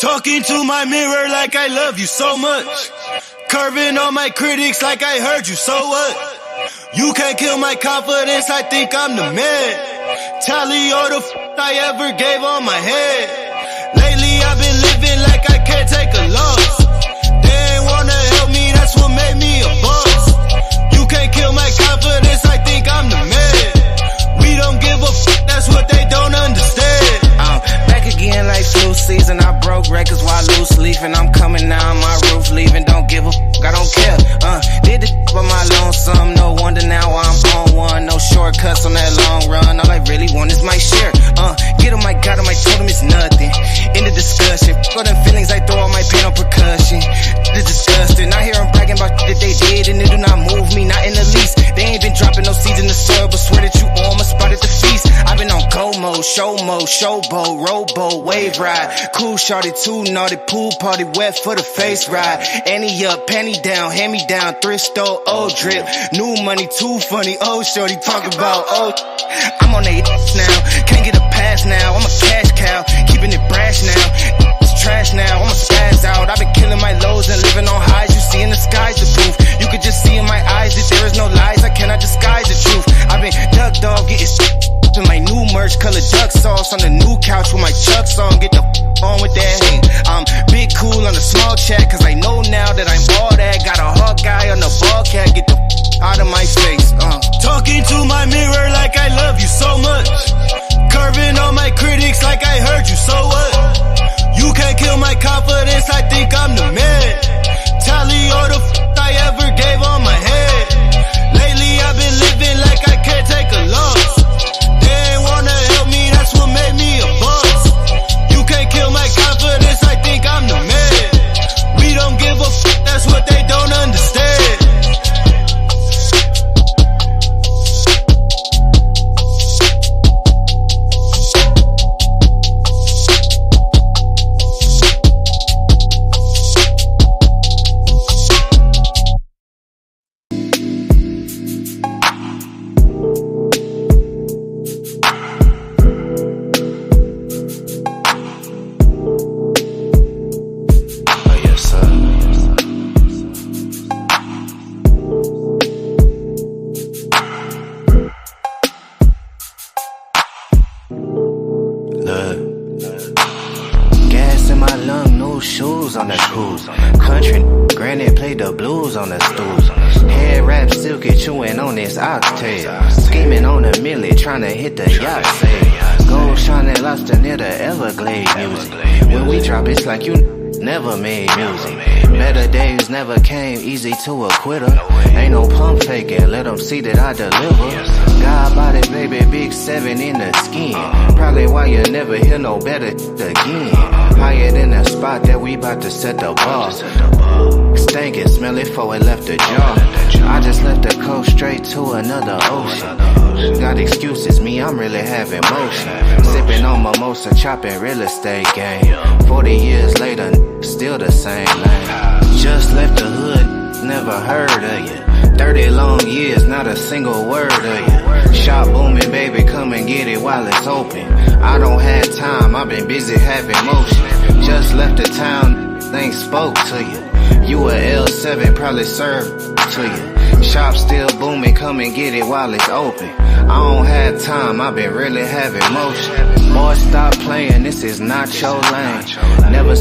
Talking to my mirror like I love you so much. Curving on my critics like I heard you, so what? You can't kill my confidence, I think I'm the man. Tally all the I ever gave on my head. Lately I've been living like I can't take a loss. They ain't wanna help me, that's what made me a boss. You can't kill my confidence, I think I'm the man. We don't give a that's what they don't understand. I'm back again like flu season. I broke records while loose leafing. I'm coming down my roof, leaving. Don't give a I don't care. Did the by my lonesome. No wonder now I'm on one. No shortcuts on that long run. All I really want is my share. Get on my God, on my totem is nothing. In the discussion, all them feelings I throw all my pain on percussion. It's disgusting. I hear them bragging about that they did and it do not move me, not in the least. They ain't been dropping no seeds in the soil, but swear that you on my spot at the feast. I've been on go mode, show mode, showboat, rowboat, wave ride. Cool shorty, too naughty, pool party, wet for the face ride. Annie up, penny down, hand me down, thrift store, old drip. New money, too funny, old shorty talk about old. I'm on they now, can't get a pass now. I'm a cash cow, keeping it brash now. It's trash now, I'm a spaz out. I've been killing my lows and living on highs. You see in the sky's the proof. You could just see in my eyes that there is no lies. I cannot disguise the truth. I've been duck dog getting to my new merch, color duck sauce on the new couch with my Chucks on. Get the on with that hate. I'm big cool on the small chat, cause I know now that I'm all that. Got a hawk guy on the ball cat. Get the out of my face. Talking to my mirror like I love you so much. Curving on my critics like I heard you, so what? You can't kill my confidence, I think I'm the man. Tally all the I ever gave on my head. Lately I've been living like I can't take a loss. They ain't wanna help me, that's what made me a boss. You can't kill my confidence, I think I'm the man. We don't give a that's what they don't understand. On the cruise, country granted played the blues on the stools. Head wrap silky chewing on this oxtail. Scheming on a millie trying to hit the yacht sail. Gold shining lobster near the Everglade music. When we drop it's like you never made music. Better days never came easy to a quitter. Ain't no pump faking, let them see that I deliver. God body baby, big 7 in the skin. Probably why you never hear no better again. Higher than the spot that we bout to set the bar. Stankin', smell it before it left the jar. I just left the coast straight to another ocean. Got excuses, me, I'm really having motion. Sipping on mimosa, chopping real estate game. 40 years later, still the same lane. Just left the hood, never heard of you. 30 long years, not a single word of you. Shop booming, baby, come and get it while it's open. I don't have time, I've been busy having motion. Just left the town, things spoke to you. You a L7, probably served to you. Shop still booming, come and get it while it's open. I don't have time, I've been really having motion. Boy, stop playing, this is not your lane. Never.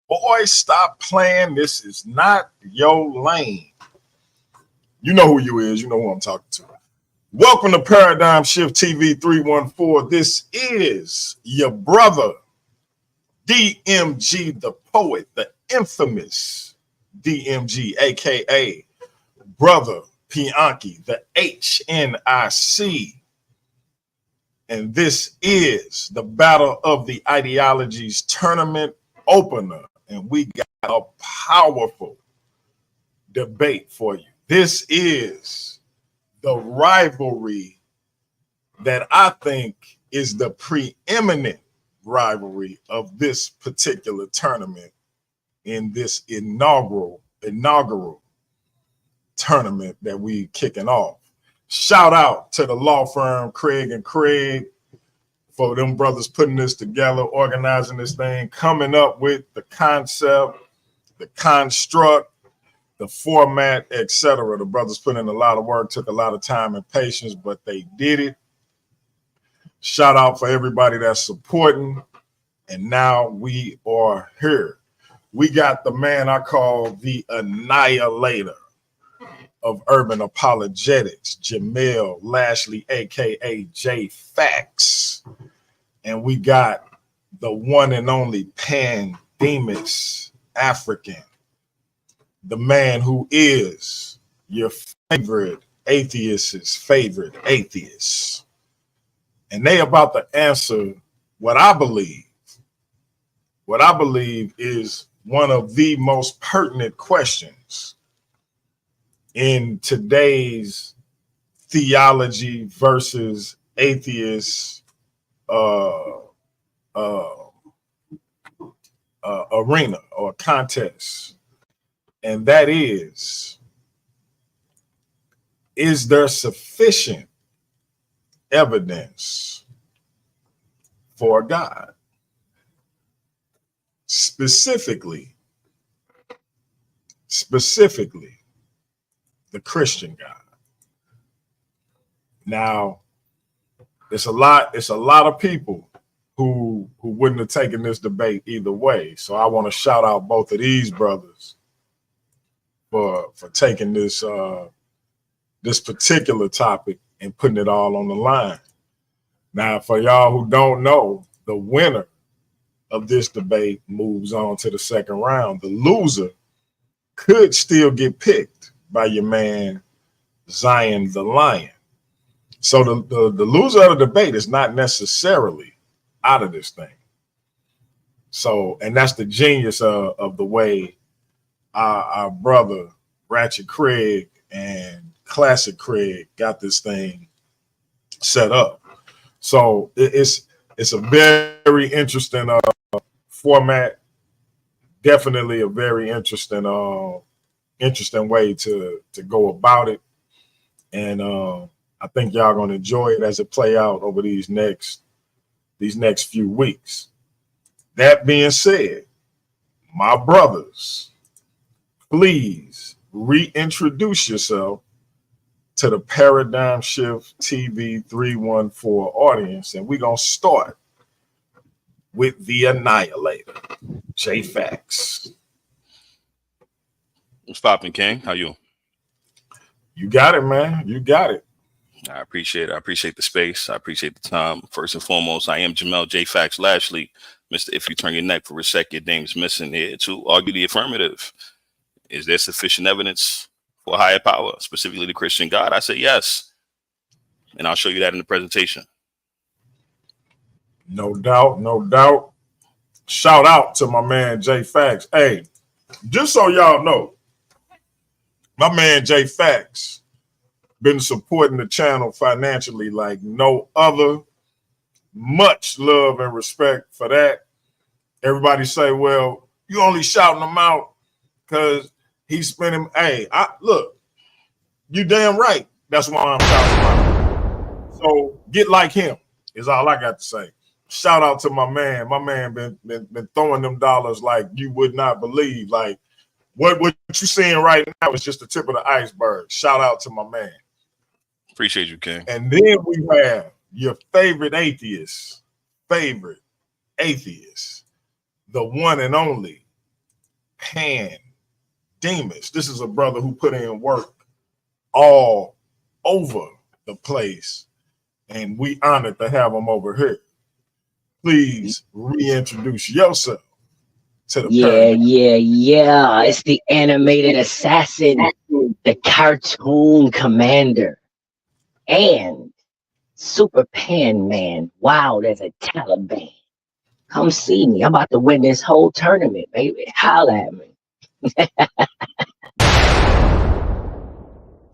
Boy, stop playing, this is not your lane. You know who you is, you know who I'm talking to. Welcome to Paradigm Shift TV 314. This is your brother, DMG the poet, the infamous DMG, aka Brother Pianki, the HNIC. And this is the Battle of the Ideologies tournament opener. And we got a powerful debate for you. This is the rivalry that I think is the preeminent rivalry of this particular tournament in this inaugural tournament that we kicking off. Shout out to the law firm Craig and Craig for them brothers putting this together, organizing this thing, coming up with the concept, the construct, the format, etc. The brothers put in a lot of work, took a lot of time and patience, but they did it. Shout out for everybody that's supporting. And now we are here. We got the man I call the Annihilator of urban apologetics, Jamel Lashley, aka J.Faqz. And we got the one and only Demus, Afrikan, the man who is your favorite atheist's favorite atheist. And they about to answer what I believe is one of the most pertinent questions in today's theology versus atheist arena or contest. And that is there sufficient evidence for God? Specifically, the Christian God. Now, it's a lot of people who wouldn't have taken this debate either way. So I want to shout out both of these brothers for taking this this particular topic and putting it all on the line. Now, for y'all who don't know, the winner of this debate moves on to the second round. The loser could still get picked by your man Zion the Lion. So the loser of the debate is not necessarily out of this thing. So, and that's the genius of the way our brother Ratchet Craig and Classic Craig got this thing set up. So it's a very interesting format. Definitely a very interesting way to go about it. And I think y'all gonna enjoy it as it play out over these next few weeks. That being said, my brothers, please reintroduce yourself to the Paradigm Shift TV 314 audience, and we're gonna start with the Annihilator, J.Faqz. What's poppin', King? How you? You got it, man. You got it. I appreciate it. I appreciate the space. I appreciate the time. First and foremost, I am Jamel J.Faqz Lashley. Mr. If you turn your neck for a sec, your name's missing here to argue the affirmative. Is there sufficient evidence for a higher power, specifically the Christian God? I say yes. And I'll show you that in the presentation. No doubt, no doubt. Shout out to my man J.Faqz. Hey, just so y'all know, my man J.Faqz been supporting the channel financially like no other. Much love and respect for that. Everybody say, well, you only shouting him out because he's spending. Hey, look, you damn right. That's why I'm shouting him out. So get like him is all I got to say. Shout out to my man. My man been throwing them dollars like you would not believe. Like what you seeing right now is just the tip of the iceberg. Shout out to my man. Appreciate you, King. And then we have your favorite atheist, the one and only Demus. This is a brother who put in work all over the place, and we honored to have him over here. Please reintroduce yourself to the Yeah. It's the animated assassin, the cartoon commander, and Super Pan Man, wild as a Taliban. Come see me. I'm about to win this whole tournament, baby. Holla at me.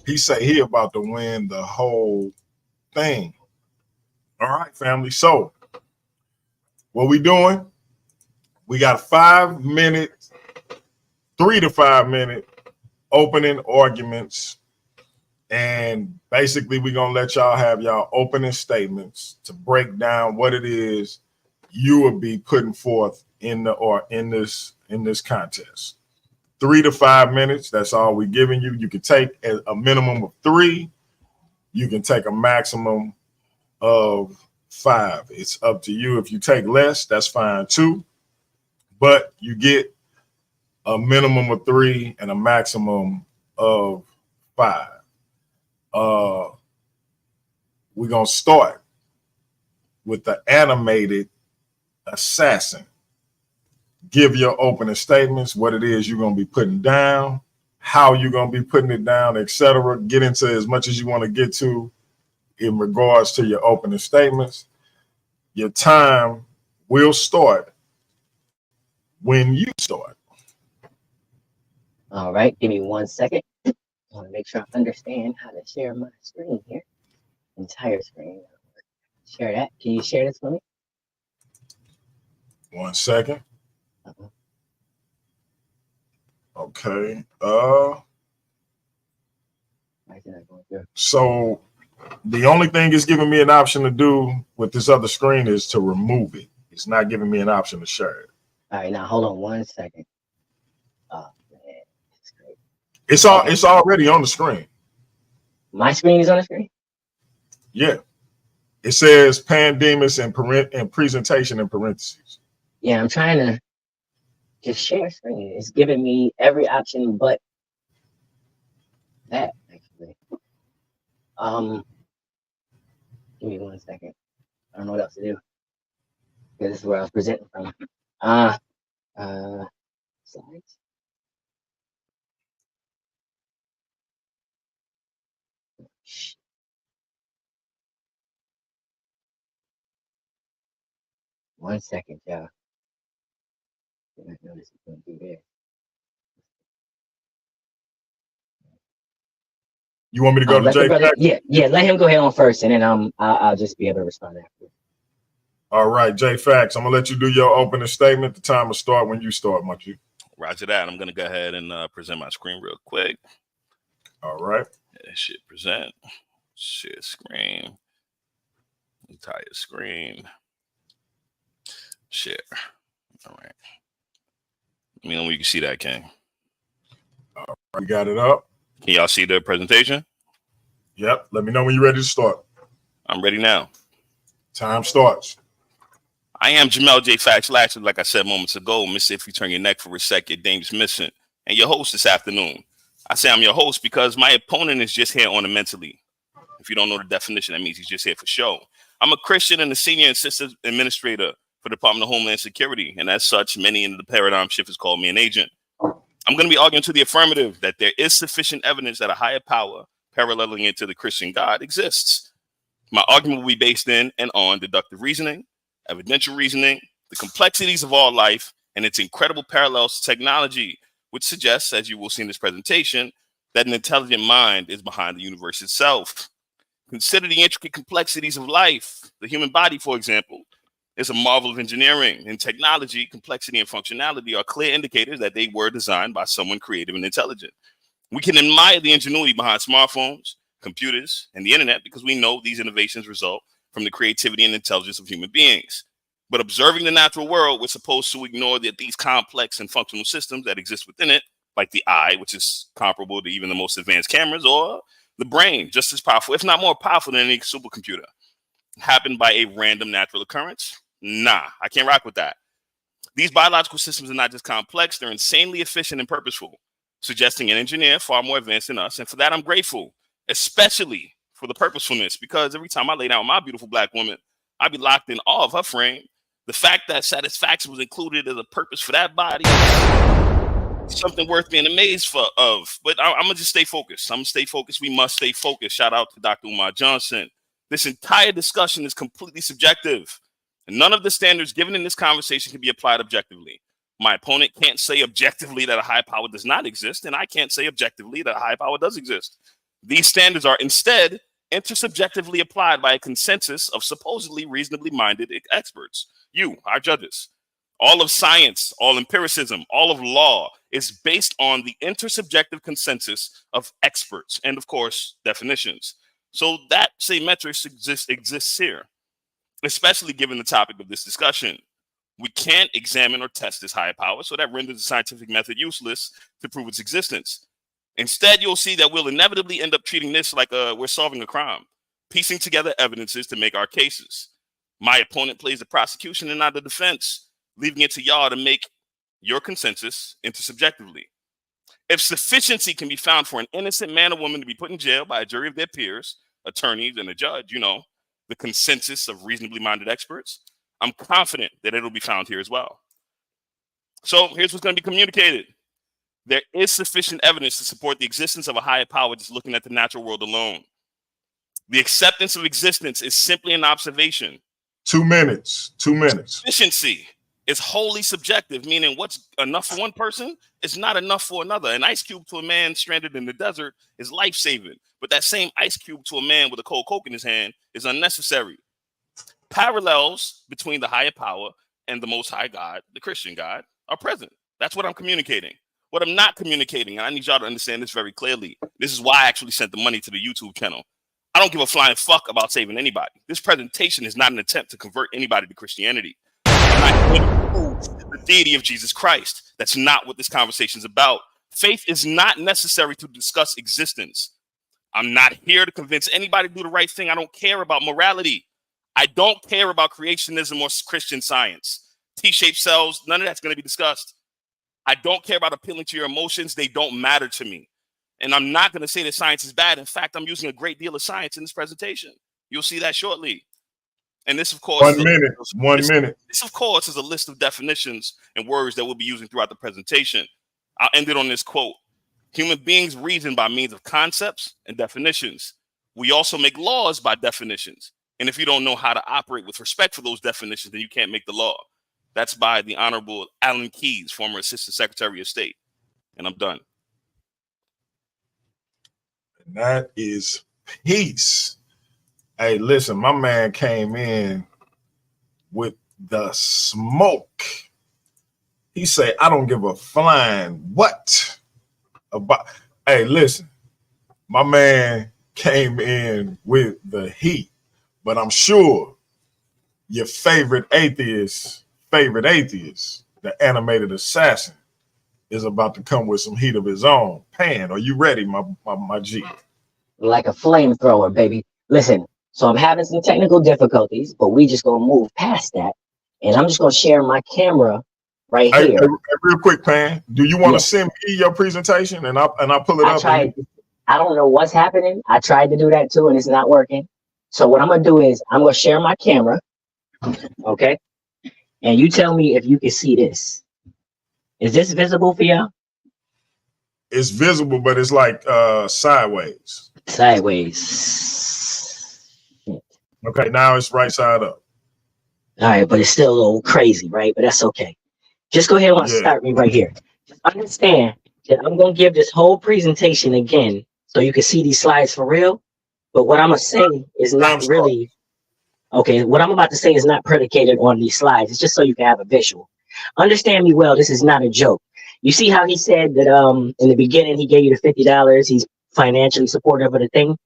He say he about to win the whole thing. All right, family. So what we doing? We got 5 minutes, 3 to 5 minute opening arguments. And basically, we're going to let y'all have y'all opening statements to break down what it is you will be putting forth in this contest. 3 to 5 minutes. That's all we're giving you. You can take a minimum of 3. You can take a maximum of 5. It's up to you. If you take less, that's fine too. But you get a minimum of 3 and a maximum of 5. We're going to start with the animated assassin. Give your opening statements, what it is you're going to be putting down, how you're going to be putting it down, etc. Get into as much as you want to get to in regards to your opening statements. Your time will start when you start. All right, give me 1 second. I want to make sure I understand how to share my screen here. Entire screen. Share that. Can you share this for me? 1 second. Okay. So the only thing it's giving me an option to do with this other screen is to remove it. It's not giving me an option to share it. All right, now hold on 1 second. Oh man, it's great. It's already on the screen. My screen is on the screen? Yeah. It says Pandemus and presentation in parentheses. Yeah, I'm trying to just share screen. It's giving me every option but that, actually. Give me 1 second. I don't know what else to do. Because this is where I was presenting from. Slides. Shh. One second, y'all. I notice it's going to be there. You want me to go to J.Faqz? Yeah. Let him go ahead on first, and then I'll just be able to respond after. All right, J.Faqz. I'm gonna let you do your opening statement. The time will start when you start, Munchie. Roger that. I'm gonna go ahead and present my screen real quick. All right. Yeah, shit, present. Share screen. Entire screen. Share. All right. Let me know when you can see that, King. All right, we got it up. Can y'all see the presentation? Yep. Let me know when you're ready to start. I'm ready now. Time starts. I am J.Faqz Lashley, like I said moments ago. Mr. If you turn your neck for a sec, your dame's missing. And your host this afternoon. I say I'm your host because my opponent is just here ornamentally. If you don't know the definition, that means he's just here for show. I'm a Christian and a senior assistant administrator for the Department of Homeland Security. And as such, many in the paradigm shift has called me an agent. I'm going to be arguing to the affirmative that there is sufficient evidence that a higher power paralleling into the Christian God exists. My argument will be based in and on deductive reasoning, evidential reasoning, the complexities of all life, and its incredible parallels to technology, which suggests, as you will see in this presentation, that an intelligent mind is behind the universe itself. Consider the intricate complexities of life. The human body, for example, is a marvel of engineering, and technology, complexity, and functionality are clear indicators that they were designed by someone creative and intelligent. We can admire the ingenuity behind smartphones, computers, and the internet because we know these innovations result from the creativity and intelligence of human beings. But observing the natural world, we're supposed to ignore that these complex and functional systems that exist within it, like the eye, which is comparable to even the most advanced cameras, or the brain, just as powerful, if not more powerful than any supercomputer, happened by a random natural occurrence? Nah, I can't rock with that. These biological systems are not just complex, they're insanely efficient and purposeful, suggesting an engineer far more advanced than us. And for that, I'm grateful, especially for the purposefulness, because every time I lay down with my beautiful black woman, I be locked in awe of her frame. The fact that satisfaction was included as a purpose for that body, something worth being amazed of. But I'm going to just stay focused. I'm going to stay focused. We must stay focused. Shout out to Dr. Umar Johnson. This entire discussion is completely subjective. And none of the standards given in this conversation can be applied objectively. My opponent can't say objectively that a high power does not exist, and I can't say objectively that a high power does exist. These standards are instead intersubjectively applied by a consensus of supposedly reasonably minded experts. You, our judges. All of science, all empiricism, all of law, is based on the intersubjective consensus of experts and, of course, definitions. So that same metrics exists here, especially given the topic of this discussion. We can't examine or test this higher power, so that renders the scientific method useless to prove its existence. Instead, you'll see that we'll inevitably end up treating this like we're solving a crime, piecing together evidences to make our cases. My opponent plays the prosecution and not the defense, leaving it to y'all to make your consensus intersubjectively. If sufficiency can be found for an innocent man or woman to be put in jail by a jury of their peers, attorneys, and a judge, you know, the consensus of reasonably minded experts, I'm confident that it'll be found here as well. So here's what's going to be communicated. There is sufficient evidence to support the existence of a higher power just looking at the natural world alone. The acceptance of existence is simply an observation. 2 minutes. 2 minutes. Sufficiency is wholly subjective, meaning what's enough for one person is not enough for another. An ice cube to a man stranded in the desert is life-saving, but that same ice cube to a man with a cold Coke in his hand is unnecessary. Parallels between the higher power and the Most High God, the Christian God, are present. That's what I'm communicating. What I'm not communicating, and I need y'all to understand this very clearly, this is why I actually sent the money to the YouTube channel. I don't give a flying fuck about saving anybody. This presentation is not an attempt to convert anybody to Christianity. I'm not going to prove the deity of Jesus Christ. That's not what this conversation is about. Faith is not necessary to discuss existence. I'm not here to convince anybody to do the right thing. I don't care about morality. I don't care about creationism or Christian science. T-shaped cells, none of that's going to be discussed. I don't care about appealing to your emotions. They don't matter to me. And I'm not going to say that science is bad. In fact, I'm using a great deal of science in this presentation. You'll see that shortly. And this, of course, 1 minute. 1 minute. This, of course, is a list of definitions and words that we'll be using throughout the presentation. I'll end it on this quote. Human beings reason by means of concepts and definitions. We also make laws by definitions. And if you don't know how to operate with respect for those definitions, then you can't make the law. That's by the Honorable Alan Keyes, former Assistant Secretary of State. And I'm done. And that is peace. Hey, listen, my man came in with the smoke. He said, I don't give a flying what about. Hey, listen, my man came in with the heat, but I'm sure your favorite atheist, the animated assassin, is about to come with some heat of his own. Pan, are you ready, my G? Like a flamethrower, baby. Listen, so I'm having some technical difficulties, but we just gonna move past that. And I'm just gonna share my camera right here. Hey, real quick, Pan, do you want to send me your presentation and I'll pull it up? I don't know what's happening. I tried to do that too, and it's not working. So what I'm gonna do is I'm gonna share my camera, okay? And you tell me if you can see this. Is this visible for y'all? It's visible, but it's like sideways. Sideways. Okay, now it's right side up. All right, but it's still a little crazy, right? But that's okay. Just go ahead and start me right here. Just understand that I'm going to give this whole presentation again so you can see these slides for real. But what I'm going to say is not really, okay, what I'm about to say is not predicated on these slides. It's just so you can have a visual. Understand me well, this is not a joke. You see how he said that in the beginning he gave you the $50, he's financially supportive of the thing?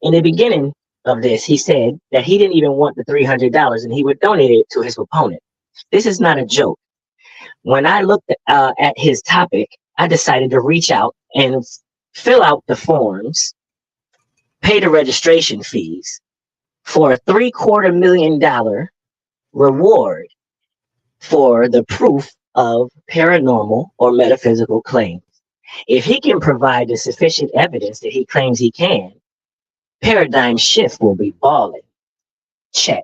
In the beginning of this, he said that he didn't even want the $300 and he would donate it to his opponent. This is not a joke. When I looked at his topic, I decided to reach out and fill out the forms, pay the registration fees for a $750,000 reward for the proof of paranormal or metaphysical claims. If he can provide the sufficient evidence that he claims he can, paradigm shift will be balling. Check.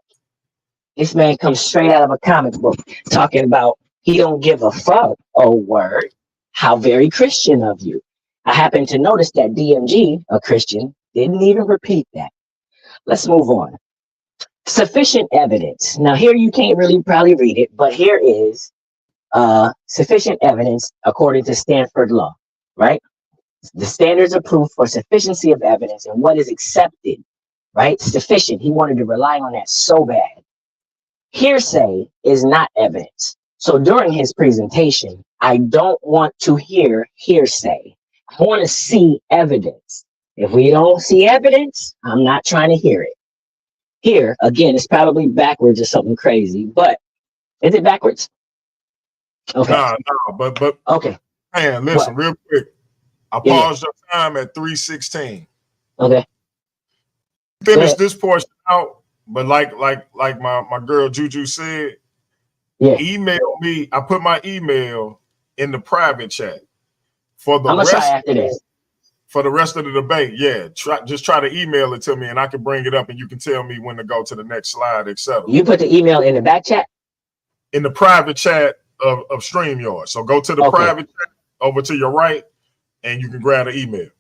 This man comes straight out of a comic book talking about he don't give a fuck. Oh, word. How very Christian of you. I happen to notice that DMG, a Christian, didn't even repeat that. Let's move on. Sufficient evidence. Now here you can't really probably read it, but here is sufficient evidence according to Stanford law, right? The standards of proof for sufficiency of evidence and what is accepted, right? Sufficient. He wanted to rely on that so bad. Hearsay is not evidence. So during his presentation, I don't want to hear hearsay. I want to see evidence. If we don't see evidence, I'm not trying to hear it. Here, again, it's probably backwards or something crazy, but is it backwards? Okay. No, but okay. Man, listen, real quick. I paused your time at 3:16. Okay. Finish this portion out, but like my girl Juju said, email me. I put my email in the private chat for the rest. Try after this. For the rest of the debate, just try to email it to me, and I can bring it up, and you can tell me when to go to the next slide, etc. You put the email in the back chat? In the private chat of StreamYard. So go to the private chat over to your right, and you can grab the email.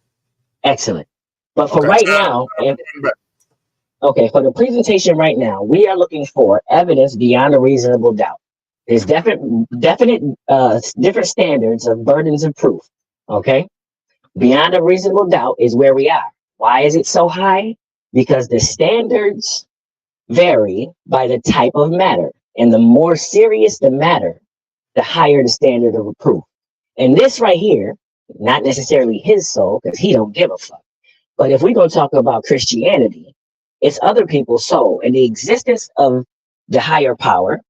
Excellent. But for right now, for the presentation right now, we are looking for evidence beyond a reasonable doubt. There's different standards of burdens of proof. Okay. Beyond a reasonable doubt is where we are. Why is it so high? Because the standards vary by the type of matter. And the more serious the matter, the higher the standard of proof. And this right here, not necessarily his soul, because he don't give a fuck. But if we're going to talk about Christianity, it's other people's soul. And the existence of the higher power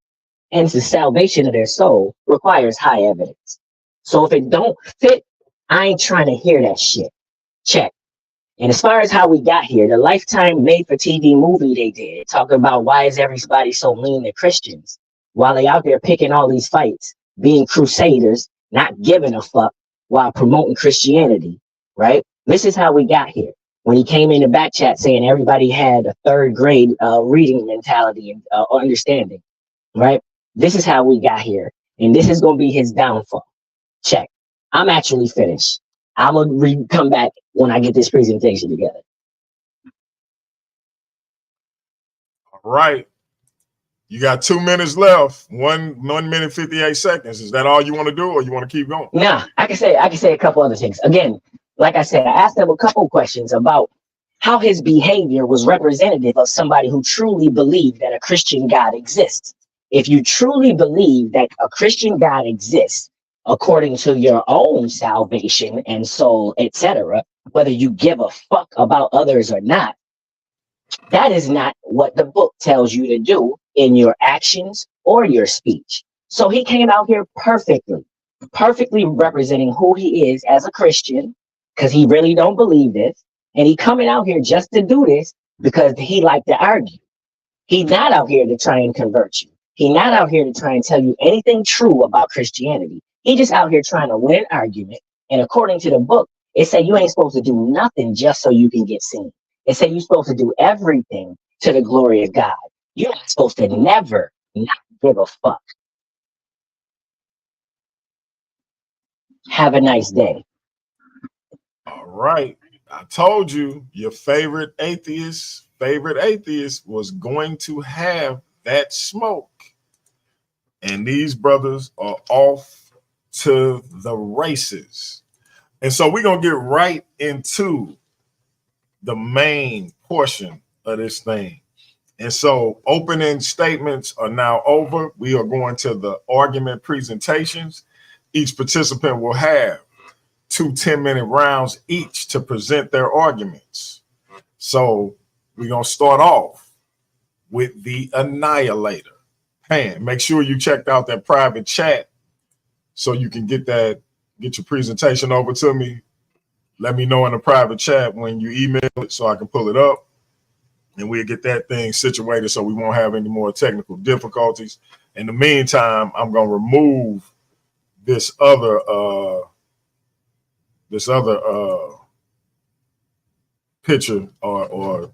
and the salvation of their soul requires high evidence. So if it don't fit, I ain't trying to hear that shit. Check. And as far as how we got here, the Lifetime made-for-TV movie they did, talking about why is everybody so mean to Christians, while they out there picking all these fights, being crusaders, not giving a fuck, while promoting Christianity, right? This is how we got here. When he came in the back chat saying everybody had a third grade reading mentality and understanding, right? This is how we got here. And this is going to be his downfall. Check. I'm actually finished. I'm going to come back when I get this presentation together. All right. You got 2 minutes left. 1 minute 58 seconds. Is that all you want to do, or you want to keep going? Nah, I can say a couple other things. Again, like I said, I asked him a couple questions about how his behavior was representative of somebody who truly believed that a Christian God exists. If you truly believe that a Christian God exists, according to your own salvation and soul, etc., whether you give a fuck about others or not, that is not what the book tells you to do in your actions or your speech. So he came out here perfectly representing who he is as a Christian, because he really don't believe this. And he coming out here just to do this because he like to argue. He's not out here to try and convert you. He's not out here to try and tell you anything true about Christianity. He just out here trying to win an argument. And according to the book, it said you ain't supposed to do nothing just so you can get seen. It said you're supposed to do everything to the glory of God. You're not supposed to never not give a fuck. Have a nice day. All right. I told you your favorite atheist was going to have that smoke. And these brothers are off to the races. And so we're going to get right into the main portion of this thing. And so opening statements are now over. We are going to the argument presentations. Each participant will have 2 10-minute rounds each to present their arguments. So we're going to start off with the Annihilator. Pan, make sure you checked out that private chat so you can get your presentation over to me. Let me know in the private chat when you email it so I can pull it up, and we'll get that thing situated so we won't have any more technical difficulties. In the meantime, I'm going to remove this other picture or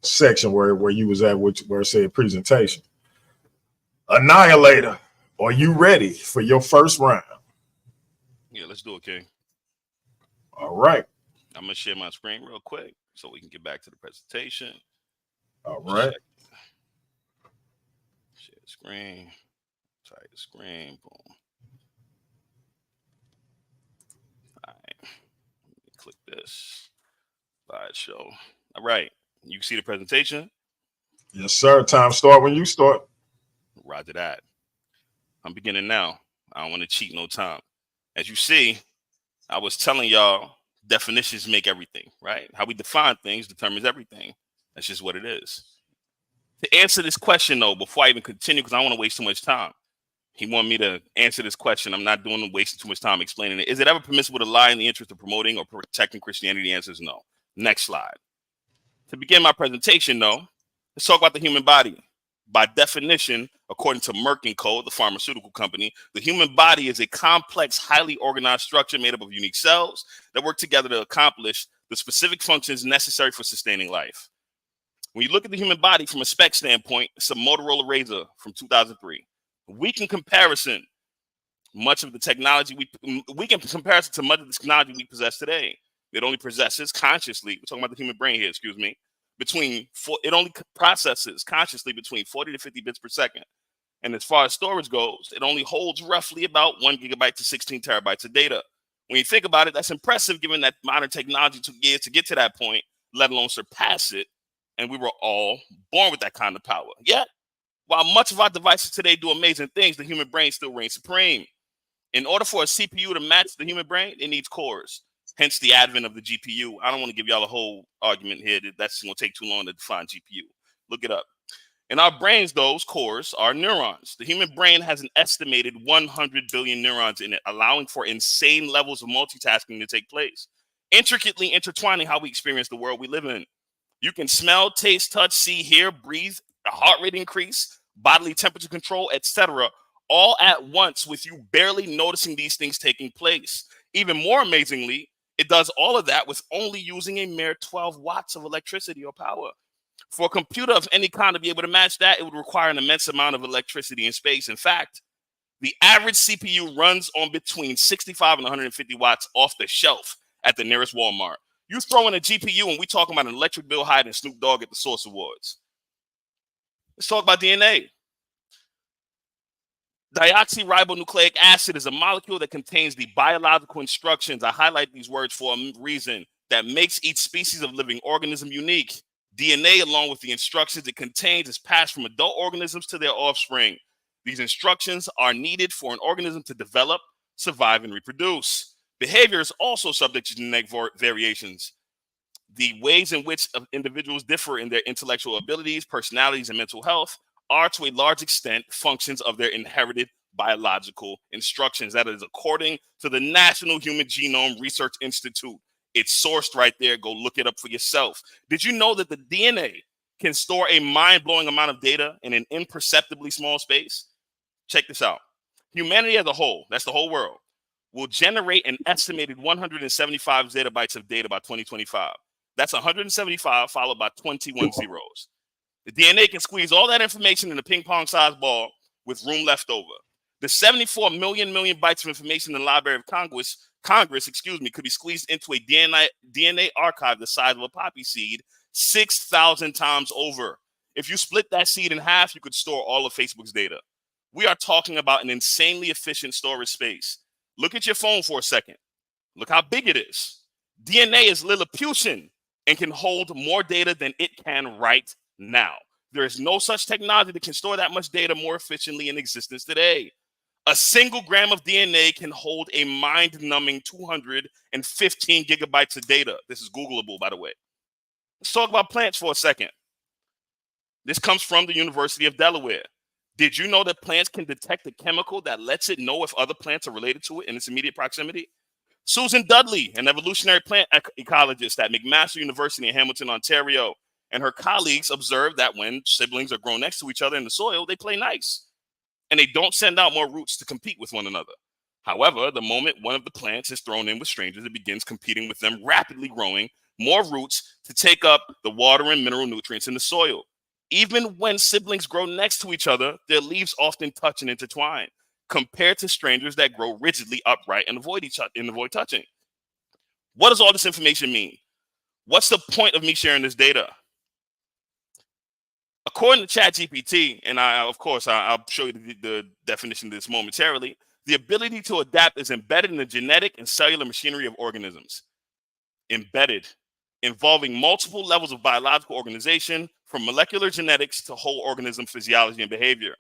section where you was at, where it said presentation. Annihilator, are you ready for your first round? Yeah, let's do it, King. All right. I'm going to share my screen real quick so we can get back to the presentation. All right. Share the screen. Type the screen. Boom. All right. Click this. Slideshow. All right. You can see the presentation? Yes, sir. Time start when you start. Roger that. I'm beginning now. I don't want to cheat no time. As you see, I was telling y'all definitions make everything, right? How we define things determines everything. That's just what it is. To answer this question, though, before I even continue, because I don't want to waste too much time, he wanted me to answer this question. I'm not wasting too much time explaining it. Is it ever permissible to lie in the interest of promoting or protecting Christianity? The answer is no. Next slide. To begin my presentation, though, let's talk about the human body. By definition, according to Merck & Co., the pharmaceutical company, the human body is a complex, highly organized structure made up of unique cells that work together to accomplish the specific functions necessary for sustaining life. When you look at the human body from a spec standpoint, it's a Motorola Razr from 2003. Weak in comparison, much of the technology we can compare it to much of the technology we possess today. It only possesses consciously, we're talking about the human brain here, excuse me, it only processes consciously between 40 to 50 bits per second. And as far as storage goes, it only holds roughly about 1 gigabyte to 16 terabytes of data. When you think about it, that's impressive given that modern technology took years to get to that point, let alone surpass it. And we were all born with that kind of power. Yet, while much of our devices today do amazing things, the human brain still reigns supreme. In order for a CPU to match the human brain, it needs cores. Hence the advent of the GPU. I don't want to give y'all a whole argument here. That's going to take too long to define GPU. Look it up. In our brains, those cores are neurons. The human brain has an estimated 100 billion neurons in it, allowing for insane levels of multitasking to take place, intricately intertwining how we experience the world we live in. You can smell, taste, touch, see, hear, breathe, a heart rate increase, bodily temperature control, etc., all at once with you barely noticing these things taking place. Even more amazingly, it does all of that with only using a mere 12 watts of electricity or power. For a computer of any kind to be able to match that, it would require an immense amount of electricity and space. In fact, the average CPU runs on between 65 and 150 watts off the shelf at the nearest Walmart. You throw in a GPU and we talking about an electric bill higher than Snoop Dogg at the Source Awards. Let's talk about DNA. Deoxyribonucleic acid is a molecule that contains the biological instructions. I highlight these words for a reason that makes each species of living organism unique. DNA, along with the instructions it contains, is passed from adult organisms to their offspring. These instructions are needed for an organism to develop, survive, and reproduce. Behavior is also subject to genetic variations. The ways in which individuals differ in their intellectual abilities, personalities, and mental health are to a large extent functions of their inherited biological instructions. That is according to the National Human Genome Research Institute. It's sourced right there. Go look it up for yourself. Did you know that the DNA can store a mind-blowing amount of data in an imperceptibly small space? Check this out. Humanity as a whole, that's the whole world, will generate an estimated 175 zettabytes of data by 2025. That's 175 followed by 21 zeros. The DNA can squeeze all that information in a ping-pong-sized ball with room left over. The 74 million bytes of information in the Library of Congress, could be squeezed into a DNA archive the size of a poppy seed 6,000 times over. If you split that seed in half, you could store all of Facebook's data. We are talking about an insanely efficient storage space. Look at your phone for a second. Look how big it is. DNA is Lilliputian and can hold more data than it can right now. There is no such technology that can store that much data more efficiently in existence today. A single gram of DNA can hold a mind-numbing 215 gigabytes of data. This is Googleable, by the way. Let's talk about plants for a second. This comes from the University of Delaware. Did you know that plants can detect a chemical that lets it know if other plants are related to it in its immediate proximity? Susan Dudley, an evolutionary plant ecologist at McMaster University in Hamilton, Ontario, and her colleagues observed that when siblings are grown next to each other in the soil, they play nice. And they don't send out more roots to compete with one another. However, the moment one of the plants is thrown in with strangers, it begins competing with them, rapidly growing more roots to take up the water and mineral nutrients in the soil. Even when siblings grow next to each other, their leaves often touch and intertwine, compared to strangers that grow rigidly upright and avoid touching. What does all this information mean? What's the point of me sharing this data? According to ChatGPT, and I'll show you the definition of this momentarily, the ability to adapt is embedded in the genetic and cellular machinery of organisms. Embedded, involving multiple levels of biological organization, from molecular genetics to whole organism physiology and behavior.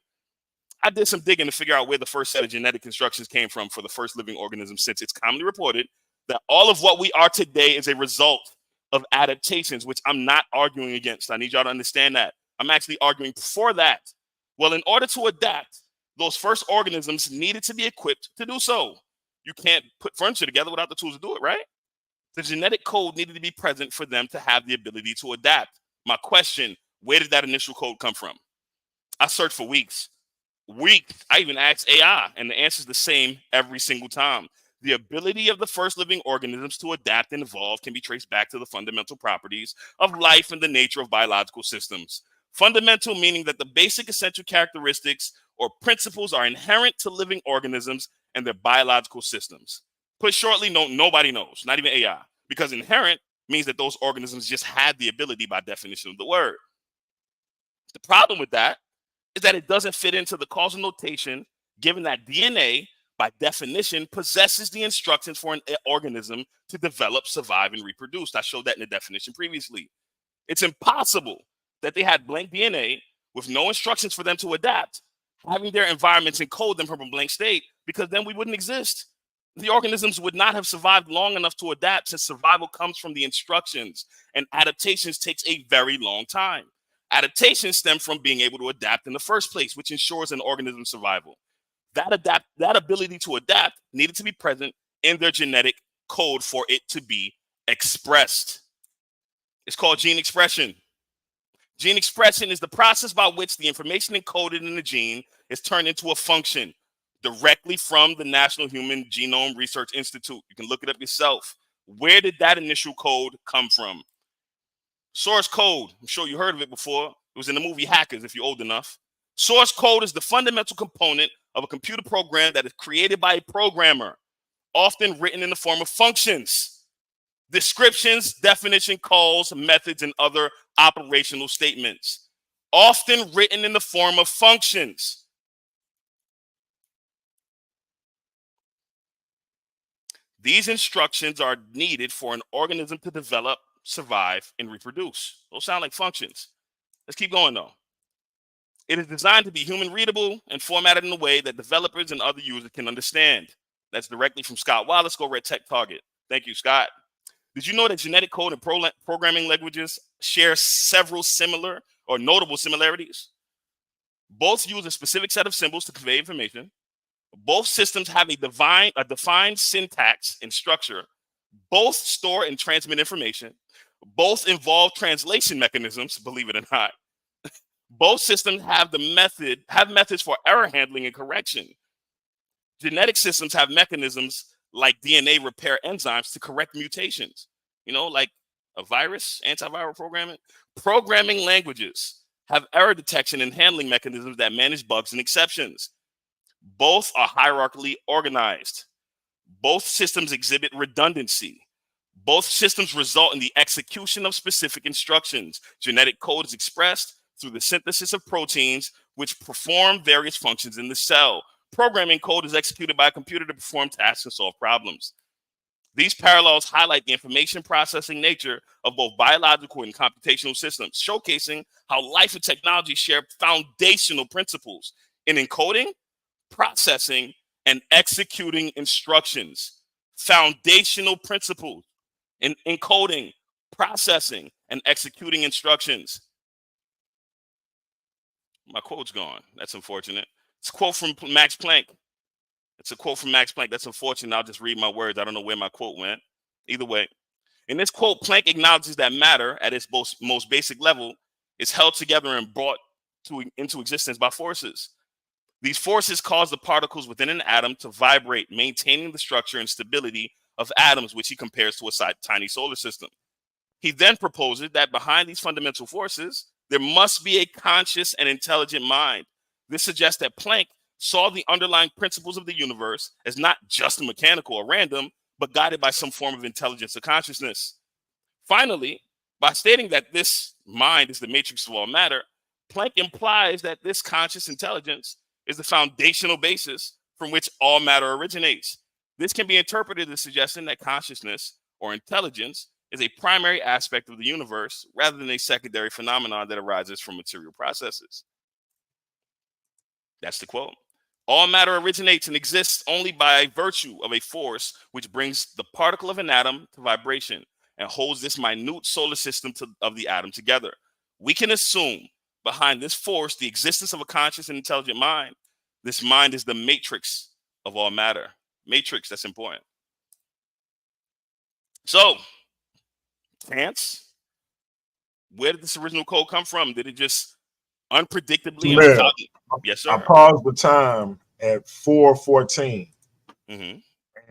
I did some digging to figure out where the first set of genetic instructions came from for the first living organism, since it's commonly reported that all of what we are today is a result of adaptations, which I'm not arguing against. I need y'all to understand that. I'm actually arguing for that. Well, in order to adapt, those first organisms needed to be equipped to do so. You can't put furniture together without the tools to do it, right? The genetic code needed to be present for them to have the ability to adapt. My question, where did that initial code come from? I searched for weeks. I even asked AI, and the answer is the same every single time. The ability of the first living organisms to adapt and evolve can be traced back to the fundamental properties of life and the nature of biological systems. Fundamental meaning that the basic essential characteristics or principles are inherent to living organisms and their biological systems. Put shortly, nobody knows, not even AI, because inherent means that those organisms just had the ability by definition of the word. The problem with that is that it doesn't fit into the causal notation, given that DNA, by definition, possesses the instructions for an organism to develop, survive, and reproduce. I showed that in the definition previously. It's impossible that they had blank DNA with no instructions for them to adapt, having their environments encode them from a blank state, because then we wouldn't exist. The organisms would not have survived long enough to adapt, since survival comes from the instructions, and adaptations takes a very long time. Adaptations stem from being able to adapt in the first place, which ensures an organism's survival. That ability to adapt needed to be present in their genetic code for it to be expressed. It's called gene expression. Gene expression is the process by which the information encoded in the gene is turned into a function, directly from the National Human Genome Research Institute. You can look it up yourself. Where did that initial code come from? Source code. I'm sure you heard of it before. It was in the movie Hackers, if you're old enough. Source code is the fundamental component of a computer program that is created by a programmer, often written in the form of functions, descriptions, definition, calls, methods, and other operational statements, often written in the form of functions. These instructions are needed for an organism to develop, survive, and reproduce. Those sound like functions. Let's keep going, though. It is designed to be human readable and formatted in a way that developers and other users can understand. That's directly from Scott Wallace, Go Red Tech Target. Thank you, Scott. Did you know that genetic code and programming languages share several similar or notable similarities? Both use a specific set of symbols to convey information. Both systems have a defined syntax and structure. Both store and transmit information. Both involve translation mechanisms, believe it or not. Both systems have methods for error handling and correction. Genetic systems have mechanisms like DNA repair enzymes to correct mutations, like a virus, antiviral programming. Programming languages have error detection and handling mechanisms that manage bugs and exceptions. Both are hierarchically organized. Both systems exhibit redundancy. Both systems result in the execution of specific instructions. Genetic code is expressed through the synthesis of proteins, which perform various functions in the cell. Programming code is executed by a computer to perform tasks and solve problems. These parallels highlight the information processing nature of both biological and computational systems, showcasing how life and technology share foundational principles in encoding, processing, and executing instructions. Foundational principles in encoding, processing, and executing instructions. My quote's gone. That's unfortunate. It's a quote from Max Planck. That's unfortunate. I'll just read my words. I don't know where my quote went. Either way, in this quote, Planck acknowledges that matter at its most basic level is held together and brought into existence by forces. These forces cause the particles within an atom to vibrate, maintaining the structure and stability of atoms, which he compares to a tiny solar system. He then proposes that behind these fundamental forces, there must be a conscious and intelligent mind. This suggests that Planck saw the underlying principles of the universe as not just mechanical or random, but guided by some form of intelligence or consciousness. Finally, by stating that this mind is the matrix of all matter, Planck implies that this conscious intelligence is the foundational basis from which all matter originates. This can be interpreted as suggesting that consciousness or intelligence is a primary aspect of the universe rather than a secondary phenomenon that arises from material processes. That's the quote. All matter originates and exists only by virtue of a force which brings the particle of an atom to vibration and holds this minute solar system of the atom together. We can assume behind this force the existence of a conscious and intelligent mind. This mind is the matrix of all matter. Matrix, that's important. So, chance, where did this original code come from? Did it just unpredictably and without... Yes, sir. I paused the time at 4:14. Mm-hmm.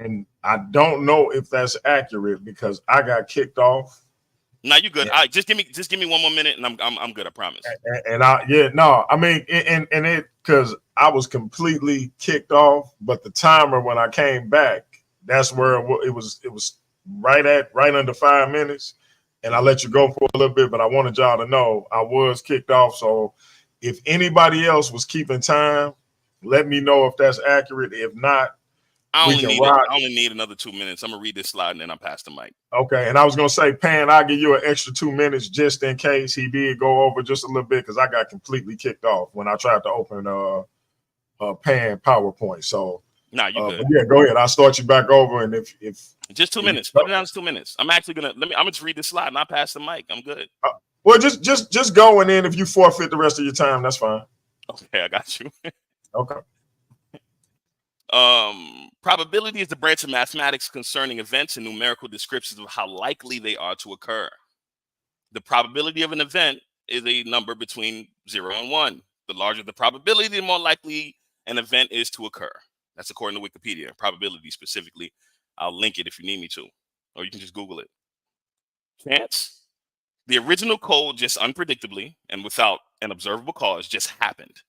And I don't know if that's accurate because I got kicked off. No, you good. All right, just give me 1 more minute and I'm good, I promise. And it because I was completely kicked off, but the timer when I came back, that's where it was right under 5 minutes. And I let you go for a little bit, but I wanted y'all to know I was kicked off. So if anybody else was keeping time, let me know if that's accurate. If not, I only need another 2 minutes. I'm gonna read this slide and then I'll pass the mic. Okay, and I was gonna say, Pan, I'll give you an extra 2 minutes just in case he did go over just a little bit because I got completely kicked off when I tried to open Pan PowerPoint. So nah, you good. Yeah, go ahead. I'll start you back over, and if just 2 minutes, put it down to 2 minutes. I'm actually gonna I'm gonna just read this slide and I'll pass the mic. I'm good. Well, just go, and then if you forfeit the rest of your time, that's fine. Okay, I got you. Okay. Probability is the branch of mathematics concerning events and numerical descriptions of how likely they are to occur. The probability of an event is a number between 0 and 1. The larger the probability, the more likely an event is to occur. That's according to Wikipedia. Probability specifically. I'll link it if you need me to, or you can just Google it. Chance. The original code just unpredictably and without an observable cause just happened.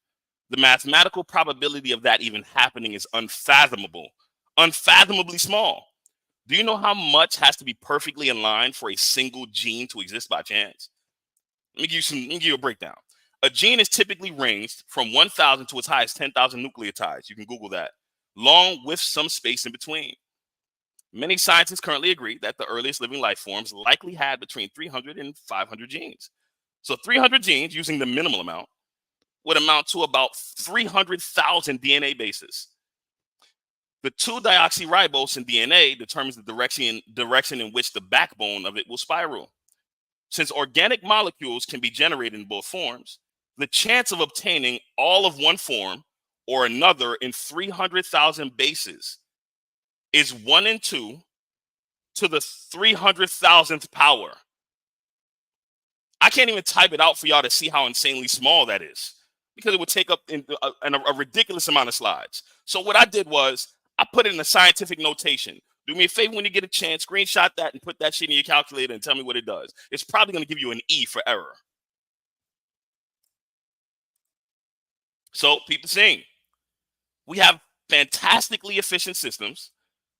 The mathematical probability of that even happening is unfathomable, unfathomably small. Do you know how much has to be perfectly in line for a single gene to exist by chance? Let me give you a breakdown. A gene is typically ranged from 1,000 to as high as 10,000 nucleotides. You can Google that, long with some space in between. Many scientists currently agree that the earliest living life forms likely had between 300 and 500 genes. So 300 genes, using the minimal amount, would amount to about 300,000 DNA bases. The 2-deoxyribose in DNA determines the direction in which the backbone of it will spiral. Since organic molecules can be generated in both forms, the chance of obtaining all of one form or another in 300,000 bases is 1 in 2 to the 300,000th power. I can't even type it out for y'all to see how insanely small that is, because it would take up a ridiculous amount of slides. So what I did was I put it in a scientific notation. Do me a favor when you get a chance, screenshot that and put that shit in your calculator and tell me what it does. It's probably going to give you an E for error. So people saying we have fantastically efficient systems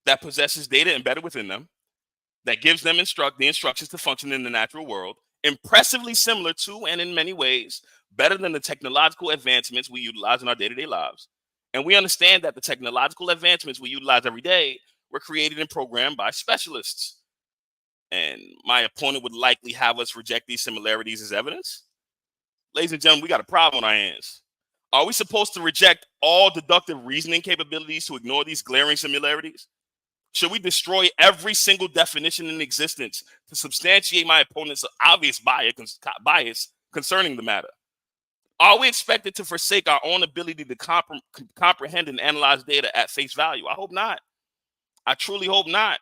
that possesses data embedded within them that gives them the instructions to function in the natural world, impressively similar to and in many ways better than the technological advancements we utilize in our day-to-day lives. And we understand that the technological advancements we utilize every day were created and programmed by specialists. And my opponent would likely have us reject these similarities as evidence. Ladies and gentlemen, we got a problem on our hands. Are we supposed to reject all deductive reasoning capabilities to ignore these glaring similarities? Should we destroy every single definition in existence to substantiate my opponent's obvious bias concerning the matter? Are we expected to forsake our own ability to comprehend and analyze data at face value? I hope not. I truly hope not.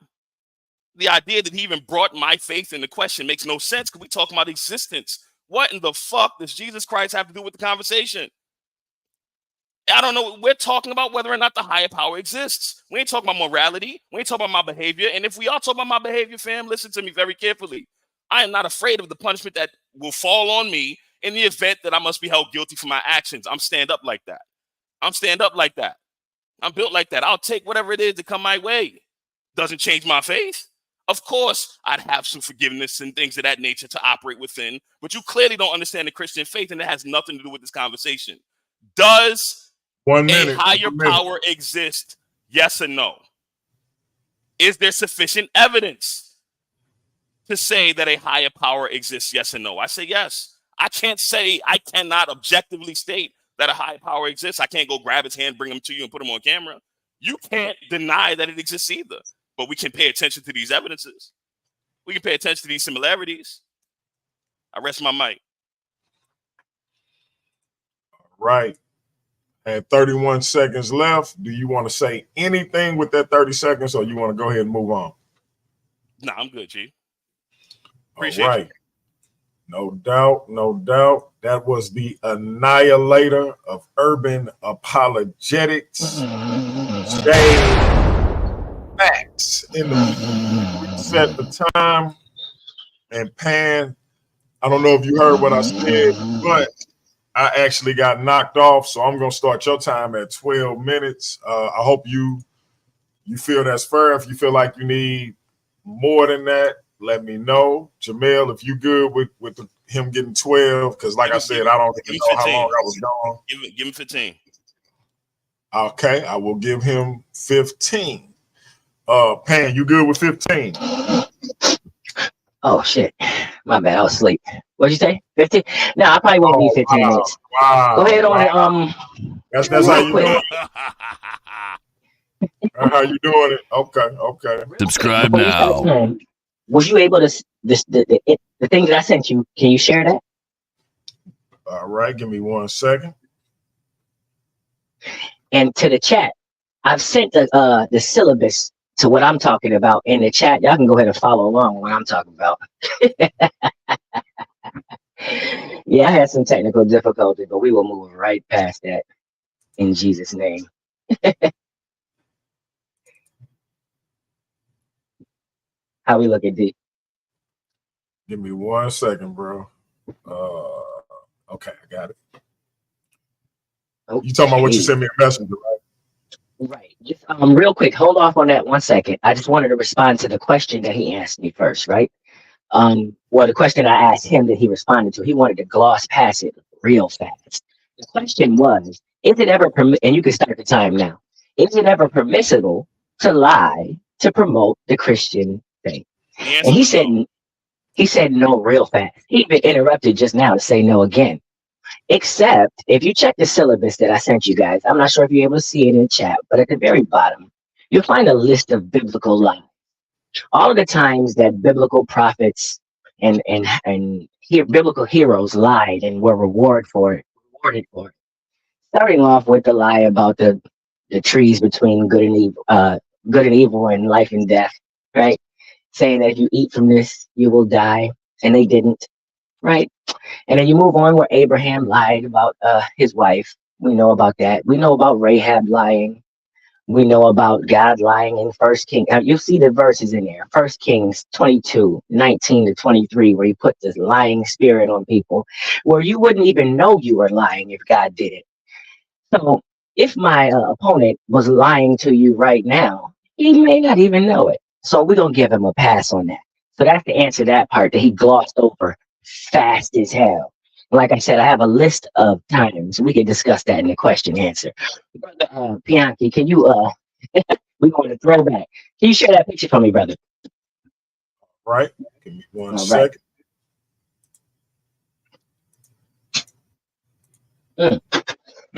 The idea that he even brought my faith into question makes no sense because we're talking about existence. What in the fuck does Jesus Christ have to do with the conversation? I don't know. We're talking about whether or not the higher power exists. We ain't talking about morality. We ain't talking about my behavior. And if we are talking about my behavior, fam, listen to me very carefully. I am not afraid of the punishment that will fall on me in the event that I must be held guilty for my actions. I'm stand up like that. I'm stand up like that. I'm built like that. I'll take whatever it is to come my way. Doesn't change my faith. Of course, I'd have some forgiveness and things of that nature to operate within, but you clearly don't understand the Christian faith, and it has nothing to do with this conversation. Does a higher power exist? Yes or no? Is there sufficient evidence to say that a higher power exists? Yes or no? I say yes. I cannot objectively state that a high power exists. I can't go grab his hand, bring him to you, and put him on camera. You can't deny that it exists either. But we can pay attention to these evidences. We can pay attention to these similarities. I rest my mic. Right. And 31 seconds left. Do you want to say anything with that 30 seconds, or you want to go ahead and move on? Nah, I'm good, G. Appreciate it. No doubt, no doubt. That was the Annihilator of urban apologetics. J.Faqz in the set the time. And Pan, I don't know if you heard what I said, but I actually got knocked off, so I'm gonna start your time at 12 minutes. I hope you feel that's fair. If you feel like you need more than that, let me know. Jamel, if you good with him getting 12, because like I said, I don't even know how long I was gone. Give him 15. Okay, I will give him 15. Pan, you good with 15? Oh shit, my bad. I was asleep. What'd you say? 15? No, I probably won't need 15 minutes. Wow, go ahead on it. That's how you doing it. How you doing it? Okay. Subscribe now. Was you able to the thing that I sent you? Can you share that? All right, give me 1 second. And to the chat, I've sent the syllabus to what I'm talking about in the chat. Y'all can go ahead and follow along with what I'm talking about. Yeah, I had some technical difficulty, but we will move right past that in Jesus' name. How we looking, D? Give me 1 second, bro. Okay, I got it. Okay. You talking about what you sent me a messenger, right? Right. Just real quick, hold off on that 1 second. I just wanted to respond to the question that he asked me first, right? Well, the question I asked him that he responded to, he wanted to gloss past it real fast. The question was, is it ever and you can start the time now. Is it ever permissible to lie to promote the Christian faith? And he said no real fast. He even interrupted just now to say no again. Except if you check the syllabus that I sent you guys, I'm not sure if you're able to see it in the chat, but at the very bottom, you'll find a list of biblical lies. All of the times that biblical prophets and biblical heroes lied and were rewarded for it. Starting off with the lie about the trees between good and evil and life and death, right? Saying that if you eat from this, you will die, and they didn't, right? And then you move on where Abraham lied about his wife. We know about that. We know about Rahab lying. We know about God lying in 1 Kings. You'll see the verses in there. 1 Kings 22, 19 to 23, where he put this lying spirit on people, where you wouldn't even know you were lying if God did it. So if my opponent was lying to you right now, he may not even know it. So we're going to give him a pass on that. So that's the answer to that part that he glossed over fast as hell. Like I said, I have a list of times. We can discuss that in the question answer. Brother Bianchi, can you, we're going to throwback. Can you share that picture for me, brother? Right. Give me 1 second. Why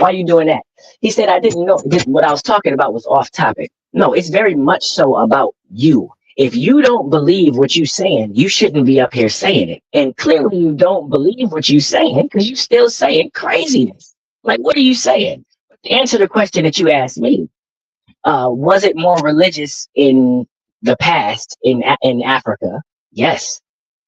are you doing that? He said, I didn't know what I was talking about was off topic. No, it's very much so about you. If you don't believe what you're saying, you shouldn't be up here saying it. And clearly you don't believe what you're saying because you're still saying craziness. Like, what are you saying? To answer the question that you asked me, was it more religious in the past in Africa? Yes.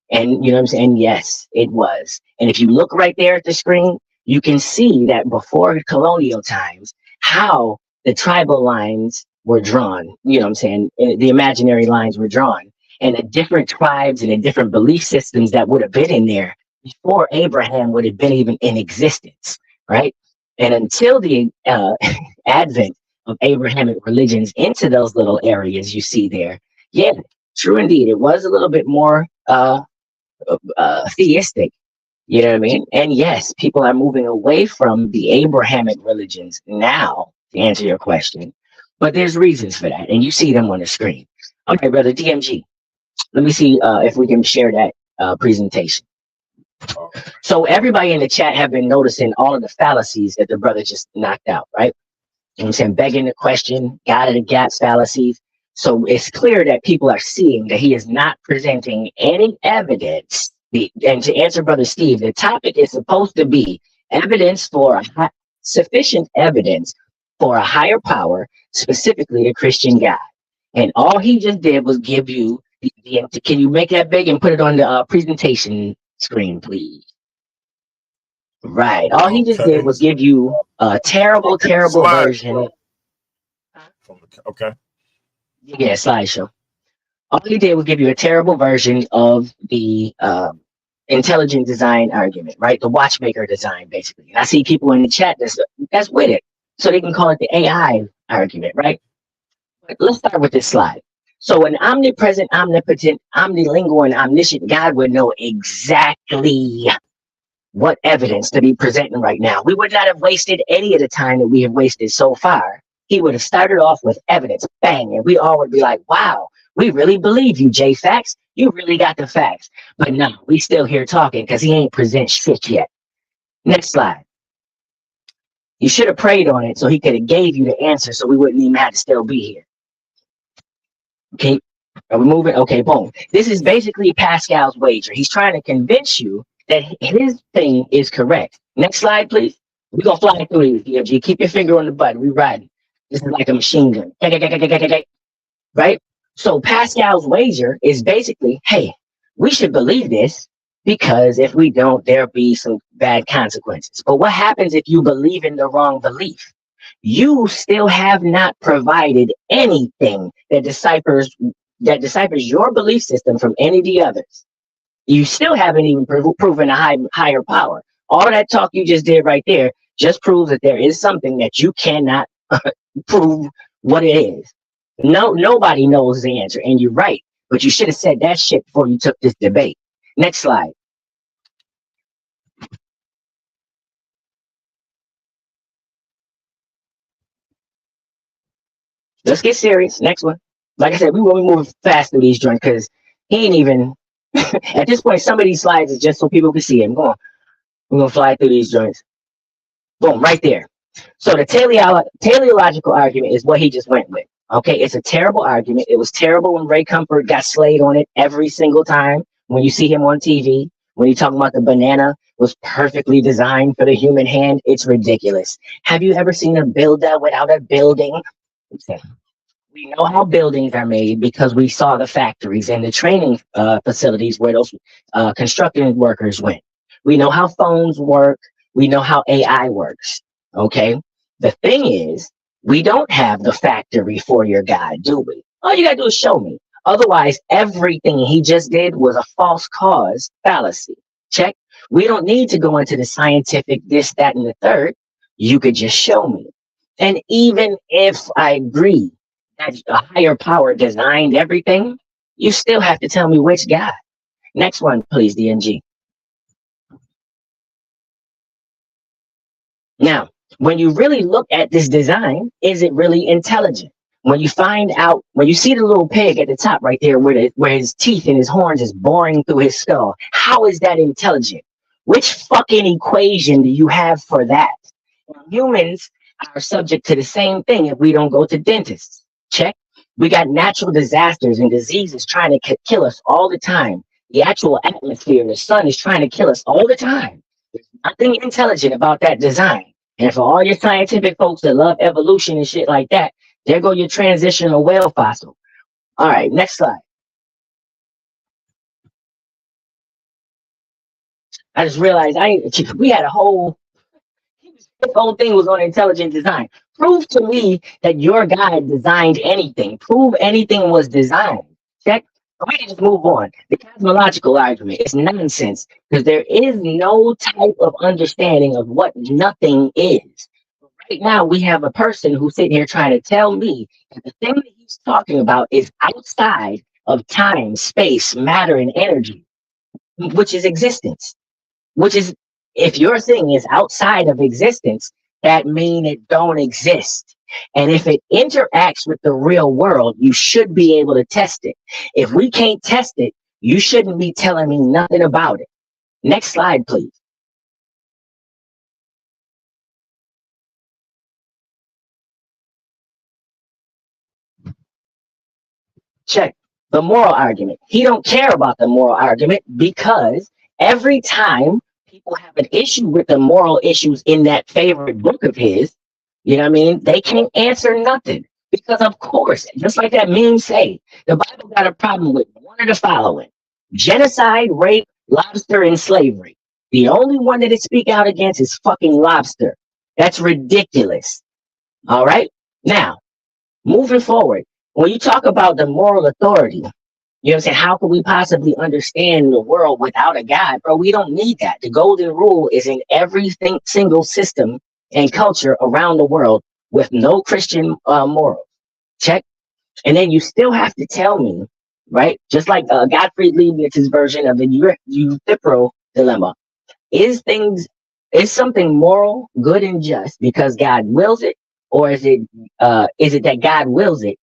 And you know what I'm saying? Yes, it was. And if you look right there at the screen, you can see that before colonial times, how the tribal lines were drawn, you know what I'm saying? The imaginary lines were drawn, and the different tribes and the different belief systems that would have been in there before Abraham would have been even in existence, right? And until the advent of Abrahamic religions into those little areas you see there, yeah, true indeed, it was a little bit more theistic, you know what I mean? And yes, people are moving away from the Abrahamic religions now, to answer your question. But there's reasons for that, and you see them on the screen. Okay, brother DMG, let me see if we can share that presentation. So everybody in the chat have been noticing all of the fallacies that the brother just knocked out, right? You know what I'm saying? Begging the question, God of the gaps fallacies. So it's clear that people are seeing that he is not presenting any evidence. And to answer Brother Steve, the topic is supposed to be evidence for sufficient evidence for a higher power, specifically a Christian God. And all he just did was give you can you make that big and put it on the presentation screen, please? Right. All he just did was give you a terrible version. Okay. Yeah, slideshow. All he did was give you a terrible version of the intelligent design argument, right? The watchmaker design, basically. And I see people in the chat that's with it. So they can call it the AI argument, right? But let's start with this slide. So an omnipresent, omnipotent, omnilingual, and omniscient God would know exactly what evidence to be presenting right now. We would not have wasted any of the time that we have wasted so far. He would have started off with evidence, bang, and we all would be like, wow, we really believe you, J.Faqz. You really got the facts. But no, we still here talking because he ain't present shit yet. Next slide. You should have prayed on it so he could have gave you the answer so we wouldn't even have to still be here. Okay, are we moving? Okay, boom. This is basically Pascal's wager. He's trying to convince you that his thing is correct. Next slide, please. We're going to fly through these, DFG. Keep your finger on the button. We're riding. This is like a machine gun. Right? So Pascal's wager is basically, hey, we should believe this because if we don't, there'll be some bad consequences. But what happens if you believe in the wrong belief? You still have not provided anything that deciphers your belief system from any of the others. You still haven't even proven a higher power. All of that talk you just did right there just proves that there is something that you cannot prove what it is. Nobody knows the answer, and you're right. But you should have said that shit before you took this debate. Next slide. Let's get serious. Next one. Like I said, we will move fast through these joints because he ain't even at this point. Some of these slides is just so people can see him. We're gonna fly through these joints. Boom, right there. So the teleological argument is what he just went with. Okay, it's a terrible argument. It was terrible when Ray Comfort got slayed on it every single time. When you see him on TV, when you talk about the banana was perfectly designed for the human hand, it's ridiculous. Have you ever seen a builder without a building? We know how buildings are made because we saw the factories and the training facilities where those construction workers went. We know how phones work. We know how AI works. Okay. The thing is, we don't have the factory for your guy, do we? All you gotta do is show me. Otherwise, everything he just did was a false cause fallacy. Check. We don't need to go into the scientific this, that, and the third. You could just show me. And even if I agree that a higher power designed everything, you still have to tell me which guy. Next one, please, DNG. Now, when you really look at this design, is it really intelligent? When you find out, when you see the little pig at the top right there where his teeth and his horns is boring through his skull, how is that intelligent? Which fucking equation do you have for that? Humans are subject to the same thing if we don't go to dentists. Check. We got natural disasters and diseases trying to kill us all the time. The actual atmosphere, the sun is trying to kill us all the time. There's nothing intelligent about that design. And for all your scientific folks that love evolution and shit like that, there go your transitional whale fossil. All right, next slide. I just realized we had a whole thing was on intelligent design. Prove to me that your guy designed anything. Prove anything was designed. Check. We can just move on. The cosmological argument is nonsense because there is no type of understanding of what nothing is. Right now, we have a person who's sitting here trying to tell me that the thing that he's talking about is outside of time, space, matter, and energy, which is existence. Which is, if your thing is outside of existence, that means it don't exist. And if it interacts with the real world, you should be able to test it. If we can't test it, you shouldn't be telling me nothing about it. Next slide, please. Check the moral argument. He don't care about the moral argument because every time people have an issue with the moral issues in that favorite book of his, you know what I mean? They can't answer nothing because, of course, just like that meme say, the Bible got a problem with one of the following: genocide, rape, lobster, and slavery. The only one that it speak out against is fucking lobster. That's ridiculous. All right. Now, moving forward, when you talk about the moral authority, you know what I'm saying? How can we possibly understand the world without a God? Bro, we don't need that. The golden rule is in every single system and culture around the world with no Christian morals. Check. And then you still have to tell me, right? Just like Gottfried Leibniz's version of the Euthyphro dilemma. Is something moral, good, and just because God wills it, or is it that God wills it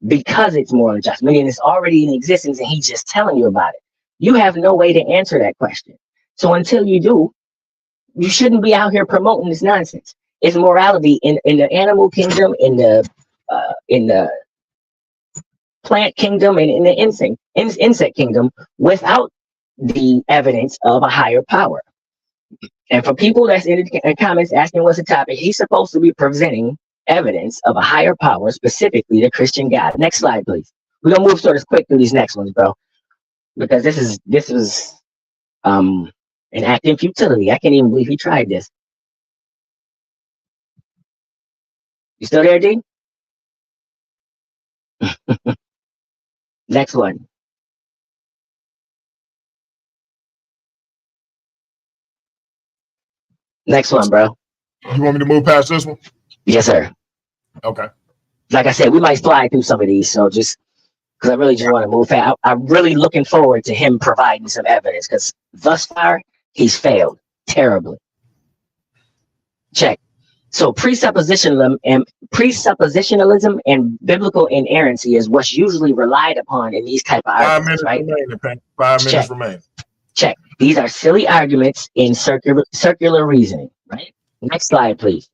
because it's moral and just, meaning it's already in existence and he's just telling you about it? You have no way to answer that question. So until you do, you shouldn't be out here promoting this nonsense. It's morality in the animal kingdom, in the plant kingdom, and in the insect kingdom without the evidence of a higher power. And for people that's in the comments asking what's the topic, he's supposed to be presenting evidence of a higher power, specifically the Christian God. Next slide, please. We're gonna move sort of quick through these next ones, bro, because this is an act in futility. I can't even believe he tried this. You still there, D? Next one. Next one, bro. You want me to move past this one? Yes, sir. Okay. Like I said, we might slide through some of these, so just because I really just want to move fast. I'm really looking forward to him providing some evidence because thus far he's failed terribly. Check. So presuppositionalism and biblical inerrancy is what's usually relied upon in these type of arguments, right? 5 minutes remaining. Check. These are silly arguments in circular reasoning, right? Next slide, please.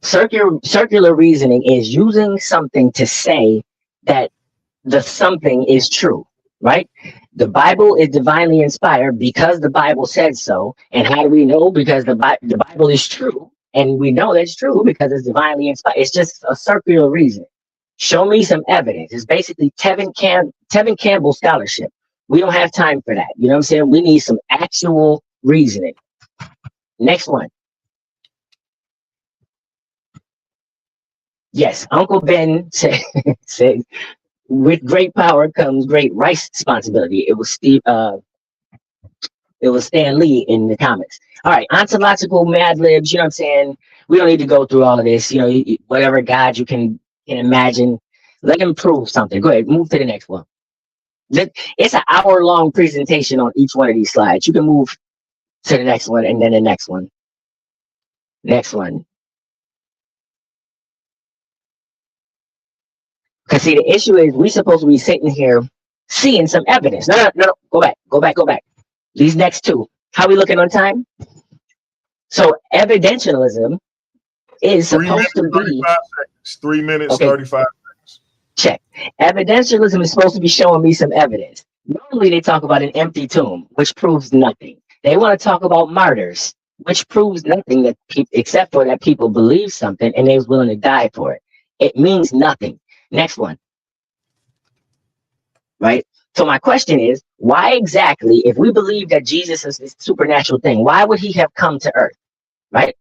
Circular reasoning is using something to say that the something is true, right? The Bible is divinely inspired because the Bible said so. And how do we know? Because the Bible is true. And we know that's true because it's divinely inspired. It's just a circular reasoning. Show me some evidence. It's basically Tevin Campbell scholarship. We don't have time for that. You know what I'm saying? We need some actual reasoning. Next one. Yes, Uncle Ben said, with great power comes great responsibility. It was Stan Lee in the comics. All right, ontological Mad Libs, you know what I'm saying? We don't need to go through all of this. You know, whatever God you can imagine, let him prove something. Go ahead, move to the next one. It's an hour-long presentation on each one of these slides. You can move to the next one and then the next one. Next one. Because see, the issue is we supposed to be sitting here seeing some evidence. No. Go back. These next two. How we looking on time? So evidentialism is supposed to be 3 minutes, 35 seconds. Check. Evidentialism is supposed to be showing me some evidence. Normally they talk about an empty tomb, which proves nothing. They want to talk about martyrs, which proves nothing that except for that people believe something and they was willing to die for it. It means nothing. Next one. Right? So my question is, why exactly, if we believe that Jesus is this supernatural thing, why would he have come to earth? Right?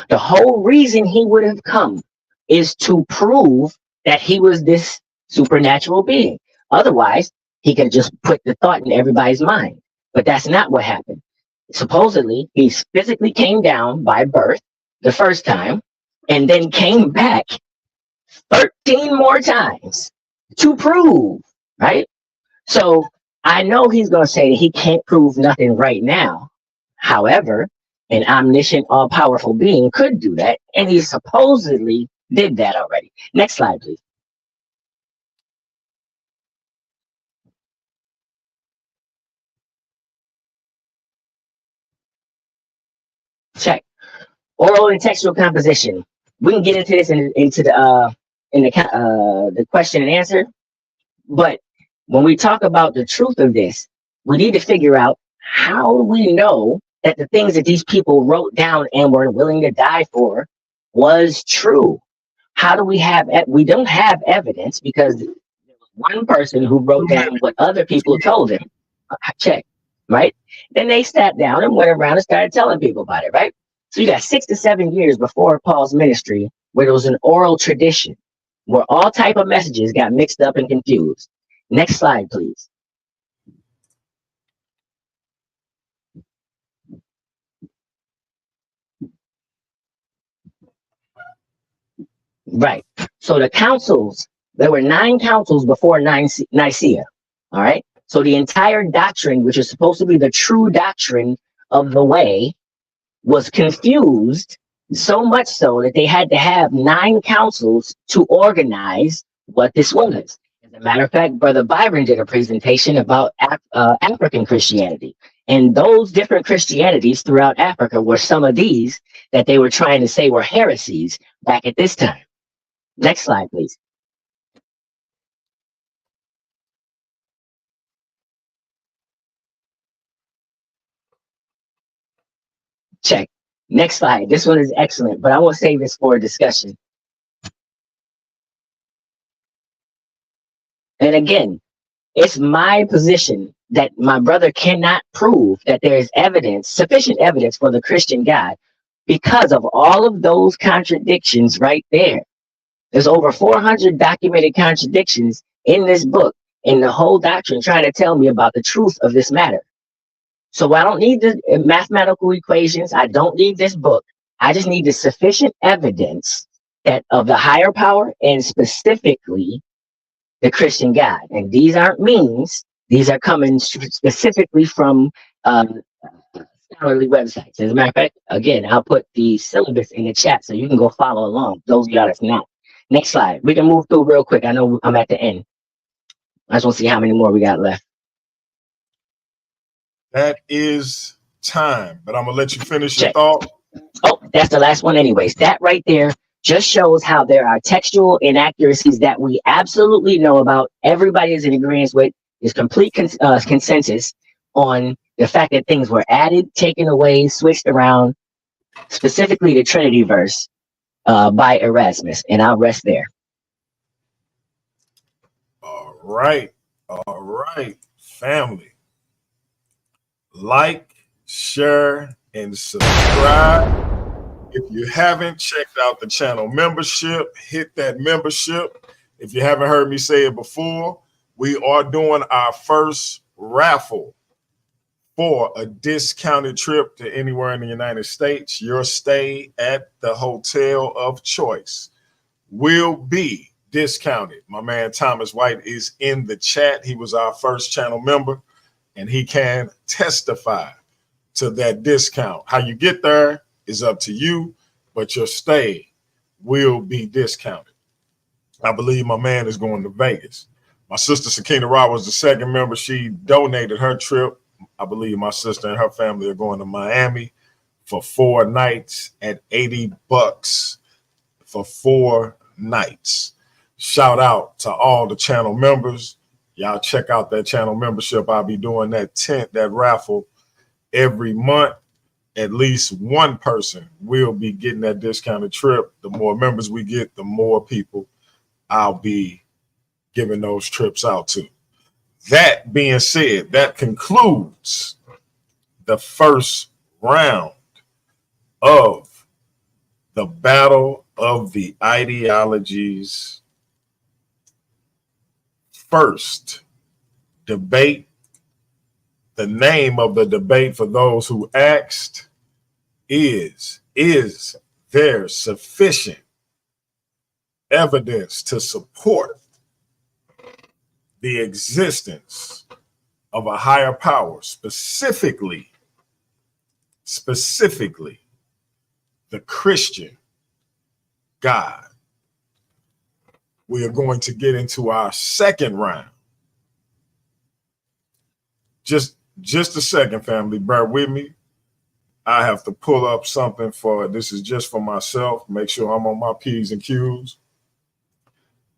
The whole reason he would have come is to prove that he was this supernatural being. Otherwise, he could just put the thought in everybody's mind. But that's not what happened. Supposedly, he physically came down by birth the first time and then came back 13 more times to prove, right? So I know he's going to say that he can't prove nothing right now. However, an omniscient, all-powerful being could do that, and he supposedly did that already. Next slide, please. Check. Oral and textual composition. We can get into this into the question and answer, but when we talk about the truth of this, we need to figure out how do we know that the things that these people wrote down and were willing to die for was true. How do we have? We don't have evidence because there was one person who wrote down what other people told him. Check, right? Then they sat down and went around and started telling people about it, right? So you got 6 to 7 years before Paul's ministry, where there was an oral tradition, where all type of messages got mixed up and confused. Next slide, please. Right. So the councils, there were 9 councils before Nicaea. All right. So the entire doctrine, which is supposed to be the true doctrine of the way, was confused so much so that they had to have 9 councils to organize what this was. As a matter of fact, Brother Byron did a presentation about African Christianity. And those different Christianities throughout Africa were some of these that they were trying to say were heresies back at this time. Next slide, please. Check. Next slide. This one is excellent, but I will save this for a discussion. And again, it's my position that my brother cannot prove that there is evidence, sufficient evidence for the Christian God because of all of those contradictions right there. There's over 400 documented contradictions in this book, in the whole doctrine trying to tell me about the truth of this matter. So I don't need the mathematical equations. I don't need this book. I just need the sufficient evidence that of the higher power and specifically the Christian God. And these aren't memes. These are coming specifically from scholarly websites. As a matter of fact, again, I'll put the syllabus in the chat so you can go follow along. Those of y'all that's not. Next slide. We can move through real quick. I know I'm at the end. I just want to see how many more we got left. That is time, but I'm going to let you finish your thought. Oh, that's the last one anyways. That right there just shows how there are textual inaccuracies that we absolutely know about. Everybody is in agreement with. There's complete consensus on the fact that things were added, taken away, switched around, specifically the Trinity verse by Erasmus. And I'll rest there. All right. All right, family. Like, share, and subscribe. If you haven't checked out the channel membership, hit that membership. If you haven't heard me say it before, we are doing our first raffle for a discounted trip to anywhere in the United States. Your stay at the hotel of choice will be discounted. My man Thomas White is in the chat. He was our first channel member, and he can testify to that discount. How you get there is up to you, but your stay will be discounted. I believe my man is going to Vegas. My sister Sakina Ra was the second member. She donated her trip. I believe my sister and her family are going to Miami for 4 nights at $80 for 4 nights. Shout out to all the channel members. Y'all check out that channel membership. I'll be doing that raffle every month. At least one person will be getting that discounted trip. The more members we get, the more people I'll be giving those trips out to. That being said, that concludes the first round of the Battle of the Ideologies. First debate. The name of the debate, for those who asked, is there sufficient evidence to support the existence of a higher power, specifically the Christian God? We are going to get into our second round. Just a second, family. Bear with me. I have to pull up something for, this is just for myself. Make sure I'm on my P's and Q's.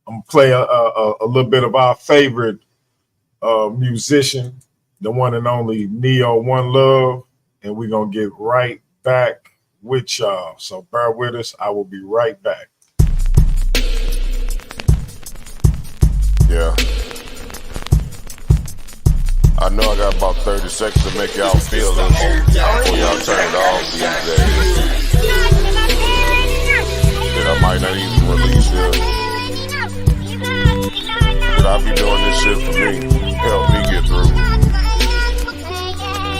I'm gonna play a little bit of our favorite musician, the one and only Neo One Love, and we're gonna get right back with y'all. So bear with us. I will be right back. Yeah. I know I got about 30 seconds to make y'all feel this before y'all turn it off these days. That I might not even release this. But I be doing this shit for me, help me get through.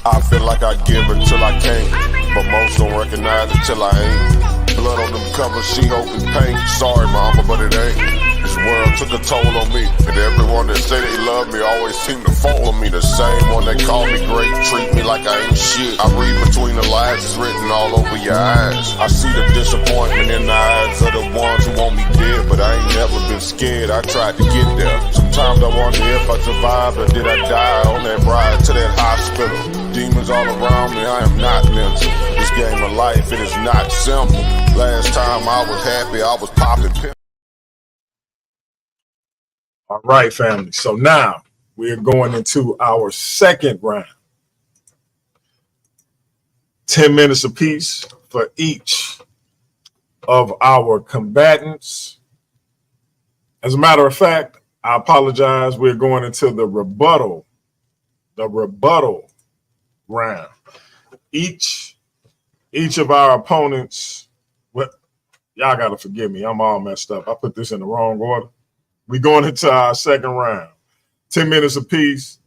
I feel like I give until I can't, but most don't recognize it till I ain't. Blood on them covers, she hoping paint. Sorry mama, but it ain't. This world took a toll on me, and everyone that say they love me always seem to follow me. The same one that call me great, treat me like I ain't shit. I read between the lines, it's written all over your eyes. I see the disappointment in the eyes of the ones who want me dead, but I ain't never been scared, I tried to get there. Sometimes I wonder if I survived or did I die on that ride to that hospital. Demons all around me, I am not mental. This game of life, it is not simple. Last time I was happy, I was popping pills. All right, family. So now we're going into our second round. 10 minutes apiece for each of our combatants. As a matter of fact, I apologize. We're going into the rebuttal round. Each of our opponents, well, y'all got to forgive me. I'm all messed up. I put this in the wrong order. We're going into our second round. 10 minutes apiece,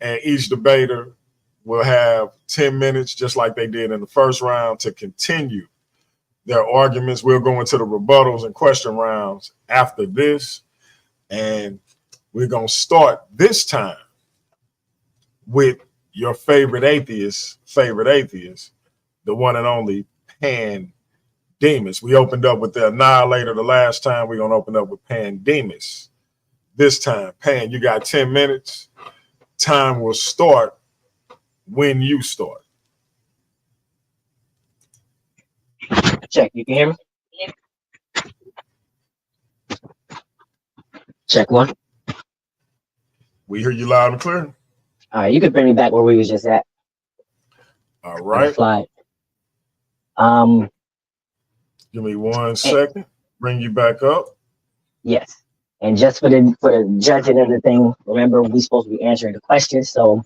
and each debater will have 10 minutes, just like they did in the first round, to continue their arguments. We'll go into the rebuttals and question rounds after this, and we're going to start this time with your favorite atheist, the one and only Demus. We opened up with the Annihilator the last time. We're going to open up with Demus. This time, Pan, you got 10 minutes. Time will start when you start. Check, you can hear me? Check one. We hear you loud and clear. All right, you can bring me back where we was just at. All right. Slide. Give me 1 second. Bring you back up. Yes. And just for the judging of the thing, remember, we're supposed to be answering the questions. So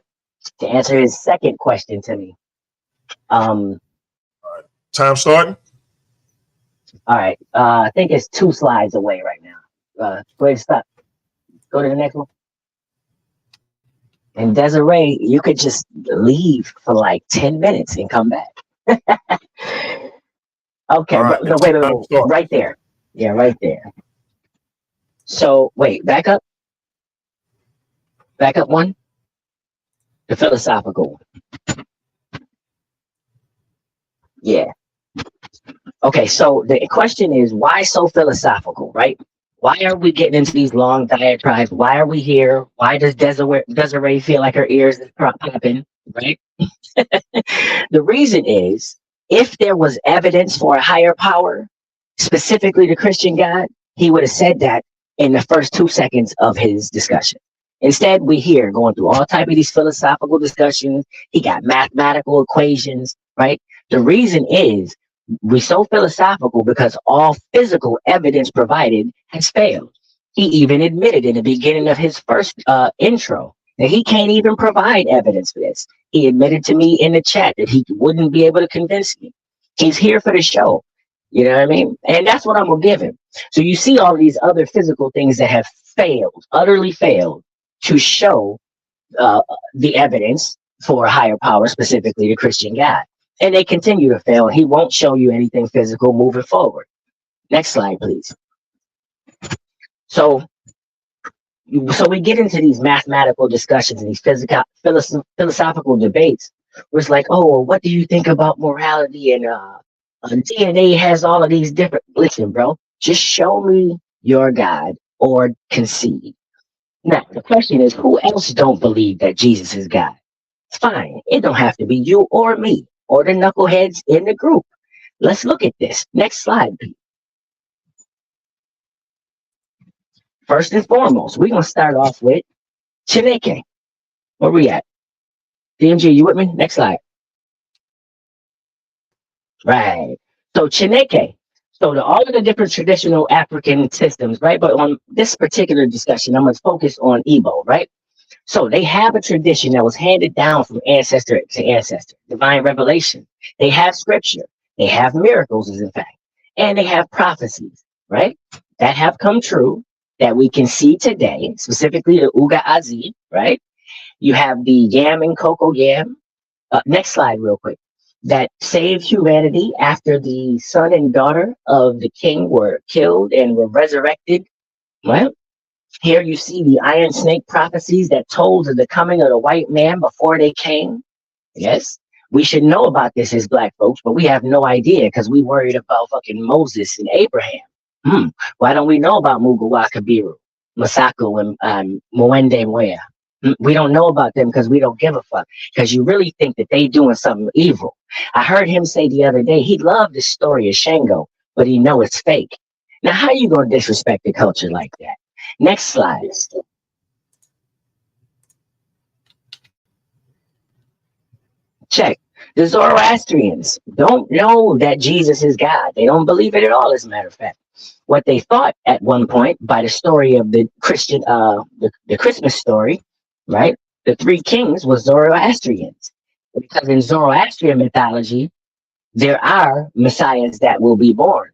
to answer his second question to me. All right. Time starting. All right. I think it's 2 slides away right now. Go ahead, stop. Go to the next one. And Desiree, you could just leave for like 10 minutes and come back. Okay, right. No, wait, right there. Yeah, right there. So wait, back up. Back up one. The philosophical one. Yeah. Okay, so the question is, why so philosophical, right? Why are we getting into these long diatribes? Why are we here? Why does Desiree feel like her ears are popping, right? The reason is, if there was evidence for a higher power, specifically the Christian God, he would have said that in the first 2 seconds of his discussion. Instead, we hear going through all type of these philosophical discussions. He got mathematical equations, right? The reason is, we're so philosophical because all physical evidence provided has failed. He even admitted in the beginning of his first intro that he can't even provide evidence for this. He admitted to me in the chat that he wouldn't be able to convince me. He's here for the show. You know what I mean? And that's what I'm going to give him. So you see all these other physical things that have failed, utterly failed, to show the evidence for a higher power, specifically the Christian God. And they continue to fail. He won't show you anything physical moving forward. Next slide, please. So we get into these mathematical discussions and these philosophical debates where it's like, oh, well, what do you think about morality? And DNA has all of these different... Listen, bro, just show me your God or concede. Now, the question is, who else don't believe that Jesus is God? It's fine. It don't have to be you or me or the knuckleheads in the group. Let's look at this. Next slide, please. First and foremost, we're going to start off with Chineke. Where we at? DMG, you with me? Next slide. Right. So Chineke. So all of the different traditional African systems, right? But on this particular discussion, I'm going to focus on Igbo, right? So they have a tradition that was handed down from ancestor to ancestor, divine revelation. They have scripture. They have miracles, in fact. And they have prophecies, right? That have come true that we can see today, specifically the Uga Azi, right? You have the yam and cocoa yam. Next slide real quick. That saved humanity after the son and daughter of the king were killed and were resurrected. Well, here you see the iron snake prophecies that told of the coming of the white man before they came. Yes, we should know about this as black folks, but we have no idea because we worried about fucking Moses and Abraham. Why don't we know about Mugawa Kabiru, Masako, and Mwende Mwea? We don't know about them because we don't give a fuck. Because you really think that they doing something evil. I heard him say the other day he loved the story of Shango, but he know it's fake. Now, how you gonna disrespect the culture like that? Next slide. Check. The Zoroastrians don't know that Jesus is God. They don't believe it at all, as a matter of fact. What they thought at one point by the story of the Christian, the Christmas story, right? The three kings was Zoroastrians. Because in Zoroastrian mythology, there are messiahs that will be born.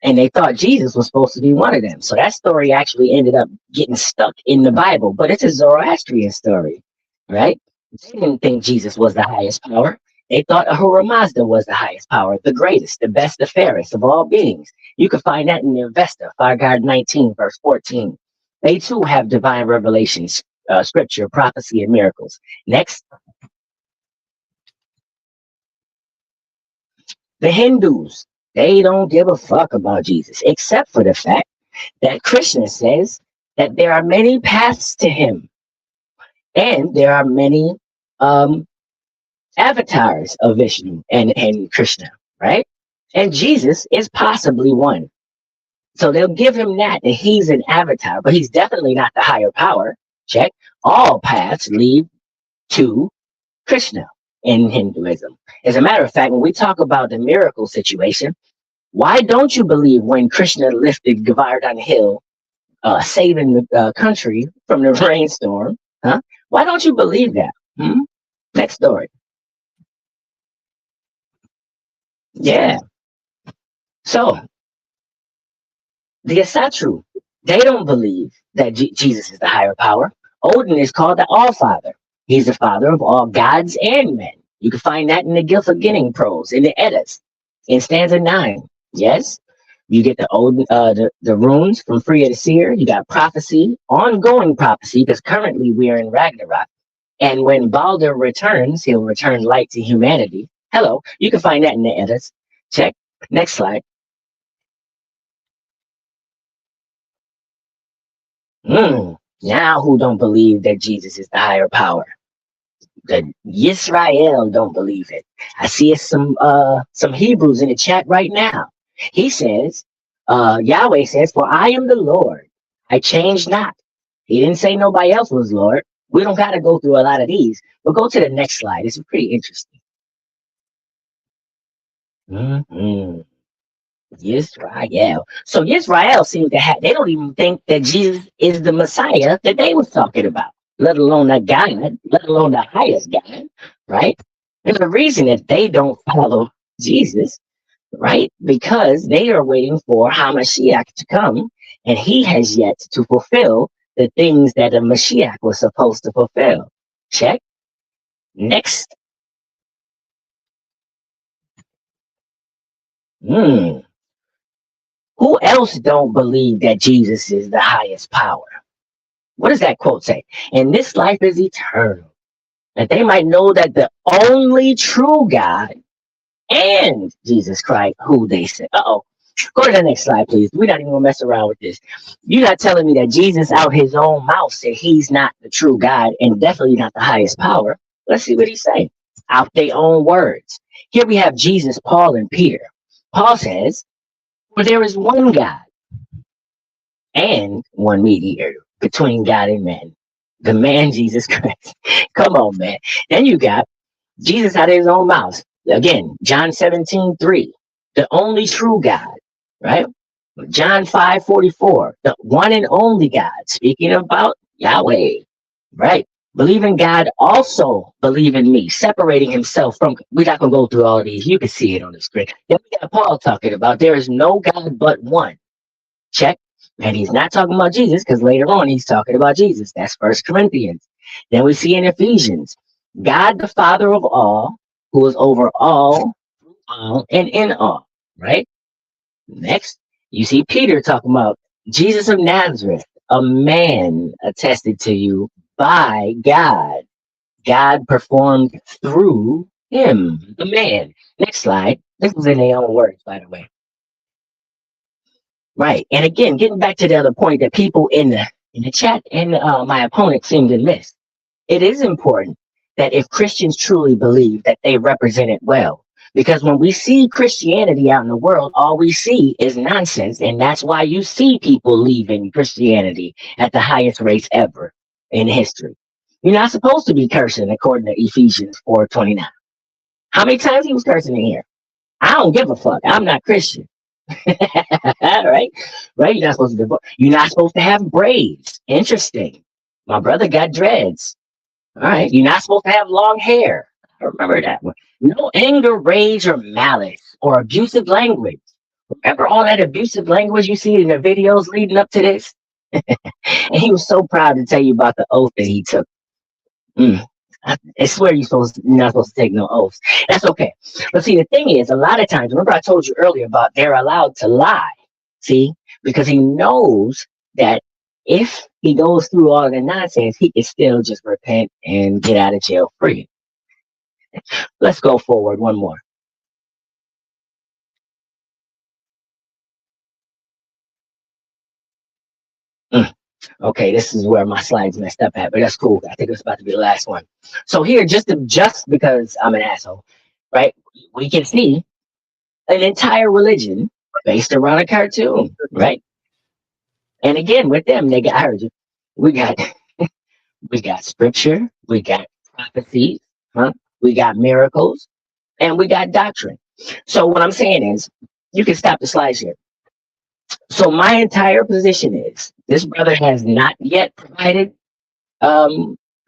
And they thought Jesus was supposed to be one of them. So that story actually ended up getting stuck in the Bible. But it's a Zoroastrian story, right? They didn't think Jesus was the highest power. They thought Ahura Mazda was the highest power, the greatest, the best, the fairest of all beings. You can find that in the Avesta, Fargard 19, verse 14. They too have divine revelations, scripture, prophecy, and miracles. Next. The Hindus, they don't give a fuck about Jesus, except for the fact that Krishna says that there are many paths to him. And there are many avatars of Vishnu and Krishna, right? And Jesus is possibly one. So they'll give him that he's an avatar, but he's definitely not the higher power. Check. All paths lead to Krishna in Hinduism. As a matter of fact, when we talk about the miracle situation, why don't you believe when Krishna lifted Govardhan Hill, saving the country from the rainstorm? Huh? Why don't you believe that? Next story. Yeah. So, the Asatru, they don't believe that Jesus is the higher power. Odin is called the All-Father. He's the father of all gods and men. You can find that in the Gylfaginning prose, in the Eddas, in stanza 9. Yes, you get the Odin, the runes from Freya the Seer. You got prophecy, ongoing prophecy, because currently we are in Ragnarok. And when Balder returns, he'll return light to humanity. Hello, you can find that in the Eddas. Check. Next slide. Now who don't believe that Jesus is the higher power? The Yisrael don't believe it. I see some Hebrews in the chat right now. He says, Yahweh says, for I am the Lord. I change not. He didn't say nobody else was Lord. We don't got to go through a lot of these. But go to the next slide. It's pretty interesting. Yisrael. So Yisrael seems to have, they don't even think that Jesus is the Messiah that they was talking about, let alone that God, let alone the highest God, right? There's a reason that they don't follow Jesus, right? Because they are waiting for HaMashiach to come, and he has yet to fulfill the things that a Mashiach was supposed to fulfill. Check. Next. Who else don't believe that Jesus is the highest power? What does that quote say? And this life is eternal, that they might know that the only true God and Jesus Christ, who they say. Go to the next slide, please. We're not even gonna mess around with this. You're not telling me that Jesus out his own mouth said he's not the true God and definitely not the highest power. Let's see what he's saying. out their own words. Here we have Jesus, Paul, and Peter. Paul says, "For there is one God and one mediator between God and man, the man Jesus Christ." Come on, man. Then you got Jesus out of his own mouth. Again, John 17:3, the only true God, right? John 5:44, the one and only God, speaking about Yahweh, right? Believe in God, also believe in me, separating himself from, we're not going to go through all of these. You can see it on the screen. Then we got Paul talking about there is no God but one. Check. And he's not talking about Jesus, because later on he's talking about Jesus. That's 1 Corinthians. Then we see in Ephesians, God the Father of all, who is over all, and in all, right? Next, you see Peter talking about Jesus of Nazareth, a man attested to you by God. God performed through him, the man. Next slide. This was in their own words, by the way. Right. And again, getting back to the other point that people in the chat and my opponent seem to miss. It is important that if Christians truly believe that they represent it well, because when we see Christianity out in the world, all we see is nonsense. And that's why you see people leaving Christianity at the highest rates ever in history. You're not supposed to be cursing according to Ephesians 4:29. How many times he was cursing in here? I don't give a fuck. I'm not Christian. Right? You're not supposed to you're not supposed to have braids. Interesting. My brother got dreads. All right. You're not supposed to have long hair. I remember that one. No anger, rage, or malice, or abusive language. Remember all that abusive language you see in the videos leading up to this? And he was so proud to tell you about the oath that he took. I swear you're not supposed to take no oaths. That's okay. But see, the thing is, a lot of times, remember I told you earlier about they're allowed to lie. See, because he knows that if he goes through all the nonsense, he can still just repent and get out of jail free. Let's go forward one more. Okay, this is where my slides messed up at, but that's cool. I think it's about to be the last one. So here, just because I'm an asshole, right? We can see an entire religion based around a cartoon, right? And again, with them, I heard you. We got scripture, we got prophecies, we got miracles, and we got doctrine. So what I'm saying is, you can stop the slides here. So my entire position is, this brother has not yet provided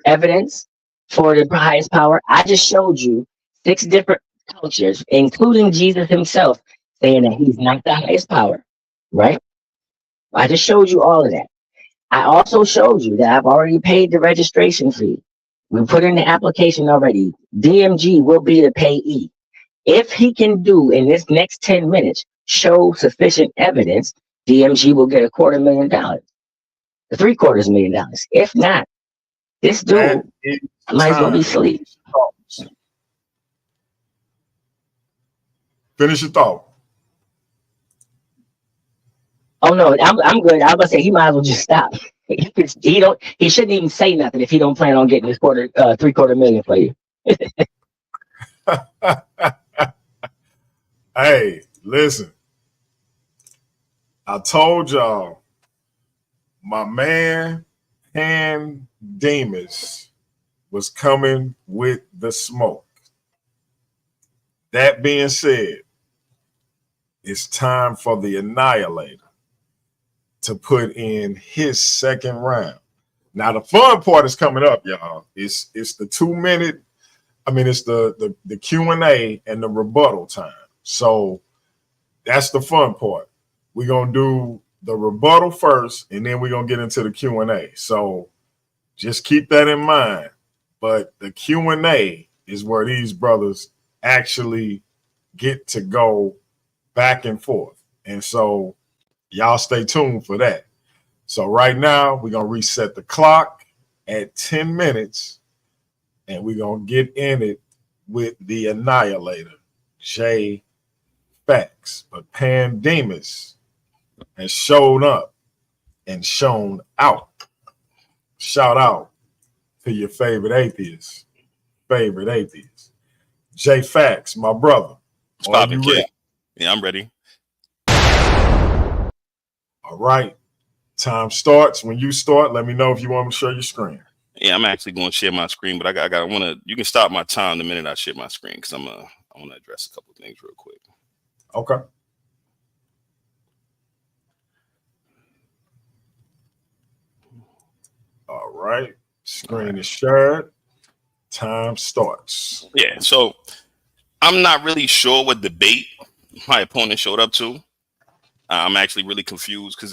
evidence for the highest power. I just showed you 6 different cultures, including Jesus himself, saying that he's not the highest power, right? I just showed you all of that. I also showed you that I've already paid the registration fee. We put in the application already. DMG will be the payee. If he can do in this next 10 minutes, show sufficient evidence, DMG will get $250,000, $750,000. If not, this dude might as well be asleep. Finish your thought. Oh no, I'm good. I was gonna say he might as well just stop. He shouldn't even say nothing if he don't plan on getting his $750,000 for you. Hey, listen. I told y'all, my man Demus was coming with the smoke. That being said, it's time for the Annihilator to put in his second round. Now the fun part is coming up, y'all. It's the 2 minute. I mean, it's the Q&A and the rebuttal time. So that's the fun part. We're gonna do the rebuttal first, and then we're gonna get into the Q&A. So just keep that in mind. But the Q&A is where these brothers actually get to go back and forth. And so y'all stay tuned for that. So right now, we're going to reset the clock at 10 minutes, and we're going to get in it with the Annihilator, J.Faqz. But Demus has shown up and shown out. Shout out to your favorite atheist. J.Faqz, my brother. It's Are popping, you kid. ready? Yeah, I'm ready. All right. Time starts. When you start, let me know if you want me to share your screen. Yeah, I'm actually going to share my screen, but I want to. You can stop my time the minute I share my screen because I want to address a couple of things real quick. Okay. All right. Screen is shared. Time starts. Yeah, so I'm not really sure what debate my opponent showed up to. I'm actually really confused because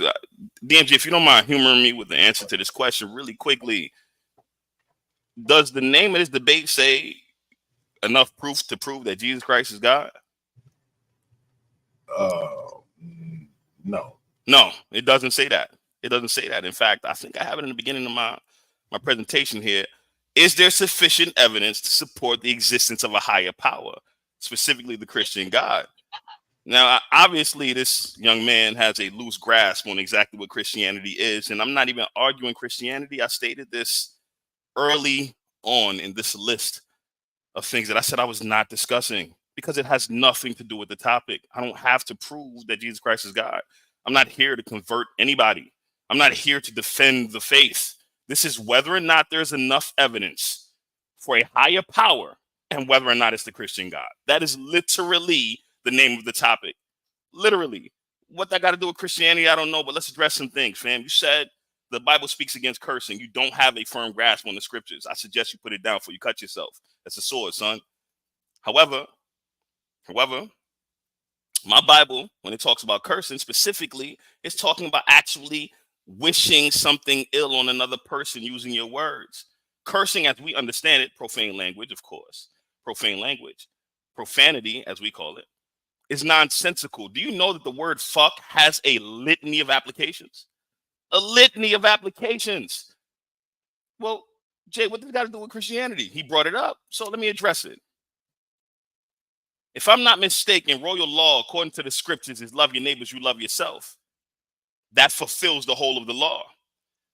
DMG, if you don't mind humoring me with the answer to this question really quickly, does the name of this debate say enough proof to prove that Jesus Christ is God? No. No, it doesn't say that. It doesn't say that. In fact, I think I have it in the beginning of my presentation here. Is there sufficient evidence to support the existence of a higher power, specifically the Christian God? Now, obviously, this young man has a loose grasp on exactly what Christianity is, and I'm not even arguing Christianity. I stated this early on in this list of things that I said I was not discussing because it has nothing to do with the topic. I don't have to prove that Jesus Christ is God. I'm not here to convert anybody. I'm not here to defend the faith. This is whether or not there's enough evidence for a higher power and whether or not it's the Christian God. That is literally the name of the topic. Literally. What that got to do with Christianity, I don't know, but let's address some things, fam. You said the Bible speaks against cursing. You don't have a firm grasp on the scriptures. I suggest you put it down before you cut yourself. That's a sword, son. However, my Bible, when it talks about cursing specifically, it's talking about actually wishing something ill on another person using your words. Cursing, as we understand it, profane language, of course. Profane language. Profanity, as we call it, is nonsensical. Do you know that the word fuck has a litany of applications? A litany of applications. Well, Jay, what does that got to do with Christianity? He brought it up, so let me address it. If I'm not mistaken, royal law, according to the scriptures, is love your neighbors, you love yourself. That fulfills the whole of the law.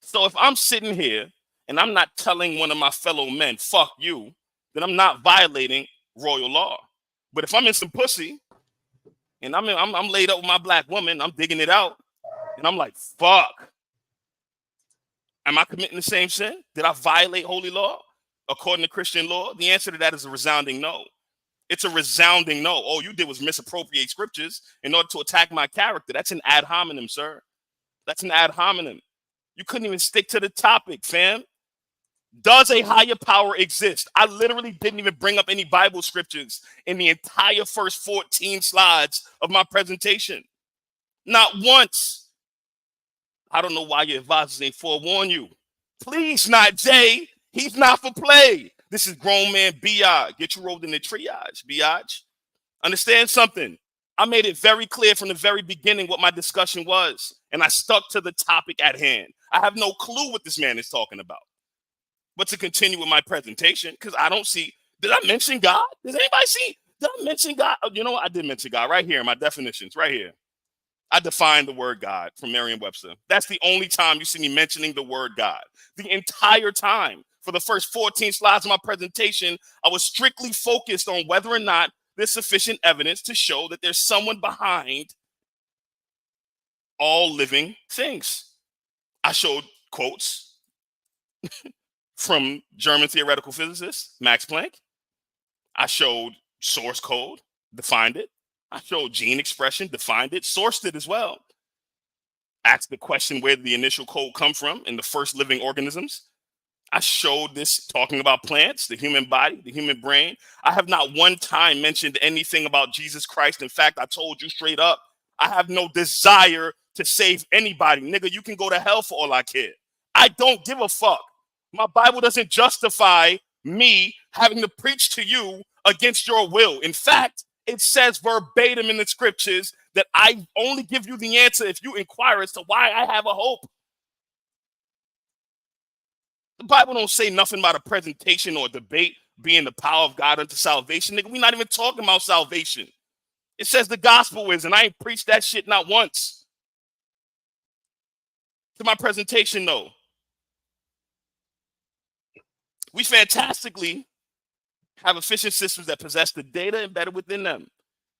So if I'm sitting here and I'm not telling one of my fellow men, fuck you, then I'm not violating royal law. But if I'm in some pussy and I'm laid up with my black woman, I'm digging it out, and I'm like, fuck. Am I committing the same sin? Did I violate holy law according to Christian law? The answer to that is a resounding no. It's a resounding no. All you did was misappropriate scriptures in order to attack my character. That's an ad hominem, sir. That's an ad hominem. You couldn't even stick to the topic, fam. Does a higher power exist? I literally didn't even bring up any Bible scriptures in the entire first 14 slides of my presentation. Not once. I don't know why your advisors ain't forewarn you. Please, not Jay. He's not for play. This is grown man Biatch. Get you rolled in the triage, Biatch. Understand something. I made it very clear from the very beginning what my discussion was, and I stuck to the topic at hand. I have no clue what this man is talking about. But to continue with my presentation, because I don't see, did I mention God? Does anybody see? Did I mention God? Oh, you know what? I did mention God right here in my definitions, right here. I defined the word God from Merriam-Webster. That's the only time you see me mentioning the word God. The entire time, for the first 14 slides of my presentation, I was strictly focused on whether or not there's sufficient evidence to show that there's someone behind all living things. I showed quotes from German theoretical physicist Max Planck. I showed source code, defined it. I showed gene expression, defined it, sourced it as well. Asked the question, where did the initial code come from in the first living organisms? I showed this talking about plants, the human body, the human brain. I have not one time mentioned anything about Jesus Christ. In fact, I told you straight up, I have no desire to save anybody. Nigga, you can go to hell for all I care. I don't give a fuck. My Bible doesn't justify me having to preach to you against your will. In fact, it says verbatim in the scriptures that I only give you the answer if you inquire as to why I have a hope. The Bible don't say nothing about a presentation or a debate being the power of God unto salvation. Nigga, we're not even talking about salvation. It says the gospel is, and I ain't preached that shit not once. To my presentation, though. We fantastically have efficient systems that possess the data embedded within them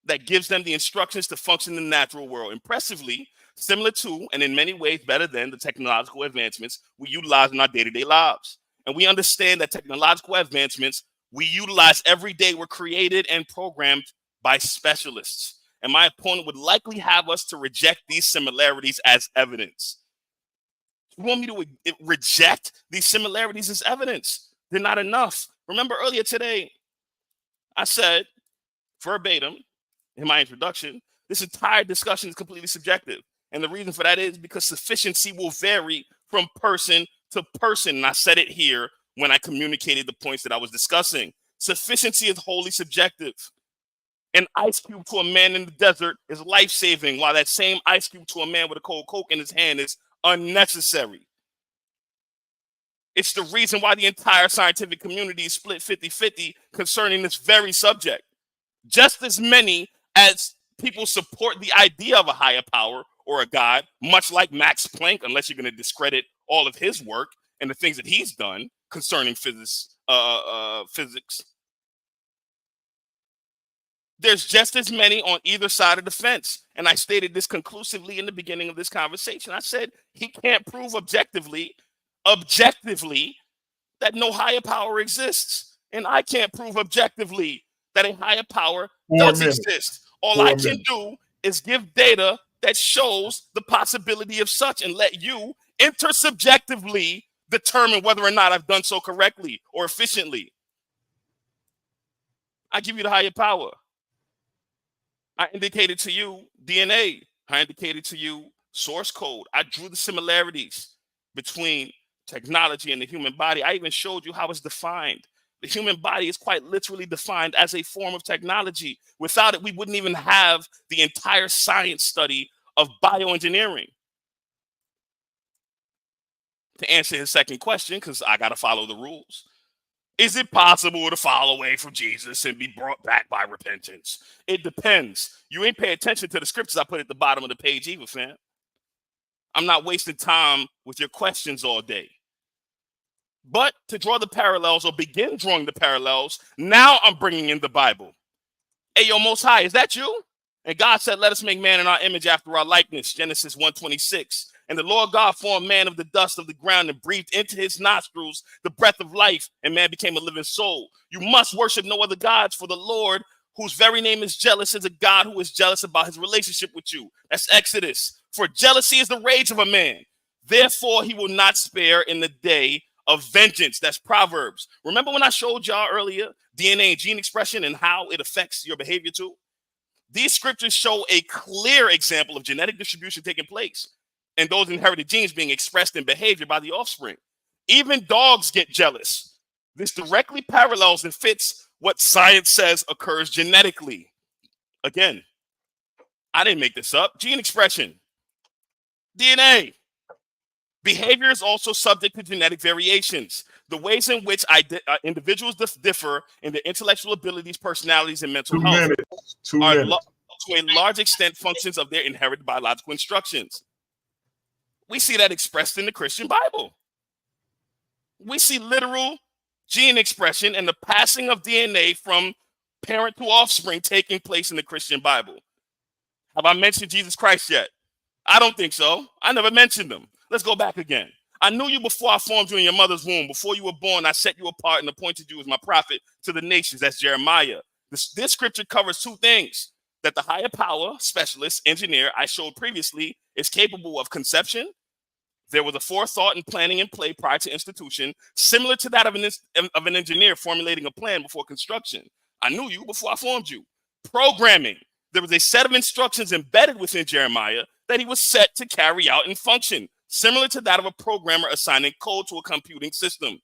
that gives them the instructions to function in the natural world. Impressively, similar to, and in many ways better than the technological advancements we utilize in our day-to-day lives. And we understand that technological advancements we utilize every day were created and programmed by specialists. And my opponent would likely have us to reject these similarities as evidence. You want me to reject these similarities as evidence? They're not enough. Remember earlier today, I said verbatim in my introduction, this entire discussion is completely subjective. And the reason for that is because sufficiency will vary from person to person. And I said it here when I communicated the points that I was discussing. Sufficiency is wholly subjective. An ice cube to a man in the desert is life-saving, while that same ice cube to a man with a cold Coke in his hand is unnecessary. It's the reason why the entire scientific community is split 50-50 concerning this very subject. Just as many as people support the idea of a higher power or a God, much like Max Planck, unless you're going to discredit all of his work and the things that he's done concerning physics. There's just as many on either side of the fence. And I stated this conclusively in the beginning of this conversation. I said he can't prove objectively that no higher power exists. And I can't prove objectively that a higher power does exist. All I can do is give data that shows the possibility of such and let you intersubjectively determine whether or not I've done so correctly or efficiently. I give you the higher power. I indicated to you DNA. I indicated to you source code. I drew the similarities between technology and the human body. I even showed you how it's defined. The human body is quite literally defined as a form of technology. Without it, we wouldn't even have the entire science study of bioengineering. To answer his second question, because I got to follow the rules. Is it possible to fall away from Jesus and be brought back by repentance? It depends. You ain't pay attention to the scriptures I put at the bottom of the page either, fam. I'm not wasting time with your questions all day. But to draw the parallels or begin drawing the parallels, now I'm bringing in the Bible. Hey, yo, Most High, is that you? And God said, let us make man in our image after our likeness, Genesis 1:26. And the Lord God formed man of the dust of the ground and breathed into his nostrils the breath of life, and man became a living soul. You must worship no other gods, for the Lord, whose very name is jealous, is a God who is jealous about his relationship with you. That's Exodus. For jealousy is the rage of a man. Therefore, he will not spare in the day of vengeance. That's Proverbs. Remember when I showed y'all earlier DNA and gene expression and how it affects your behavior too? These scriptures show a clear example of genetic distribution taking place and those inherited genes being expressed in behavior by the offspring. Even dogs get jealous. This directly parallels and fits what science says occurs genetically. Again, I didn't make this up. Gene expression, DNA. Behavior is also subject to genetic variations. The ways in which individuals differ in their intellectual abilities, personalities, and mental health are to a large extent functions of their inherited biological instructions. We see that expressed in the Christian Bible. We see literal gene expression and the passing of DNA from parent to offspring taking place in the Christian Bible. Have I mentioned Jesus Christ yet? I don't think so. I never mentioned him. Let's go back again. I knew you before I formed you in your mother's womb. Before you were born, I set you apart and appointed you as my prophet to the nations. That's Jeremiah. This scripture covers two things: that the higher power, specialist, engineer I showed previously is capable of conception. There was a forethought and planning in play prior to institution, similar to that of an engineer formulating a plan before construction. I knew you before I formed you. Programming. There was a set of instructions embedded within Jeremiah that he was set to carry out and function, similar to that of a programmer assigning code to a computing system.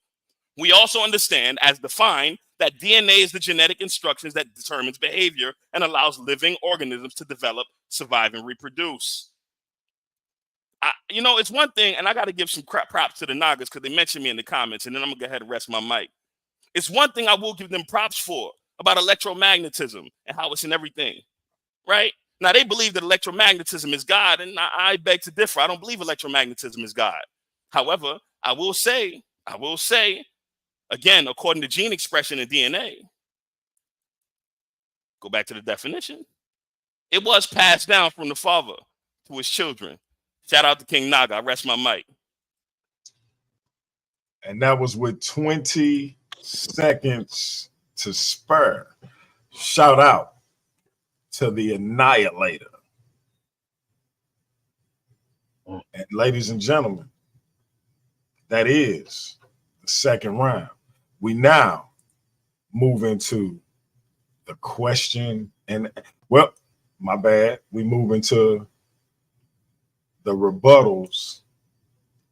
We also understand, as defined, that DNA is the genetic instructions that determines behavior and allows living organisms to develop, survive, and reproduce. It's one thing, and I got to give some props to the Nagas because they mentioned me in the comments, and then I'm going to go ahead and rest my mic. It's one thing I will give them props for about electromagnetism and how it's in everything, right? Now, they believe that electromagnetism is God, and I beg to differ. I don't believe electromagnetism is God. However, I will say, again, according to gene expression and DNA, Go back to the definition. It was passed down from the father to his children. Shout out to King Naga. I rest my mic. And that was with 20 seconds to spare. Shout out to the Annihilator. And ladies and gentlemen, that is the second round. We now move into the question and, well, my bad. We move into the rebuttals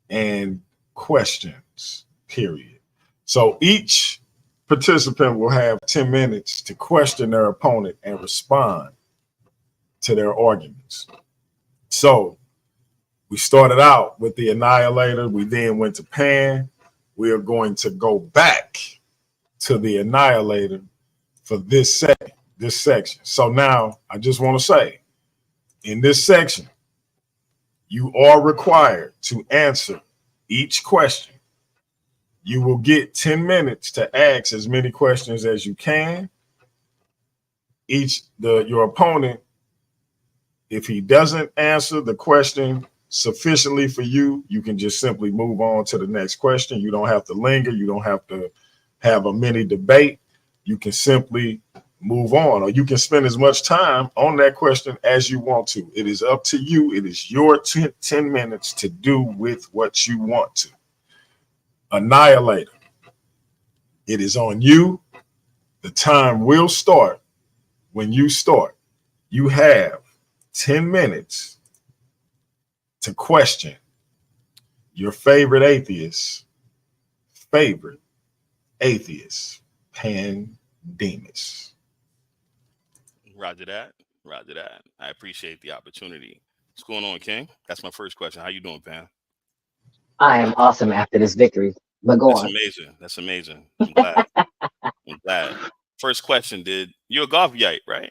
and questions, period. So each participant will have 10 minutes to question their opponent and respond to their arguments. So we started out with the Annihilator. We then went to Pan. We are going to go back to the Annihilator for this section. So now I just want to say, in this section, you are required to answer each question. You will get 10 minutes to ask as many questions as you can. Your opponent, if he doesn't answer the question sufficiently for you, you can just simply move on to the next question. You don't have to linger. You don't have to have a mini debate. You can simply move on, or you can spend as much time on that question as you want to. It is up to you. It is your 10 minutes to do with what you want to. Annihilator, it is on you. The time will start when you start. You have 10 minutes to question your favorite atheist, Pan Demus. Roger that. Roger that. I appreciate the opportunity. What's going on, King? That's my first question. How you doing, Pan? I am awesome after this victory. But go on. Amazing. That's amazing. I'm glad. I'm glad. First question, you're a Garveyite, right?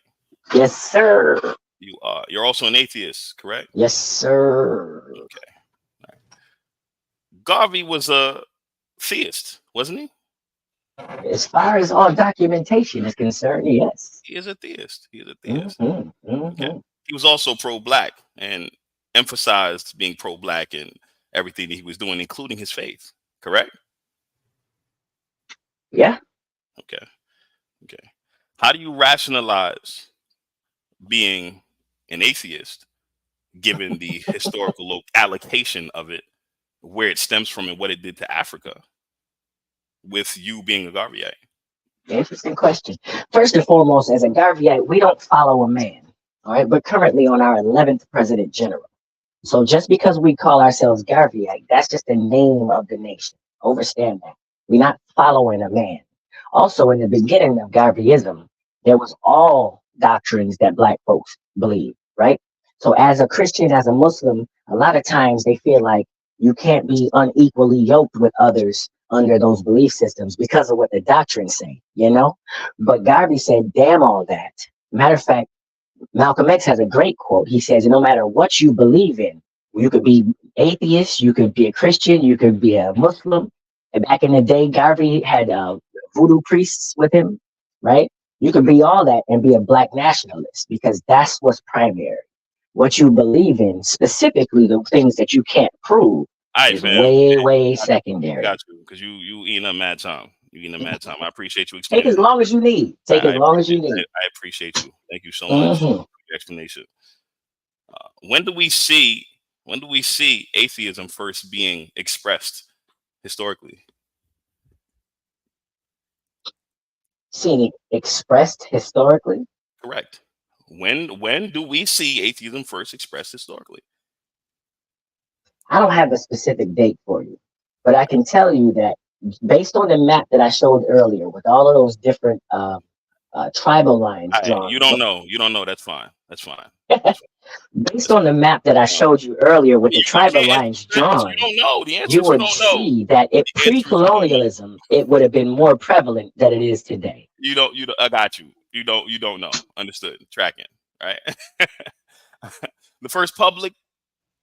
Yes, sir. You are. You're also an atheist, correct? Yes, sir. Okay. All right. Garvey was a theist, wasn't he? As far as all documentation is concerned, yes. He is a theist. He is a theist. Okay. He was also pro-black and emphasized being pro-black in everything that he was doing, including his faith, correct? Yeah. Okay. How do you rationalize being an atheist, given the historical allocation of it, where it stems from and what it did to Africa, with you being a Garveyite? Interesting question. First and foremost, as a Garveyite, we don't follow a man. All right. We're currently on our 11th president general. So just because we call ourselves Garveyite, that's just the name of the nation. Understand that. We're not following a man. Also, in the beginning of Garveyism, there was all doctrines that Black folks believe, right? So as a Christian, as a Muslim, a lot of times they feel like you can't be unequally yoked with others under those belief systems because of what the doctrines say, you know? But Garvey said, damn all that. Matter of fact, Malcolm X has a great quote. He says, no matter what you believe in, you could be atheist, you could be a Christian, you could be a Muslim. And back in the day, Garvey had voodoo priests with him, right? You could be all that and be a Black nationalist because that's what's primary. What you believe in, specifically the things that you can't prove, is way secondary. Got you, because you eating up mad time. I appreciate you explaining. Take as long as you need. I appreciate you. Thank you so much for your explanation. When do we see atheism first being expressed historically? Seeing it expressed historically? Correct. When do we see atheism first expressed historically? I don't have a specific date for you, but I can tell you that based on the map that I showed earlier with all of those different tribal lines drawn. You don't know. That's fine. Based on the map that I showed you earlier with the tribal lines drawn, you don't know. The answer you would see that pre-colonialism, it would have been more prevalent than it is today. I got you. You don't know. Understood. Tracking. Right. The first public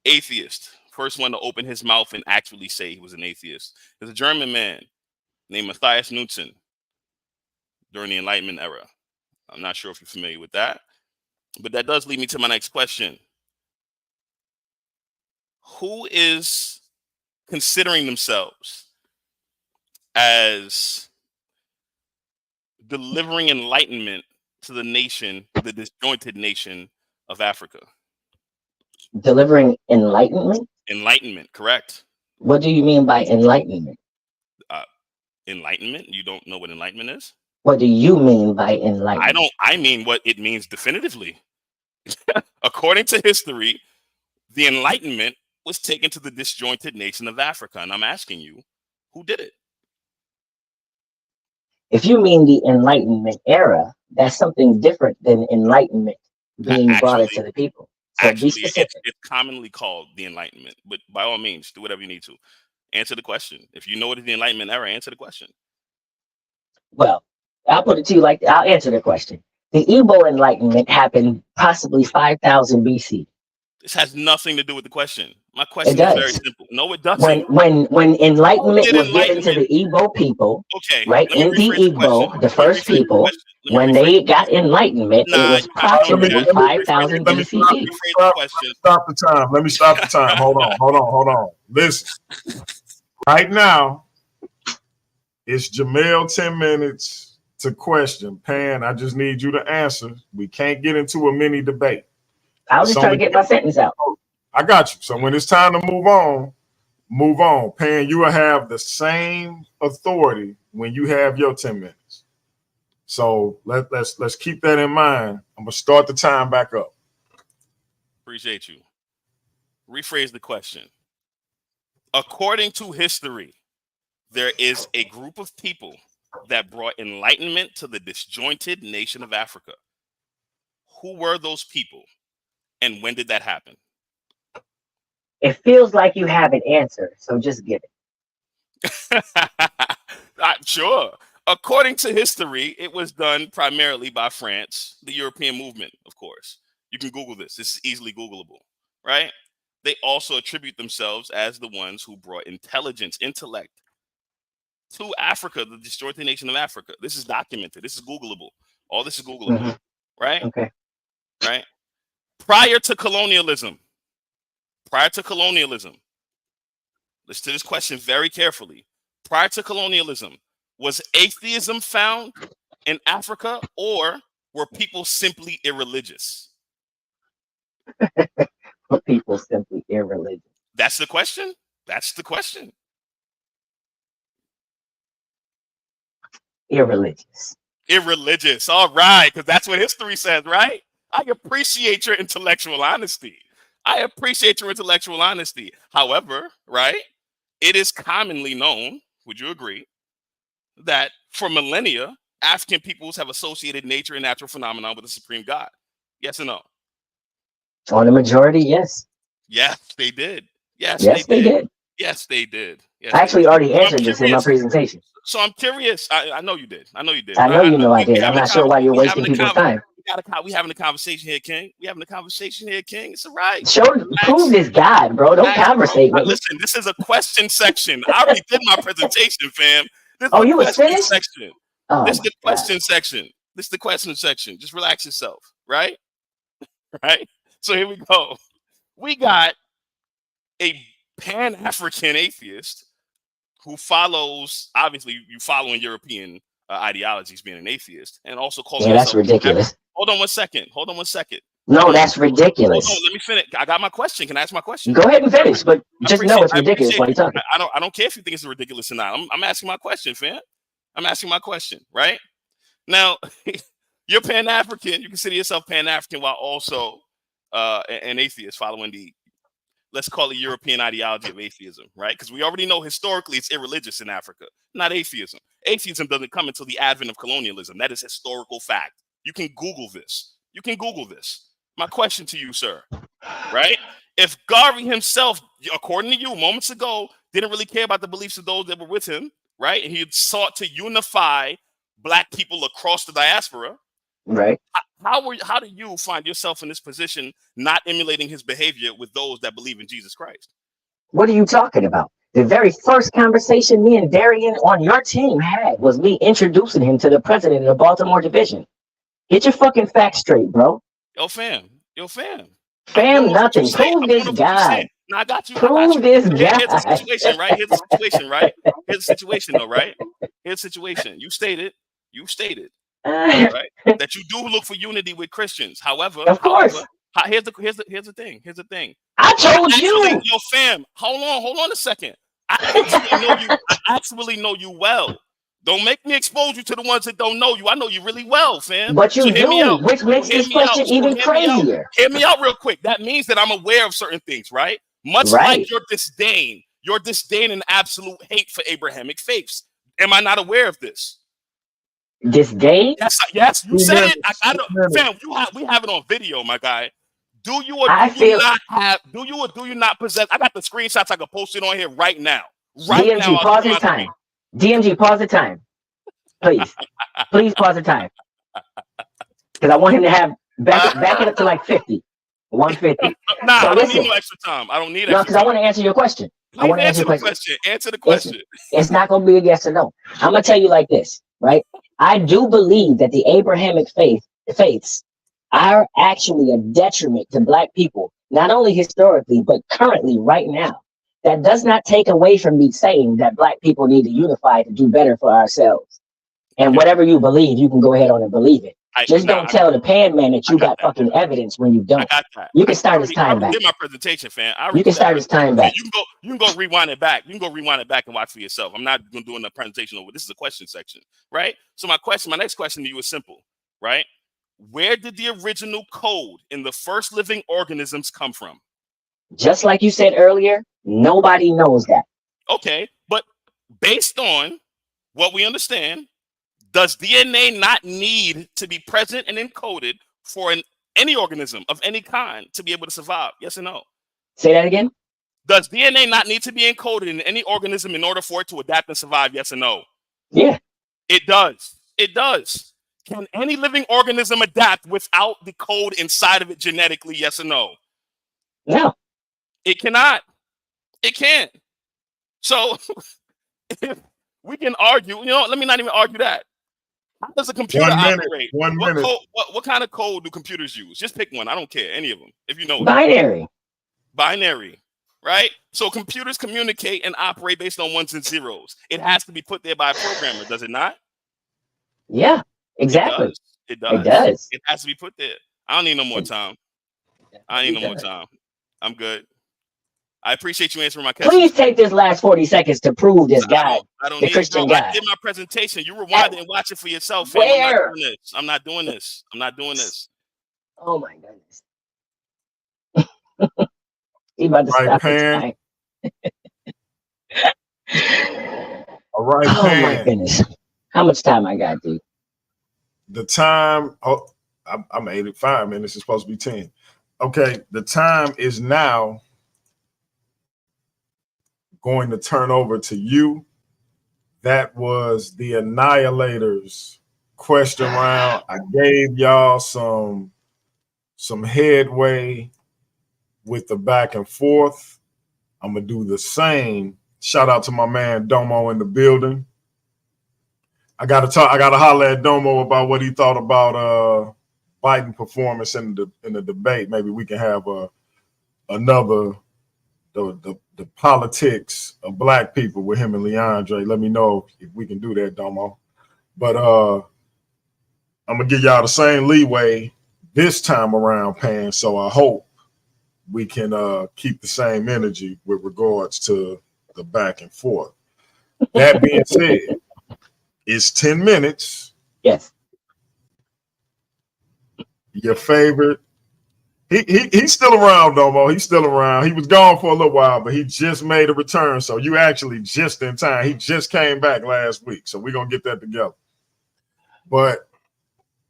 atheist, first one to open his mouth and actually say he was an atheist, is a German man named Matthias Knudsen during the Enlightenment era. I'm not sure if you're familiar with that, but that does lead me to my next question. Who is considering themselves as delivering enlightenment to the nation, the disjointed nation of Africa? Delivering enlightenment? Enlightenment, correct. What do you mean by enlightenment? Enlightenment? You don't know what enlightenment is? What do you mean by enlightenment? I mean what it means definitively. According to history, the Enlightenment was taken to the disjointed nation of Africa. And I'm asking you, who did it? If you mean the Enlightenment era, that's something different than enlightenment being brought into the people. So actually, be specific. It's commonly called the Enlightenment, but by all means, do whatever you need to. Answer the question. If you know what is the Enlightenment era, answer the question. Well, I'll put it to you like I'll answer the question. The Igbo Enlightenment happened possibly 5000 BC. This has nothing to do with the question. My question is very simple. No, it doesn't. When enlightenment was given to the Igbo people, okay, right? In the Igbo, the first people, when they got enlightenment, it was approximately 5000 BCE. Stop the time. Let me stop the time. Hold on. Listen. Right now, it's Jamel 10 minutes to question. Pan, I just need you to answer. We can't get into a mini debate. I was just trying to get my sentence out. I got you. So when it's time to move on. Pan, you will have the same authority when you have your 10 minutes. So let's keep that in mind. I'm gonna start the time back up. Appreciate you. Rephrase the question. According to history, there is a group of people that brought enlightenment to the disjointed nation of Africa. Who were those people? And when did that happen? It feels like you have an answer, so just give it. Sure. According to history, it was done primarily by France, the European movement, of course. You can Google this. This is easily Googleable, right? They also attribute themselves as the ones who brought intellect to Africa, the disjointed nation of Africa. This is documented. This is Googleable. All this is Googleable, right? Okay. Right? Prior to colonialism, listen to this question very carefully. Prior to colonialism, was atheism found in Africa, or were people simply irreligious? Were people simply irreligious? That's the question. That's the question. Irreligious. Irreligious. All right, because that's what history says, right? I appreciate your intellectual honesty. However, right, it is commonly known, would you agree, that for millennia, African peoples have associated nature and natural phenomena with the supreme God? Yes or no? On the majority, yes. Yes, they did. Yes, they did. Yes, they did. Yes, I actually already answered this in my presentation. So I'm curious. I know you did. I know you did. I know you know I did. I'm not sure why you're wasting people's time. We having a conversation here, King. It's all right. Prove this God, bro. Don't conversate with me. Listen, this is a question section. I already did my presentation, fam. You was finished? Section. This is the question section. Just relax yourself, right? Right? So here we go. We got a Pan-African atheist who follows, obviously, you following European ideologies, being an atheist, and also calling. Yeah, that's ridiculous. Hold on one second. No, that's ridiculous. Hold on, let me finish. I got my question. Can I ask my question? Go ahead and finish, but just know it's ridiculous while you're talking. I don't care if you think it's ridiculous or not. I'm asking my question, fam. I'm asking my question, right? Now, you're Pan-African. You consider yourself Pan-African while also an atheist following the, let's call it, European ideology of atheism, right? Because we already know historically it's irreligious in Africa, not atheism. Atheism doesn't come until the advent of colonialism. That is historical fact. You can Google this. My question to you, sir, right? If Garvey himself, according to you moments ago, didn't really care about the beliefs of those that were with him, right? And he had sought to unify Black people across the diaspora, right? How do you find yourself in this position, not emulating his behavior with those that believe in Jesus Christ? What are you talking about? The very first conversation me and Darian on your team had was me introducing him to the president of the Baltimore division. Get your fucking facts straight, bro. Yo, fam. Fam, I'm nothing. going Prove this guy. No, I got you. Prove this guy. Here's the situation, right? Here's the situation, though, right? Here's the situation. You stated, right, that you do look for unity with Christians. However, of course. Here's the thing. I told you. Yo, fam, hold on a second. I actually know you well. Don't make me expose you to the ones that don't know you. I know you really well, fam. But you do, which makes this question even crazier. Hear me out real quick. That means that I'm aware of certain things, right? Much like your disdain and absolute hate for Abrahamic faiths. Am I not aware of this? Disdain? Yes, you said it. I don't, fam, we have it on video, my guy. Do you or do you not possess? I got the screenshots. I can post it on here right now. DMG, pause this time. DMG, pause the time. Please. Please pause the time. Because I want him to have back it up to like 50. 150. Nah, so I don't need no extra time. I don't need extra time. Because I want to answer your question. I want to answer the question. Answer the question. It's not going to be a yes or no. I'm going to tell you like this, right? I do believe that the Abrahamic faiths are actually a detriment to Black people, not only historically, but currently right now. That does not take away from me saying that Black people need to unify to do better for ourselves. And whatever you believe, you can go ahead on and believe it. Just don't tell the pan man that you got fucking evidence when you don't. You can start his time back. I did my presentation, fam. You can start his time back. You can go rewind it back. You can go rewind it back and watch for yourself. I'm not going to do a presentation over. This is a question section, right? So my next question to you is simple, right? Where did the original code in the first living organisms come from? Just like you said earlier, nobody knows that. Okay, but based on what we understand, does DNA not need to be present and encoded for any organism of any kind to be able to survive? Yes or no? Say that again. Does DNA not need to be encoded in any organism in order for it to adapt and survive? Yes or no? Yeah. It does. It does. Can any living organism adapt without the code inside of it genetically? Yes or no? No. It cannot. It can't. So if we can argue, let me not even argue that. How does a computer operate? What kind of code do computers use? Just pick one. I don't care. Any of them. If you know. Binary. Right? So computers communicate and operate based on ones and zeros. It has to be put there by a programmer, does it not? Yeah, exactly. It does. It has to be put there. I don't need no more time. I'm good. I appreciate you answering my question. Please take this last 40 seconds to prove this guy, the Christian guy. I did my presentation. You rewind it and watch it for yourself. Where? I'm not doing this. Oh my goodness. He about to stop his All right, oh my goodness. How much time I got, dude? The time, I made it 5 minutes. It's supposed to be 10. Okay, the time is now going to turn over to you. That was the Annihilators question round. I gave y'all some headway with the back and forth. I'm gonna do the same. Shout out to my man Domo in the building. I gotta holler at Domo about what he thought about Biden performance in the debate. Maybe we can have another the politics of Black people with him and Leandre. Let me know if we can do that, Domo. But I'm gonna give y'all the same leeway this time around, Pan. So I hope we can keep the same energy with regards to the back and forth. That being said, it's 10 minutes. Yes. Your favorite. He's still around, Domo. He's still around. He was gone for a little while, but he just made a return. So you actually just in time. He just came back last week. So we're going to get that together. But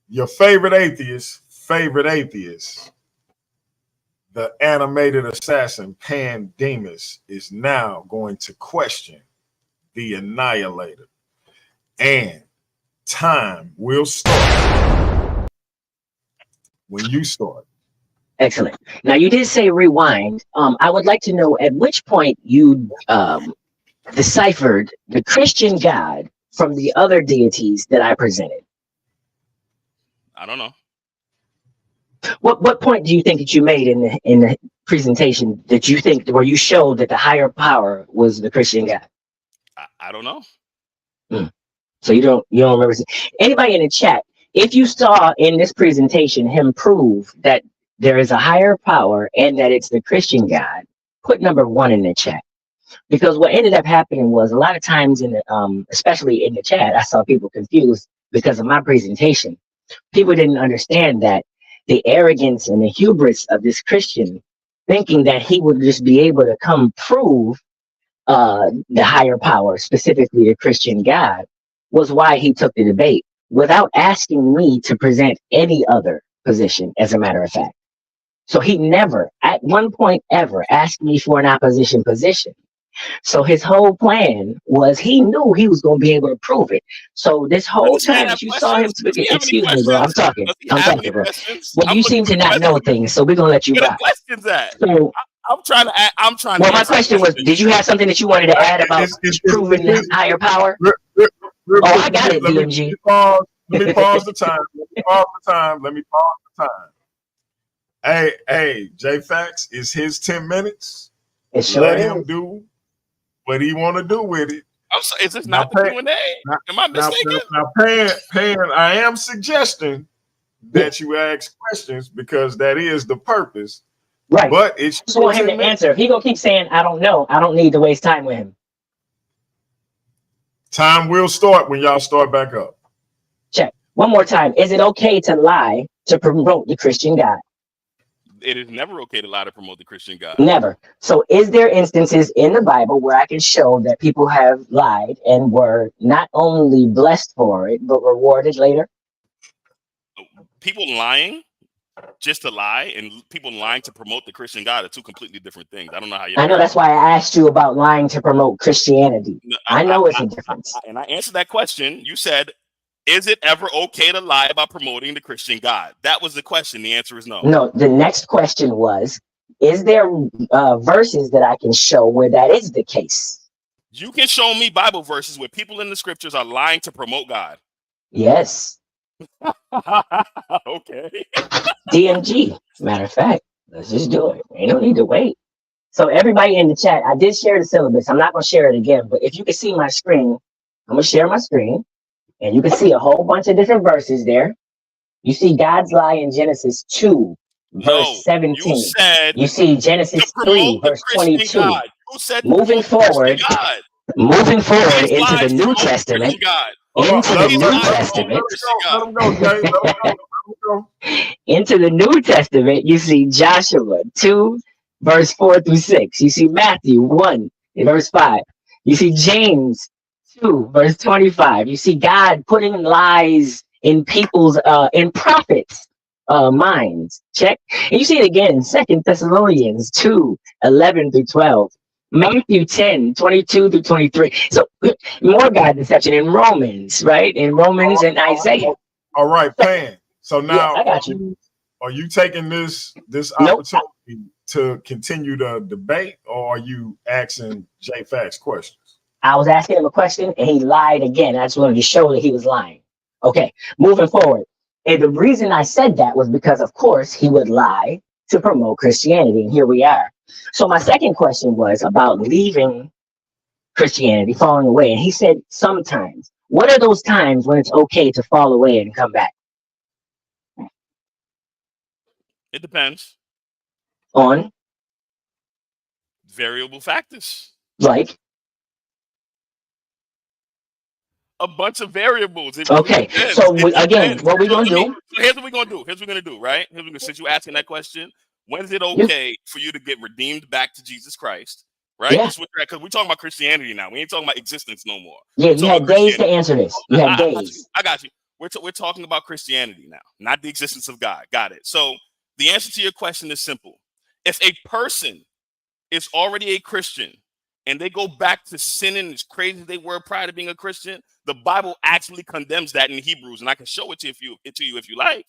your favorite atheist, the animated assassin, Pan Demus, is now going to question the Annihilator. And time will start when you start. Excellent. Now, you did say rewind. I would like to know at which point you deciphered the Christian God from the other deities that I presented. I don't know. What point do you think that you made in the presentation that you think where you showed that the higher power was the Christian God? I don't know. So you don't remember anybody in the chat? If you saw in this presentation him prove that there is a higher power and that it's the Christian God, put number 1 in the chat. Because what ended up happening was a lot of times in the especially in the chat, I saw people confused because of my presentation. People didn't understand that the arrogance and the hubris of this Christian thinking that he would just be able to come prove the higher power, specifically the Christian God, was why he took the debate without asking me to present any other position, as a matter of fact. So he never, at one point ever, asked me for an opposition position. So his whole plan was he knew he was going to be able to prove it. So this whole time that you saw him speaking, excuse me, bro, I'm talking, bro. Well, you seem to not know things, so we're going to let you rock. Questions at? So, I'm trying to. Well, my question was, did you have something that you wanted to add about proving the higher power? I got it, DMG. Let me pause the time. Hey, J.Faqz, it's his 10 minutes. It sure Let is. him do what he want to do with it. I'm sorry, is this not the Q&A? Am I mistaken? Now, I am suggesting that you ask questions because that is the purpose. Right. But it's just want him to answer. If he gonna keep saying, I don't know, I don't need to waste time with him. Time will start when y'all start back up. Check. One more time. Is it okay to lie to promote the Christian God? It is never okay to lie to promote the Christian God. Never. So is there instances in the Bible where I can show that people have lied and were not only blessed for it, but rewarded later? People lying just to lie and people lying to promote the Christian God are two completely different things. I don't know how you. I know, that's why I asked you about lying to promote Christianity. No, I know it's a difference. And I answered that question. You said, is it ever okay to lie about promoting the Christian God? That was the question. The answer is no. No, the next question was, is there verses that I can show where that is the case? You can show me Bible verses where people in the scriptures are lying to promote God. Yes. Okay. DMG. Matter of fact, let's just do it. Ain't no need to wait. So everybody in the chat, I did share the syllabus. I'm not going to share it again, but if you can see my screen, I'm going to share my screen. And you can see a whole bunch of different verses there. You see God's lie in Genesis 2, verse 17. You see Genesis 3, verse 22. Moving forward into the New Testament. Into the New Testament, you see Joshua 2, verse 4 through 6. You see Matthew 1, verse 5. You see James 2, verse 25. You see God putting lies in people's in prophets minds. Check. And you see it again in 2 Thessalonians 2, 11 through 12. Matthew 10, 22 through 23. So more God deception in Romans, right? In Romans and Isaiah. All right, Pan. So now I got you. Are you taking this opportunity to continue the debate, or are you asking J.Faqz questions? I was asking him a question and he lied again. I just wanted to show that he was lying. Okay, moving forward. And the reason I said that was because, of course, he would lie to promote Christianity. And here we are. So my second question was about leaving Christianity, falling away. And he said sometimes. What are those times when it's okay to fall away and come back? It depends. On? Variable factors. Like? A bunch of variables. Okay, so again, what we're going to do? Here's what we're going to do, right? Since you're asking that question, when is it okay for you to get redeemed back to Jesus Christ, right? Yeah. Because we're talking about Christianity now. We ain't talking about existence no more. Yeah, you had days to answer this. You had days. I got you. We're talking about Christianity now, not the existence of God. Got it. So the answer to your question is simple. If a person is already a Christian and they go back to sinning as crazy as they were prior to being a Christian, the Bible actually condemns that in Hebrews, and I can show it to you if you like.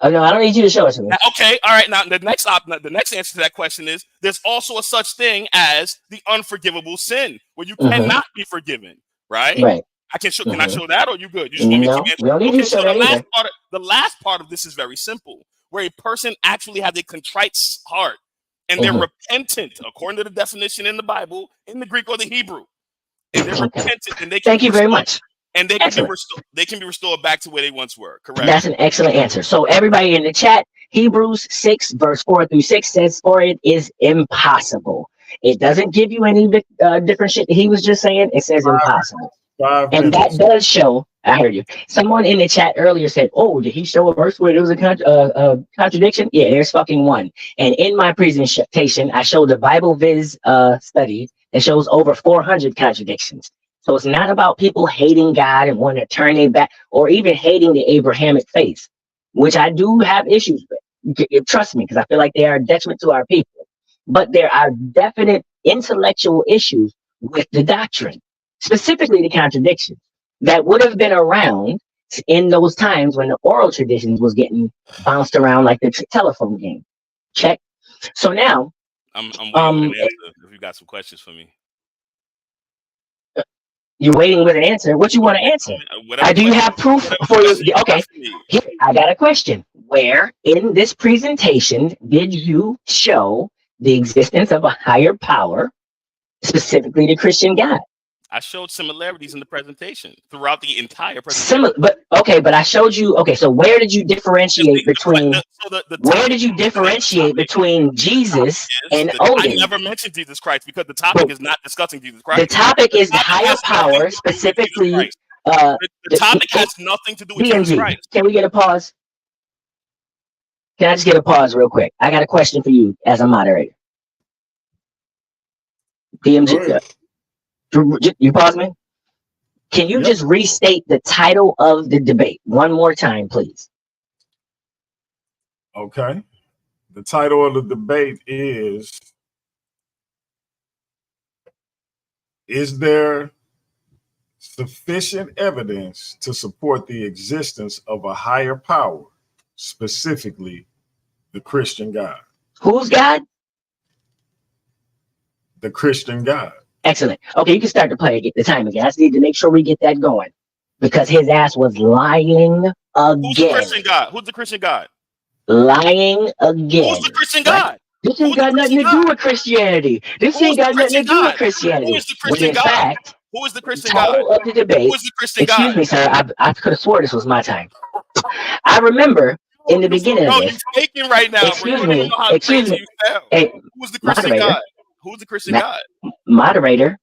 No, I don't need you to show it to me. Okay, all right. Now the next answer to that question is there's also a such thing as the unforgivable sin, where you cannot be forgiven, right? Right. I can show. Can I show that, or you good? You just want me to keep we don't need you to show that either. The last part of this is very simple, where a person actually has a contrite heart and they're repentant, according to the definition in the Bible, in the Greek or the Hebrew, and they're repentant, and they can Thank you very much. And they can be restored. They can be restored back to where they once were. Correct. That's an excellent answer. So everybody in the chat, Hebrews 6 verse 4-6 says, "For it is impossible." It doesn't give you any different shit that he was just saying. It says impossible. And that does show, I heard you. Someone in the chat earlier said, "Oh, did he show a verse where there was a contradiction?" Yeah, there's fucking one. And in my presentation, I showed a Bible Viz study that shows over 400 contradictions. So it's not about people hating God and wanting to turn their back, or even hating the Abrahamic faith, which I do have issues with. Trust me, because I feel like they are a detriment to our people. But there are definite intellectual issues with the doctrine, specifically the contradictions that would have been around in those times when the oral traditions was getting bounced around like the telephone game. Check. So now, I'm waiting if you got some questions for me. You're waiting with an answer. What you want to answer? Do you have proof for you? Okay. Here, I got a question. Where in this presentation did you show the existence of a higher power, specifically the Christian God? I showed similarities in the presentation throughout the entire presentation. But I showed you. Okay, so where did you differentiate between? Where did you differentiate between Jesus and Odin? I never mentioned Jesus Christ because the topic is not discussing Jesus Christ. The topic is the higher power, specifically. The topic has nothing to do with Jesus Christ. Can we get a pause? Can I just get a pause real quick? I got a question for you as a moderator. DMG. You pause me? Can you just restate the title of the debate one more time, please? Okay. The title of the debate is there sufficient evidence to support the existence of a higher power, specifically the Christian God? Who's God? The Christian God. Excellent. Okay, you can start to play again. The time again. I just need to make sure we get that going because his ass was lying again. Who's the Christian God? Who's the Christian God? Lying again. Who's the Christian God? This ain't got nothing to do with Christianity. This ain't got nothing to do with Christianity. Who is the Christian God? Fact, who is the Christian God? Of the debate. Who is the Christian God? Excuse me, sir. I could have swore this was my time. I remember in the beginning of this. You're faking right now. Excuse me. Hey, who's the Christian God? Who's the Christian God? Moderator.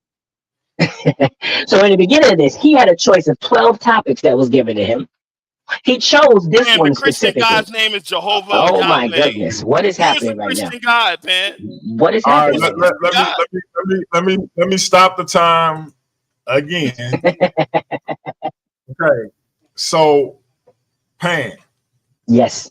So in the beginning of this, he had a choice of 12 topics that was given to him. He chose this one specifically. God's name is Jehovah. Oh my goodness! What is happening right now? Christian God, man. What is happening? Let me stop the time again. Okay, so Pan. Yes.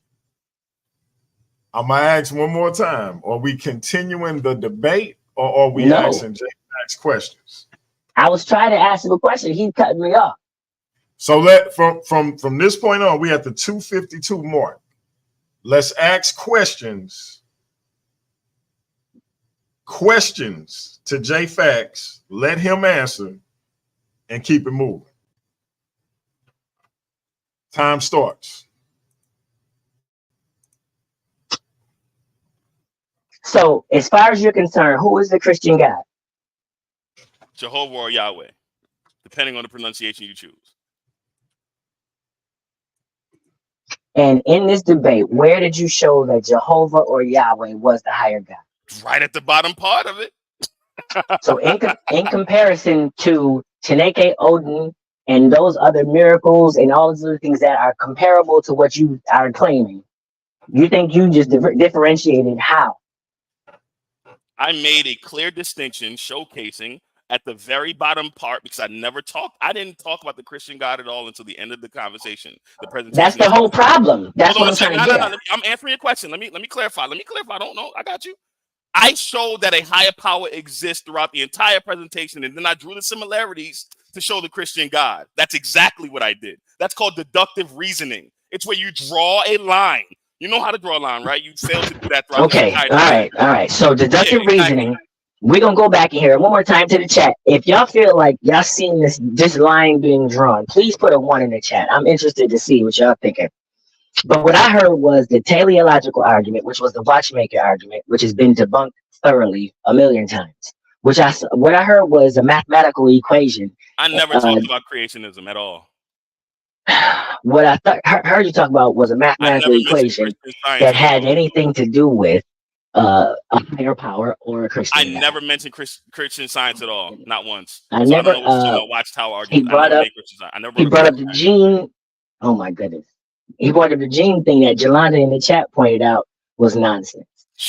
I'm gonna ask one more time. Are we continuing the debate, or are we asking J.Faqz questions? I was trying to ask him a question. He cut me off. So from this point on, we at the 2:52 mark. Let's ask questions to J.Faqz. Let him answer, and keep it moving. Time starts. So, as far as you're concerned, who is the Christian God? Jehovah or Yahweh, depending on the pronunciation you choose. And in this debate, where did you show that Jehovah or Yahweh was the higher God? Right at the bottom part of it. So, in comparison to Chineke, Odin, and those other miracles and all those other things that are comparable to what you are claiming, you think you just differentiated how? I made a clear distinction showcasing at the very bottom part because I didn't talk about the Christian God at all until the end of the conversation. The presentation. That's the whole problem. That's what I'm trying to get at. I'm answering your question. Let me clarify. I don't know. I got you. I showed that a higher power exists throughout the entire presentation, and then I drew the similarities to show the Christian God. That's exactly what I did. That's called deductive reasoning. It's where you draw a line. You know how to draw a line, right? You failed to do that throughout. Okay, all right. So deductive reasoning. We're gonna go back in here one more time to the chat. If y'all feel like y'all seen this line being drawn, please put a 1 in the chat. I'm interested to see what y'all thinking. But what I heard was the teleological argument, which was the watchmaker argument, which has been debunked thoroughly a million times. What I heard was a mathematical equation. I never talked about creationism at all. What I heard you talk about was a mathematical equation that had anything to do with a higher power or a Christian. I never mentioned Christian Science at all, not once. I never. Watchtower argument. He brought up the gene. Oh my goodness. He brought up the gene thing that Jolanda in the chat pointed out was nonsense.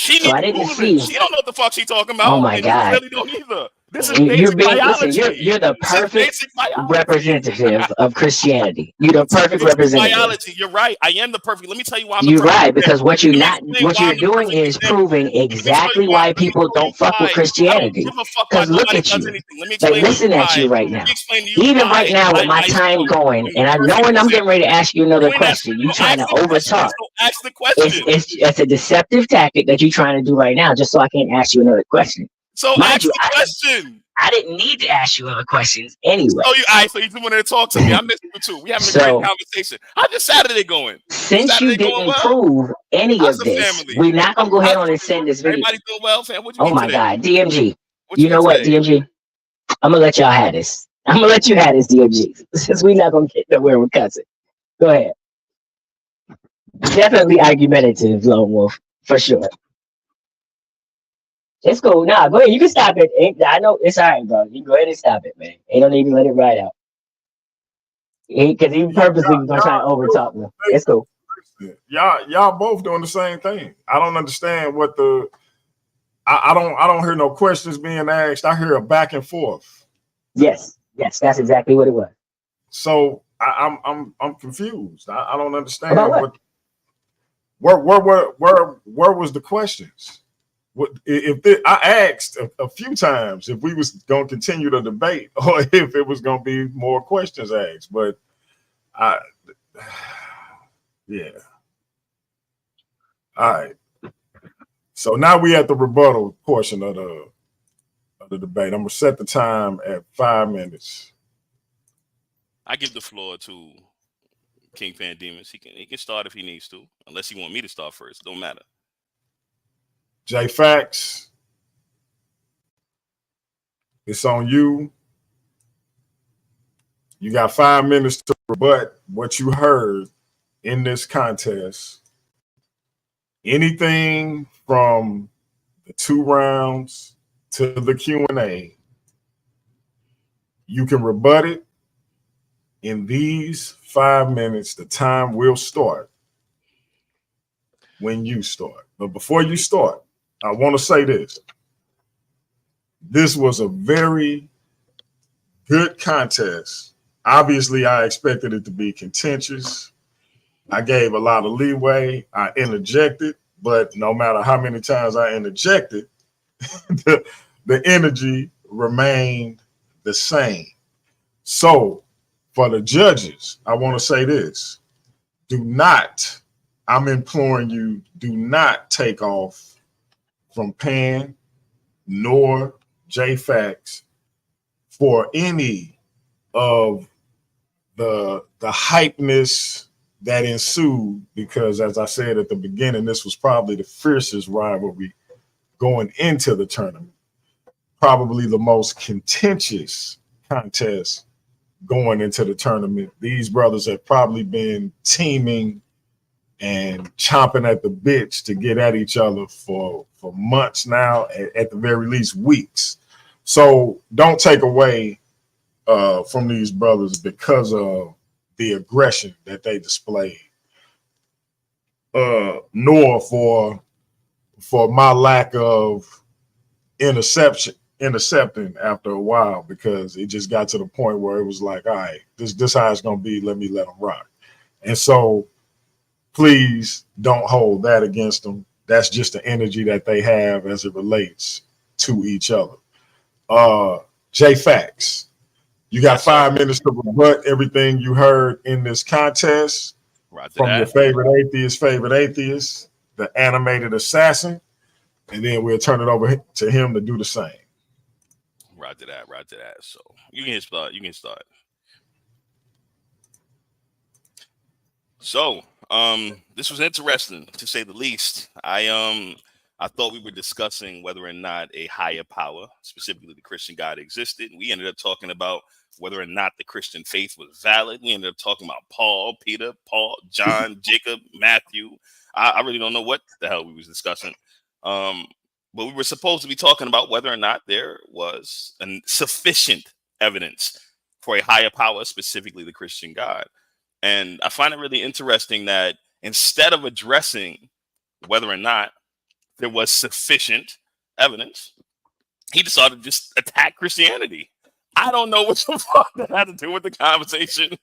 I didn't see. She don't know what the fuck she talking about. Oh my God. You really don't either. This is basic biology. Listen, you're the perfect representative of Christianity. You're the perfect representative. Biology. You're right. I am the perfect. Let me tell you why. You're right, because what you're doing is proving exactly why people don't fuck with Christianity. Because look at you. They listen at you right now. Even right now with my time going, and I know when I'm getting ready to ask you another question, you're trying to overtalk. Ask the question. It's a deceptive tactic that you're trying to do right now, just so I can't ask you another question. So ask the question. I didn't need to ask you other questions anyway. So you wanted to talk to me. I missed you too. We having a great conversation. How's your Saturday going? Since you didn't prove any of this, we're not gonna go ahead on and send this video. Everybody doing well, fam? Oh my God, DMG. You know what, DMG? I'm gonna let y'all have this. I'm gonna let you have this, DMG. Since we're not gonna get nowhere with cussing. Go ahead. Definitely argumentative, Lone Wolf, for sure. It's cool. Nah, go ahead. You can stop it. I know it's all right, bro. You go ahead and stop it, man. Ain't no need to let it ride out. Because he purposely gonna try to overtalk me. It's cool. Y'all both doing the same thing. I don't understand what the. I don't hear no questions being asked. I hear a back and forth. Yes, that's exactly what it was. So I'm confused. I don't understand about what. Where was the questions? I asked a few times if we was going to continue the debate or if it was going to be more questions asked, but yeah. All right. So now we at the rebuttal portion of the debate. I'm gonna set the time at 5 minutes. I give the floor to King Fan Demus. He can start if he needs to, unless he want me to start first. Don't matter. J.Faqz, it's on you. You got 5 minutes to rebut what you heard in this contest. Anything from the 2 rounds to the Q&A, you can rebut it in these 5 minutes. The time will start when you start. But before you start, I want to say this. This was a very good contest. Obviously, I expected it to be contentious. I gave a lot of leeway. I interjected, but no matter how many times I interjected, the energy remained the same. So for the judges, I want to say this. I'm imploring you, do not take off from Pan nor J.Faqz for any of the hypeness that ensued, because as I said at the beginning, this was probably the fiercest rivalry going into the tournament, probably the most contentious contest going into the tournament. These brothers have probably been teaming and chomping at the bits to get at each other for months now, at the very least weeks. So don't take away from these brothers because of the aggression that they displayed, nor for my lack of intercepting after a while, because it just got to the point where it was like, all right, this how it's gonna be. Let them rock. And so please don't hold that against them. That's just the energy that they have as it relates to each other. J.Faqz, you got 5 minutes to rebut everything you heard in this contest from your favorite atheist, the animated assassin. and then we'll turn it over to him to do the same. Roger that. So you can start. So, this was interesting to say the least. I thought we were discussing whether or not a higher power, specifically the Christian God, existed. We ended up talking about whether or not the Christian faith was valid. We ended up talking about Paul, Peter, John, Jacob, Matthew. I really don't know what the hell we was discussing. But we were supposed to be talking about whether or not there was sufficient evidence for a higher power, specifically the Christian God. And I find it really interesting that instead of addressing whether or not there was sufficient evidence, he decided to just attack Christianity. I don't know what the fuck that had to do with the conversation.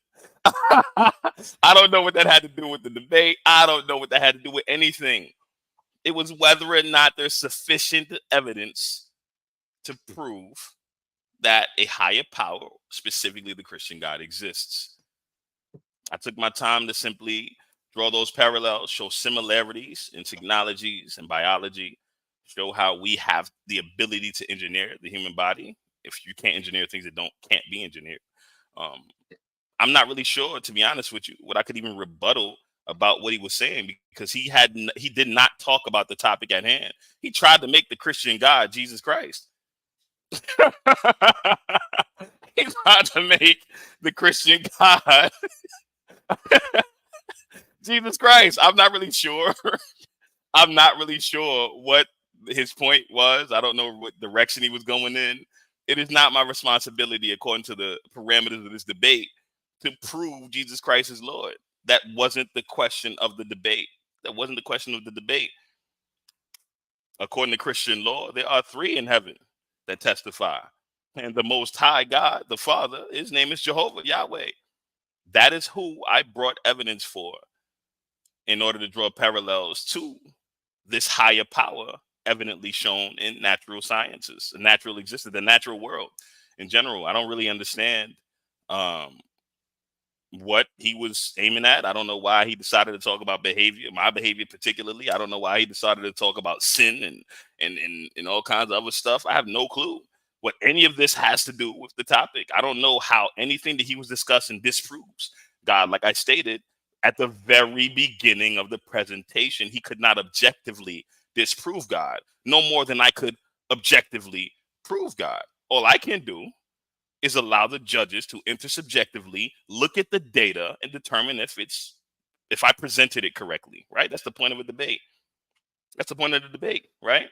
I don't know what that had to do with the debate. I don't know what that had to do with anything. It was whether or not there's sufficient evidence to prove that a higher power, specifically the Christian God, exists. I took my time to simply draw those parallels, show similarities in technologies and biology, show how we have the ability to engineer the human body. If you can't engineer things that can't be engineered. I'm not really sure, to be honest with you, what I could even rebuttal about what he was saying, because he did not talk about the topic at hand. He tried to make the Christian God Jesus Christ. He tried to make the Christian God Jesus Christ. I'm not really sure. I'm not really sure what his point was. I don't know what direction he was going in. It is not my responsibility, according to the parameters of this debate, to prove Jesus Christ is Lord. That wasn't the question of the debate. According to Christian law, there are 3 in heaven that testify. And the Most High God, the Father, his name is Jehovah, Yahweh. That is who I brought evidence for in order to draw parallels to this higher power evidently shown in natural sciences, natural existence, the natural world in general. I don't really understand what he was aiming at. I don't know why he decided to talk about behavior, my behavior particularly. I don't know why he decided to talk about sin and all kinds of other stuff. I have no clue what any of this has to do with the topic. I don't know how anything that he was discussing disproves God. Like I stated at the very beginning of the presentation, he could not objectively disprove God, no more than I could objectively prove God. All I can do is allow the judges to intersubjectively look at the data and determine if I presented it correctly, right? That's the point of a debate. That's the point of the debate, right?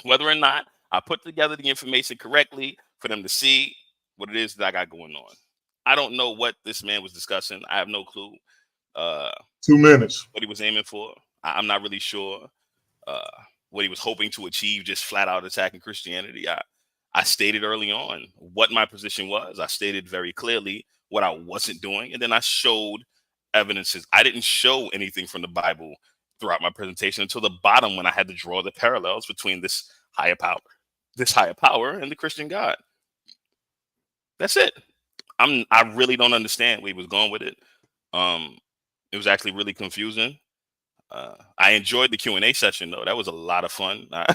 Whether or not I put together the information correctly for them to see what it is that I got going on. I don't know what this man was discussing. I have no clue. 2 minutes. What he was aiming for. I'm not really sure what he was hoping to achieve, just flat out attacking Christianity. I stated early on what my position was. I stated very clearly what I wasn't doing. And then I showed evidences. I didn't show anything from the Bible throughout my presentation until the bottom, when I had to draw the parallels between this higher power and the Christian God. That's it. I really don't understand where he was going with it. It was actually really confusing. I enjoyed the Q&A session, though. That was a lot of fun. I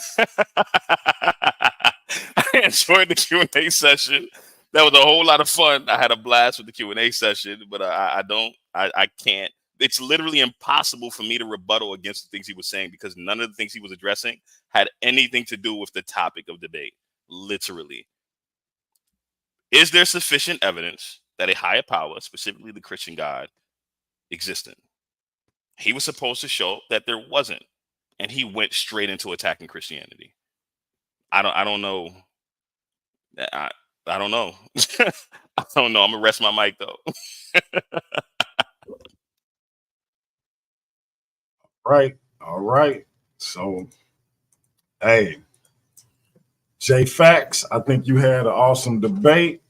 enjoyed the Q&A session. That was a whole lot of fun. I had a blast with the Q&A session, but I can't. It's literally impossible for me to rebuttal against the things he was saying, because none of the things he was addressing had anything to do with the topic of debate. Literally. Is there sufficient evidence that a higher power, specifically the Christian God, existed? He was supposed to show that there wasn't, and he went straight into attacking Christianity. I don't know. I don't know. I don't know. I'm gonna rest my mic though. Right. All right. So, hey, J.Faqz, I think you had an awesome debate.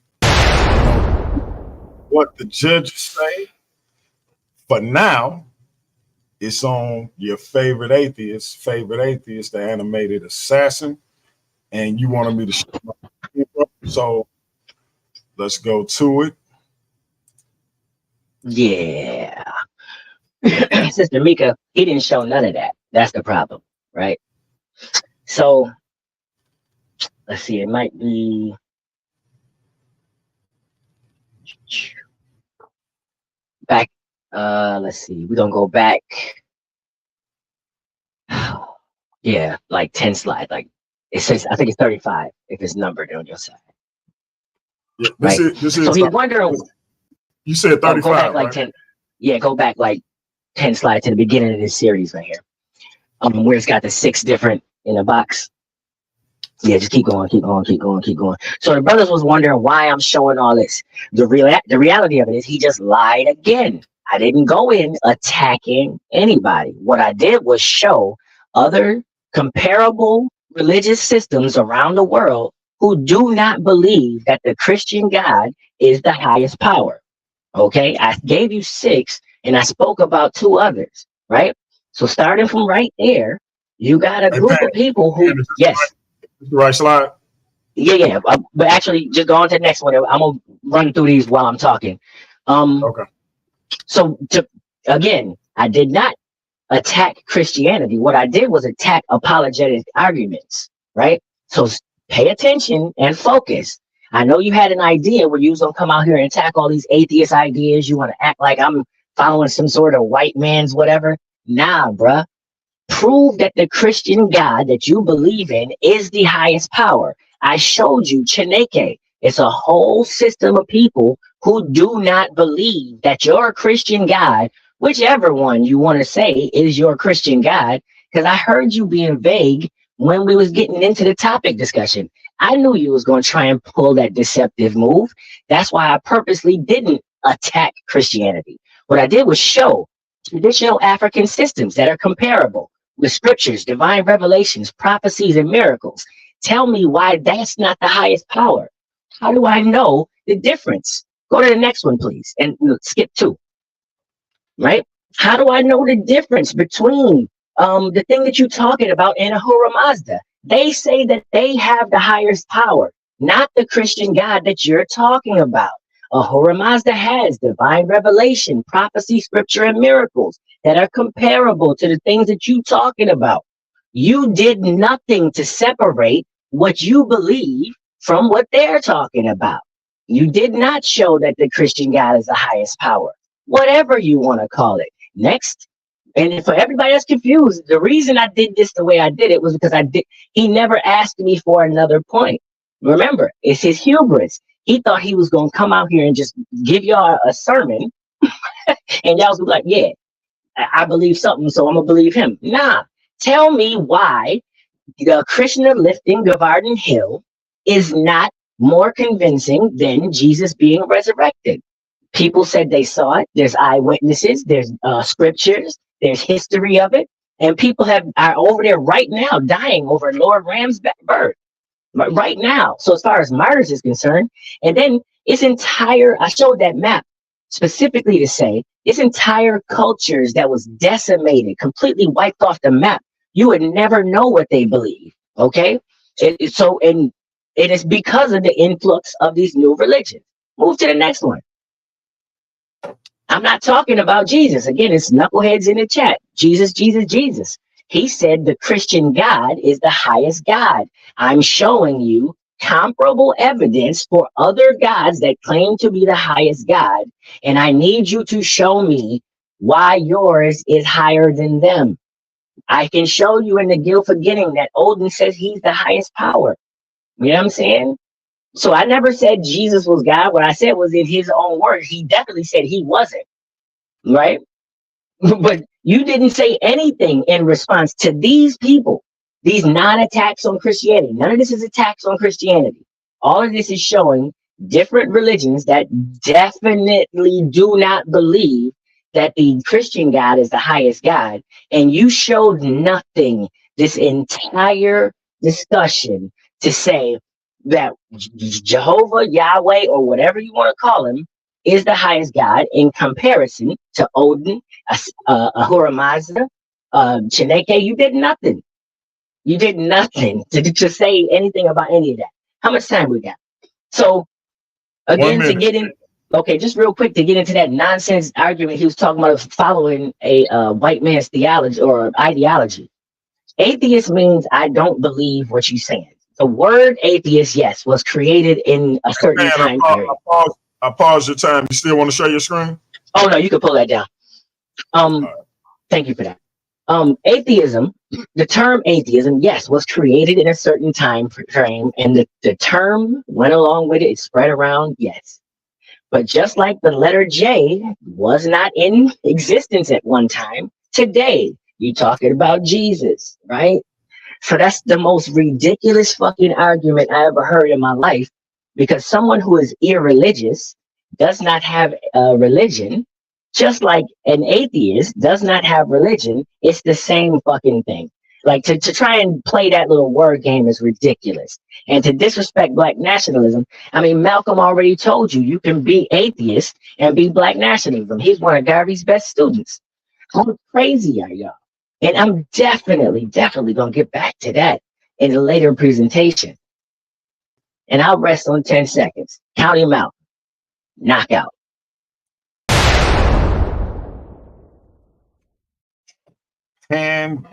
What the judges say. For now, it's on your favorite atheist, the animated assassin. And you wanted me to show my, so let's go to it. Yeah. Sister Mika, he didn't show none of that. That's the problem, right? So let's see, it might be back. Let's see, we're gonna go back. Yeah, like 10 slides. Like it says, I think it's 35 if it's numbered on your side. Yeah, Right. This is so he's wondering. You said 35. Go back like right? 10. Yeah, go back like 10 slides to the beginning of this series right here. Where it's got the 6 different in a box. Yeah, just keep going. So the brothers was wondering why I'm showing all this. The reality of it is he just lied again. I didn't go in attacking anybody. What I did was show other comparable religious systems around the world who do not believe that the Christian God is the highest power. Okay, I gave you 6 and I spoke about 2 others, right? So starting from right there, you got a group of people who, yes. The right slide? Yeah. But actually, just go on to the next one. I'm going to run through these while I'm talking. Okay. So, again, I did not attack Christianity. What I did was attack apologetic arguments, right? So pay attention and focus. I know you had an idea where you was going to come out here and attack all these atheist ideas. You want to act like I'm following some sort of white man's whatever. Nah, bruh. Prove that the Christian God that you believe in is the highest power. I showed you Chineke. It's a whole system of people who do not believe that your Christian God, whichever one you want to say is your Christian God, because I heard you being vague when we was getting into the topic discussion. I knew you was going to try and pull that deceptive move. That's why I purposely didn't attack Christianity. What I did was show traditional African systems that are comparable with scriptures, divine revelations, prophecies, and miracles. Tell me why that's not the highest power. How do I know the difference? Go to the next one, please, and skip 2. Right? How do I know the difference between the thing that you're talking about and Ahura Mazda? They say that they have the highest power, not the Christian God that you're talking about. Ahura Mazda has divine revelation, prophecy, scripture, and miracles that are comparable to the things that you're talking about. You did nothing to separate what you believe from what they're talking about. You did not show that the Christian God is the highest power, whatever you want to call it. Next. And for everybody that's confused, the reason I did this the way I did it was because he never asked me for another point. Remember, it's his hubris. He thought he was going to come out here and just give y'all a sermon and y'all was gonna be like, yeah, I believe something, so I'm going to believe him. Nah, tell me why the Krishna lifting Govardhan Hill is not more convincing than Jesus being resurrected. People said they saw it. There's eyewitnesses. There's scriptures. There's history of it. And people are over there right now dying over Lord Ram's birth. Right now. So as far as martyrs is concerned, and then I showed that map specifically to say it's entire cultures that was decimated, completely wiped off the map. You would never know what they believe. Okay. And it is because of the influx of these new religions. Move to the next one. I'm not talking about Jesus. Again, it's knuckleheads in the chat. Jesus. He said the Christian God is the highest God. I'm showing you comparable evidence for other gods that claim to be the highest God. And I need you to show me why yours is higher than them. I can show you in the Guild Forgetting that Odin says he's the highest power. You know what I'm saying? So I never said Jesus was God. What I said was in his own words. He definitely said he wasn't. Right? But you didn't say anything in response to these people, these non-attacks on Christianity. None of this is attacks on Christianity. All of this is showing different religions that definitely do not believe that the Christian God is the highest God. And you showed nothing this entire discussion to say that Jehovah, Yahweh, or whatever you want to call him, is the highest God in comparison to Odin, Ahura Mazda, Chineke. You did nothing. You did nothing to say anything about any of that. How much time we got? So again, to get in, okay, just real quick to get into that nonsense argument, he was talking about following a white man's theology or ideology. Atheist means I don't believe what you're saying. The word atheist, yes, was created in a certain Man, time period. I paused your time. You still want to show your screen? Oh no, you can pull that down. Thank you for that. Atheism, the term atheism, yes, was created in a certain time frame, and the term went along with it. It spread around, yes. But just like the letter J was not in existence at one time, today you're talking about Jesus, right? So that's the most ridiculous fucking argument I ever heard in my life, because someone who is irreligious does not have a religion, just like an atheist does not have religion. It's the same fucking thing. Like to try and play that little word game is ridiculous. And to disrespect black nationalism, I mean, Malcolm already told you can be atheist and be black nationalism. He's one of Gary's best students. How crazy are y'all? And I'm definitely going to get back to that in a later presentation. And I'll rest on 10 seconds. Count him out. Knockout.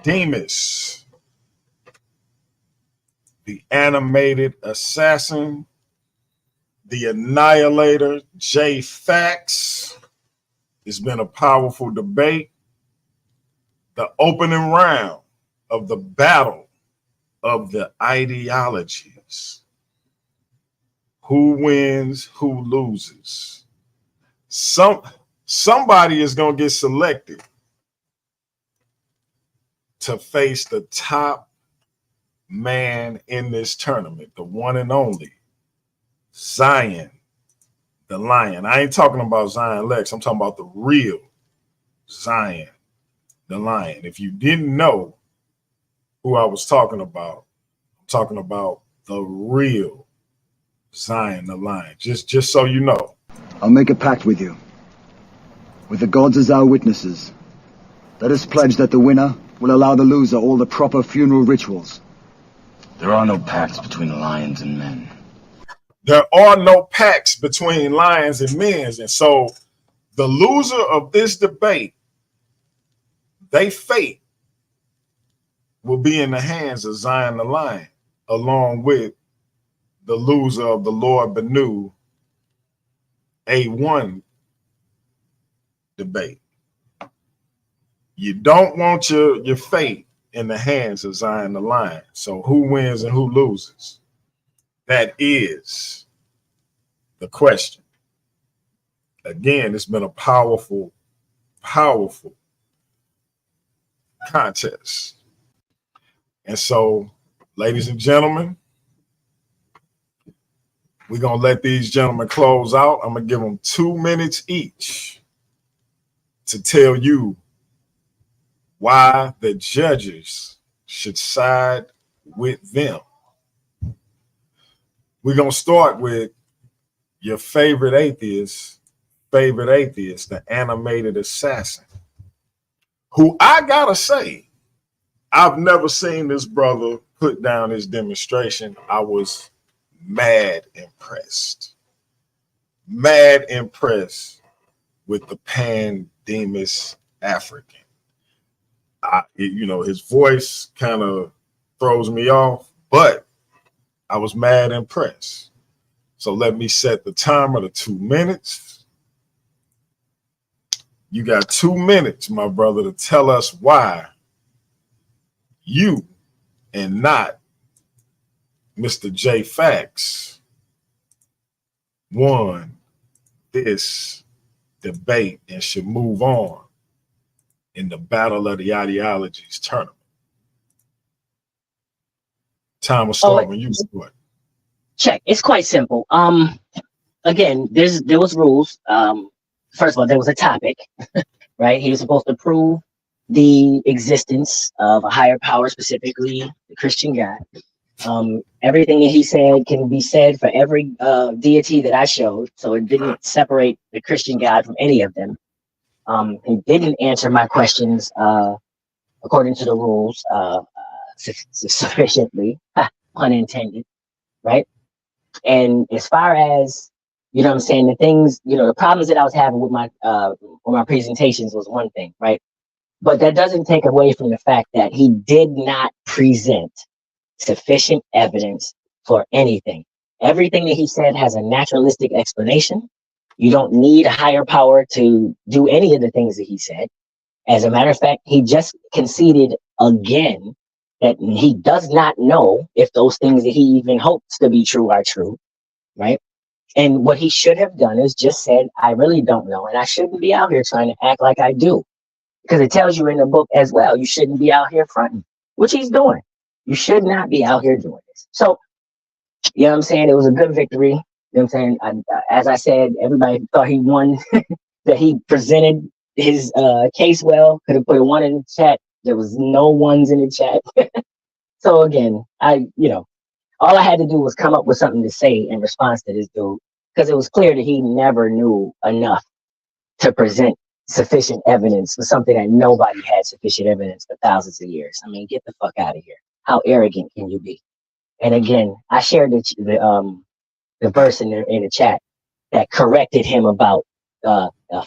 Demus, the animated assassin, the Annihilator, J.Faqz. It's been a powerful debate. The opening round of the battle of the ideologies. Who wins, who loses? Somebody is going to get selected to face the top man in this tournament, the one and only Zion, the Lion. I ain't talking about Zion Lex. I'm talking about the real Zion, the Lion. If you didn't know who I was talking about, I'm talking about the real Zion, the Lion. Just so you know. I'll make a pact with you. With the gods as our witnesses. Let us pledge that the winner will allow the loser all the proper funeral rituals. There are no pacts between lions and men. There are no pacts between lions and men. And so the loser of this debate, they fate will be in the hands of Zion the Lion, along with the loser of the Lord Benu A1 debate. You don't want your fate in the hands of Zion the Lion. So who wins and who loses? That is the question. Again, it's been a powerful, powerful contest. And so, ladies and gentlemen, we're going to let these gentlemen close out. I'm going to give them 2 minutes each to tell you why the judges should side with them. We're going to start with your favorite atheist, the animated assassin, who I gotta say, I've never seen this brother put down his demonstration. I was mad impressed with the Demus Afrikan. His voice kind of throws me off, but I was mad impressed. So let me set the timer to 2 minutes. You got 2 minutes, my brother, to tell us why you and not Mr. J.Faqz won this debate and should move on in the Battle of the Ideologies tournament. Time will start when you start. Check. It's quite simple. Again, there was rules. First of all, there was a topic, right? He was supposed to prove the existence of a higher power, specifically the Christian God. Everything that he said can be said for every deity that I showed, so it didn't separate the Christian God from any of them. He didn't answer my questions according to the rules sufficiently, pun intended, right? And as far as, you know what I'm saying, the things, the problems that I was having with my presentations was one thing, right? But that doesn't take away from the fact that he did not present sufficient evidence for anything. Everything that he said has a naturalistic explanation. You don't need a higher power to do any of the things that he said. As a matter of fact, he just conceded again that he does not know if those things that he even hopes to be true are true, right? And what he should have done is just said, I really don't know, and I shouldn't be out here trying to act like I do. Because it tells you in the book as well, you shouldn't be out here fronting, which he's doing. You should not be out here doing this. So, you know what I'm saying? It was a good victory. You know what I'm saying? As I said, everybody thought he won, that he presented his case well. Could have put a 1 in the chat. There was no 1s in the chat. So again, all I had to do was come up with something to say in response to this dude, because it was clear that he never knew enough to present sufficient evidence for something that nobody had sufficient evidence for thousands of years. I mean, get the fuck out of here. How arrogant can you be? And again, I shared the verse in the chat that corrected him about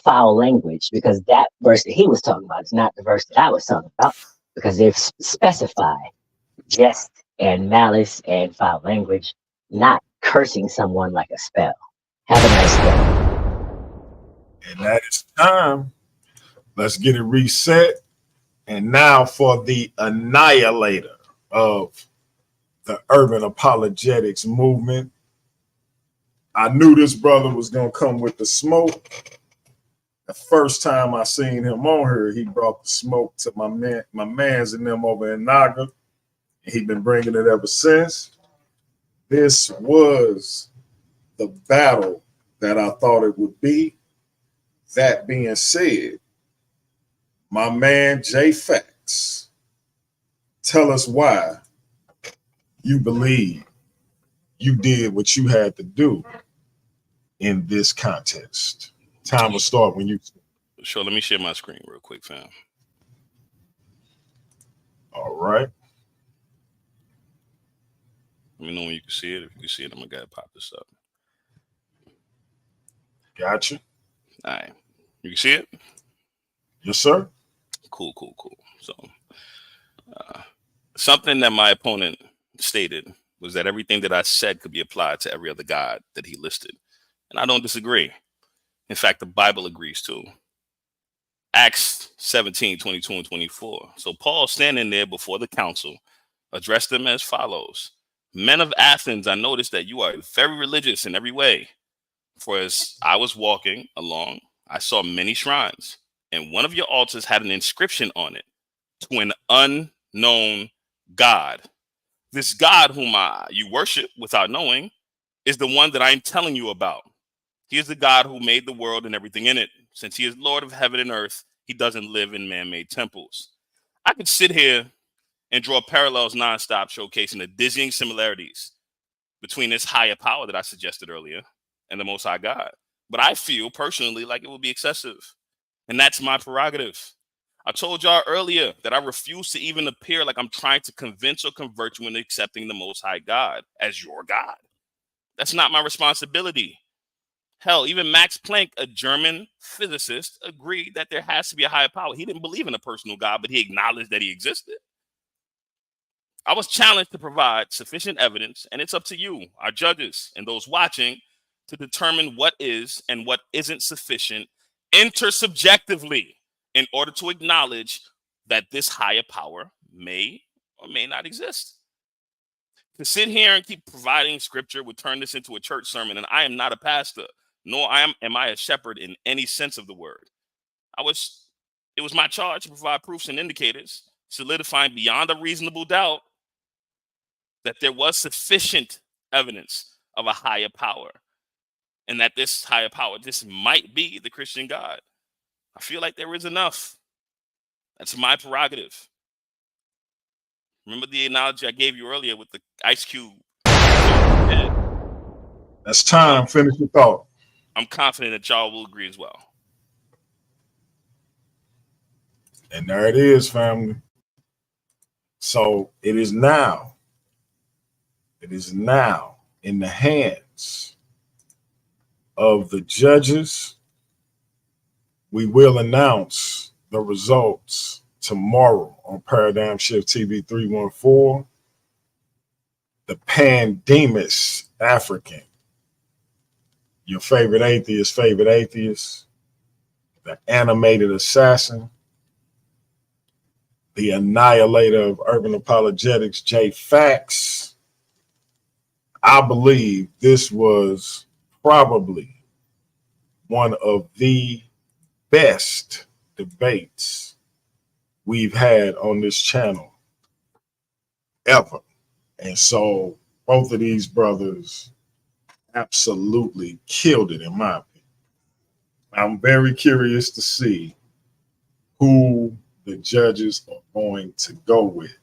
foul language, because that verse that he was talking about is not the verse that I was talking about, because they've specified jest and malice and foul language, not cursing someone like a spell. Have a nice day. And that is time. Let's get it reset. And now for the Annihilator of the urban apologetics movement. I knew this brother was going to come with the smoke. The first time I seen him on here, he brought the smoke to my mans and them over in Naga. He been bringing it ever since. This was the battle that I thought it would be. That being said, my man J.Faqz, tell us why you believe you did what you had to do in this contest. Time will start when you. Sure, let me share my screen real quick, fam. All right. Let me know when you can see it. If you can see it, I'm gonna go pop this up. Gotcha. All right. You can see it? Yes, sir. Cool. So, something that my opponent stated was that everything that I said could be applied to every other god that he listed. And I don't disagree. In fact, the Bible agrees too. Acts 17, 22 and 24. So Paul, standing there before the council, addressed them as follows. Men of Athens, I noticed that you are very religious in every way. For as I was walking along, I saw many shrines, and one of your altars had an inscription on it to an unknown God. This God whom you worship without knowing is the one that I'm telling you about. He is the God who made the world and everything in it. Since he is Lord of heaven and earth, he doesn't live in man-made temples. I could sit here and draw parallels nonstop, showcasing the dizzying similarities between this higher power that I suggested earlier and the Most High God. But I feel personally like it would be excessive. And that's my prerogative. I told y'all earlier that I refuse to even appear like I'm trying to convince or convert you into accepting the Most High God as your God. That's not my responsibility. Hell, even Max Planck, a German physicist, agreed that there has to be a higher power. He didn't believe in a personal God, but he acknowledged that he existed. I was challenged to provide sufficient evidence, and it's up to you, our judges, and those watching, to determine what is and what isn't sufficient intersubjectively in order to acknowledge that this higher power may or may not exist. To sit here and keep providing scripture would turn this into a church sermon, and I am not a pastor, nor am I a shepherd in any sense of the word. It was my charge to provide proofs and indicators, solidifying beyond a reasonable doubt that there was sufficient evidence of a higher power, and that this higher power, this might be the Christian God. I feel like there is enough. That's my prerogative. Remember the analogy I gave you earlier with the ice cube? That's time. Finish your thought. I'm confident that y'all will agree as well. And there it is, family. So it is now in the hands of the judges. We will announce the results tomorrow on Paradigm Shift TV 314. The Demus Afrikan. Your favorite atheist, the animated assassin, the annihilator of urban apologetics, J.Faqz. I believe this was probably one of the best debates we've had on this channel ever. And so both of these brothers absolutely killed it, in my opinion. I'm very curious to see who the judges are going to go with.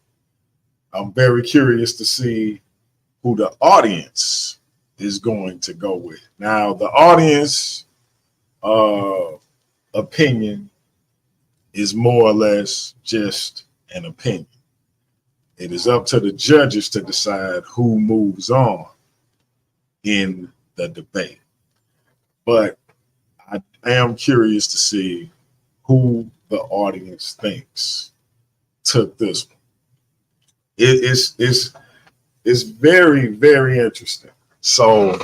I'm very curious to see who the audience is going to go with. Now, the audience opinion is more or less just an opinion. It is up to the judges to decide who moves on in the debate. But I am curious to see who the audience thinks took this one. It's very, very interesting. So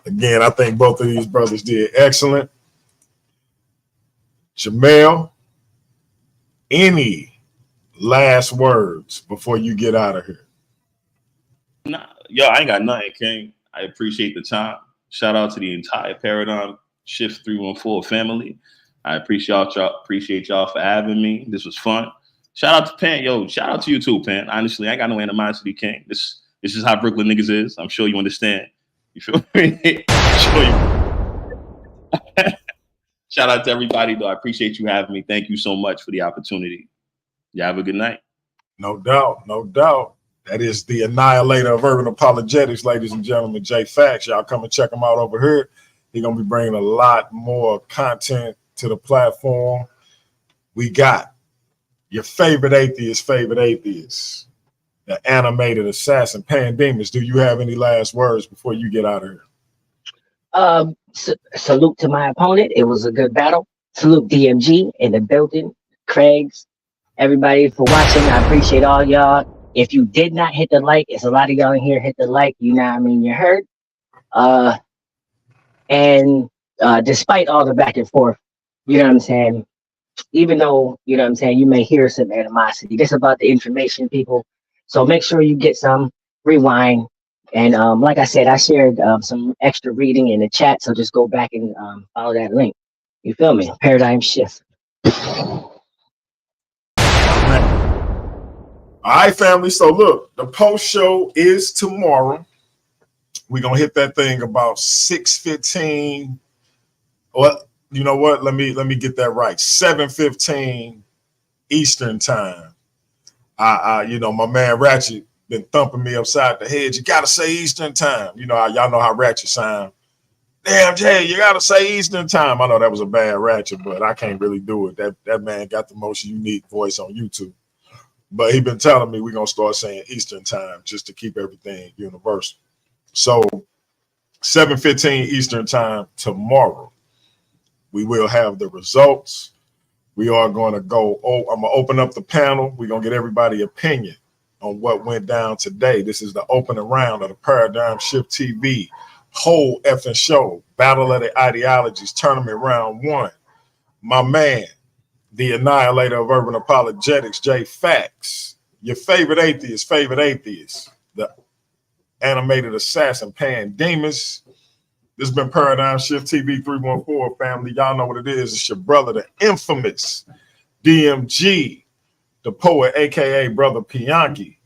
again, I think both of these brothers did excellent. Jamel, any last words before you get out of here? Nah, yo, I ain't got nothing, King. I appreciate the time. Shout out to the entire Paradigm Shift 314 family. I appreciate y'all for having me. This was fun. Shout out to Pan. Yo, shout out to you too, Pan. Honestly, I ain't got no animosity, King. This is how Brooklyn niggas is. I'm sure you understand. You feel me? Shout out to everybody, though. I appreciate you having me. Thank you so much for the opportunity. You have a good night. No doubt, no doubt. That is the annihilator of urban apologetics, ladies and gentlemen, J.Faqz. Y'all come and check him out over here. He's going to be bringing a lot more content to the platform. We got your favorite atheist, the animated assassin, Demus. Do you have any last words before you get out of here? Salute to my opponent. It was a good battle. Salute DMG in the building, Craig's, everybody for watching. I appreciate all y'all. If you did not hit the like, it's a lot of y'all in here hit the like. You know what I mean? You heard. And despite all the back and forth, you know what I'm saying? Even though, you know what I'm saying, you may hear some animosity. This is about the information, people. So make sure you get some, rewind. And like I said, I shared some extra reading in the chat. So just go back and follow that link. You feel me? Paradigm shift. All right, family. So look, the post show is tomorrow. We're going to hit that thing about 6:15. Well, you know what? Let me get that right. 7:15 Eastern time. You know, my man Ratchet been thumping me upside the head. You got to say Eastern time. You know, y'all know how Ratchet sound. Damn, Jay, you got to say Eastern time. I know that was a bad Ratchet, but I can't really do it. That man got the most unique voice on YouTube. But he been telling me we're going to start saying Eastern time just to keep everything universal. So 7:15 Eastern time tomorrow, we will have the results. We are going to go, I'm going to open up the panel. We're going to get everybody's opinion on what went down today. This is the opening round of the Paradigm Shift TV whole effing show, Battle of the Ideologies Tournament Round 1. My man, the annihilator of urban apologetics, J.Faqz, your favorite atheist, the animated assassin, Demus. This has been Paradigm Shift TV 314, family. Y'all know what it is. It's your brother, the infamous DMG, the poet, a.k.a. Brother Pianki.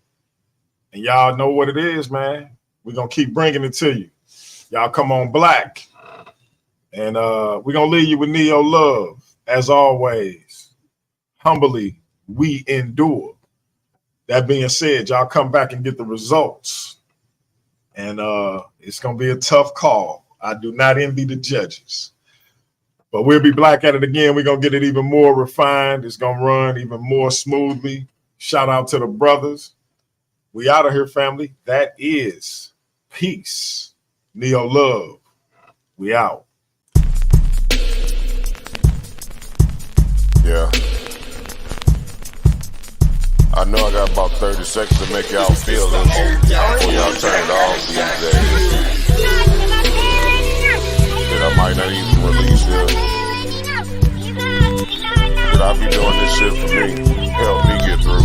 And y'all know what it is, man. We're going to keep bringing it to you. Y'all come on black. And we're going to leave you with Neo Love. As always, humbly, we endure. That being said, y'all come back and get the results. And it's going to be a tough call. I do not envy the judges. But we'll be black at it again. We're going to get it even more refined. It's going to run even more smoothly. Shout out to the brothers. We out of here, family. That is peace. Neo Love. We out. Yeah. I know I got about 30 seconds to make y'all feel this before y'all turn it off these days. That I might not even release this. But I be doing this shit for me, help me get through.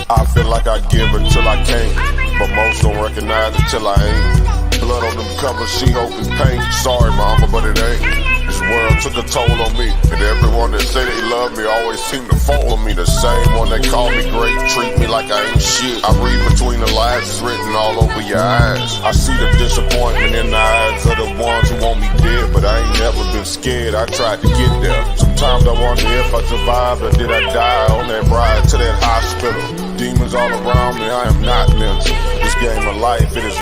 I feel like I give until I can't, but most don't recognize it till I ain't. Blood on them covers, she hoping paint. Sorry mama, but it ain't. This world took a toll on me, and everyone that say they love me always seem to follow me. The same one that call me great, treat me like I ain't shit. I read between the lines, it's written all over your eyes. I see the disappointment in the eyes of the ones who want me dead, but I ain't never been scared, I tried to get there. Sometimes I wonder if I survived or did I die on that ride to that hospital. Demons all around me, I am not mental. This game of life, it is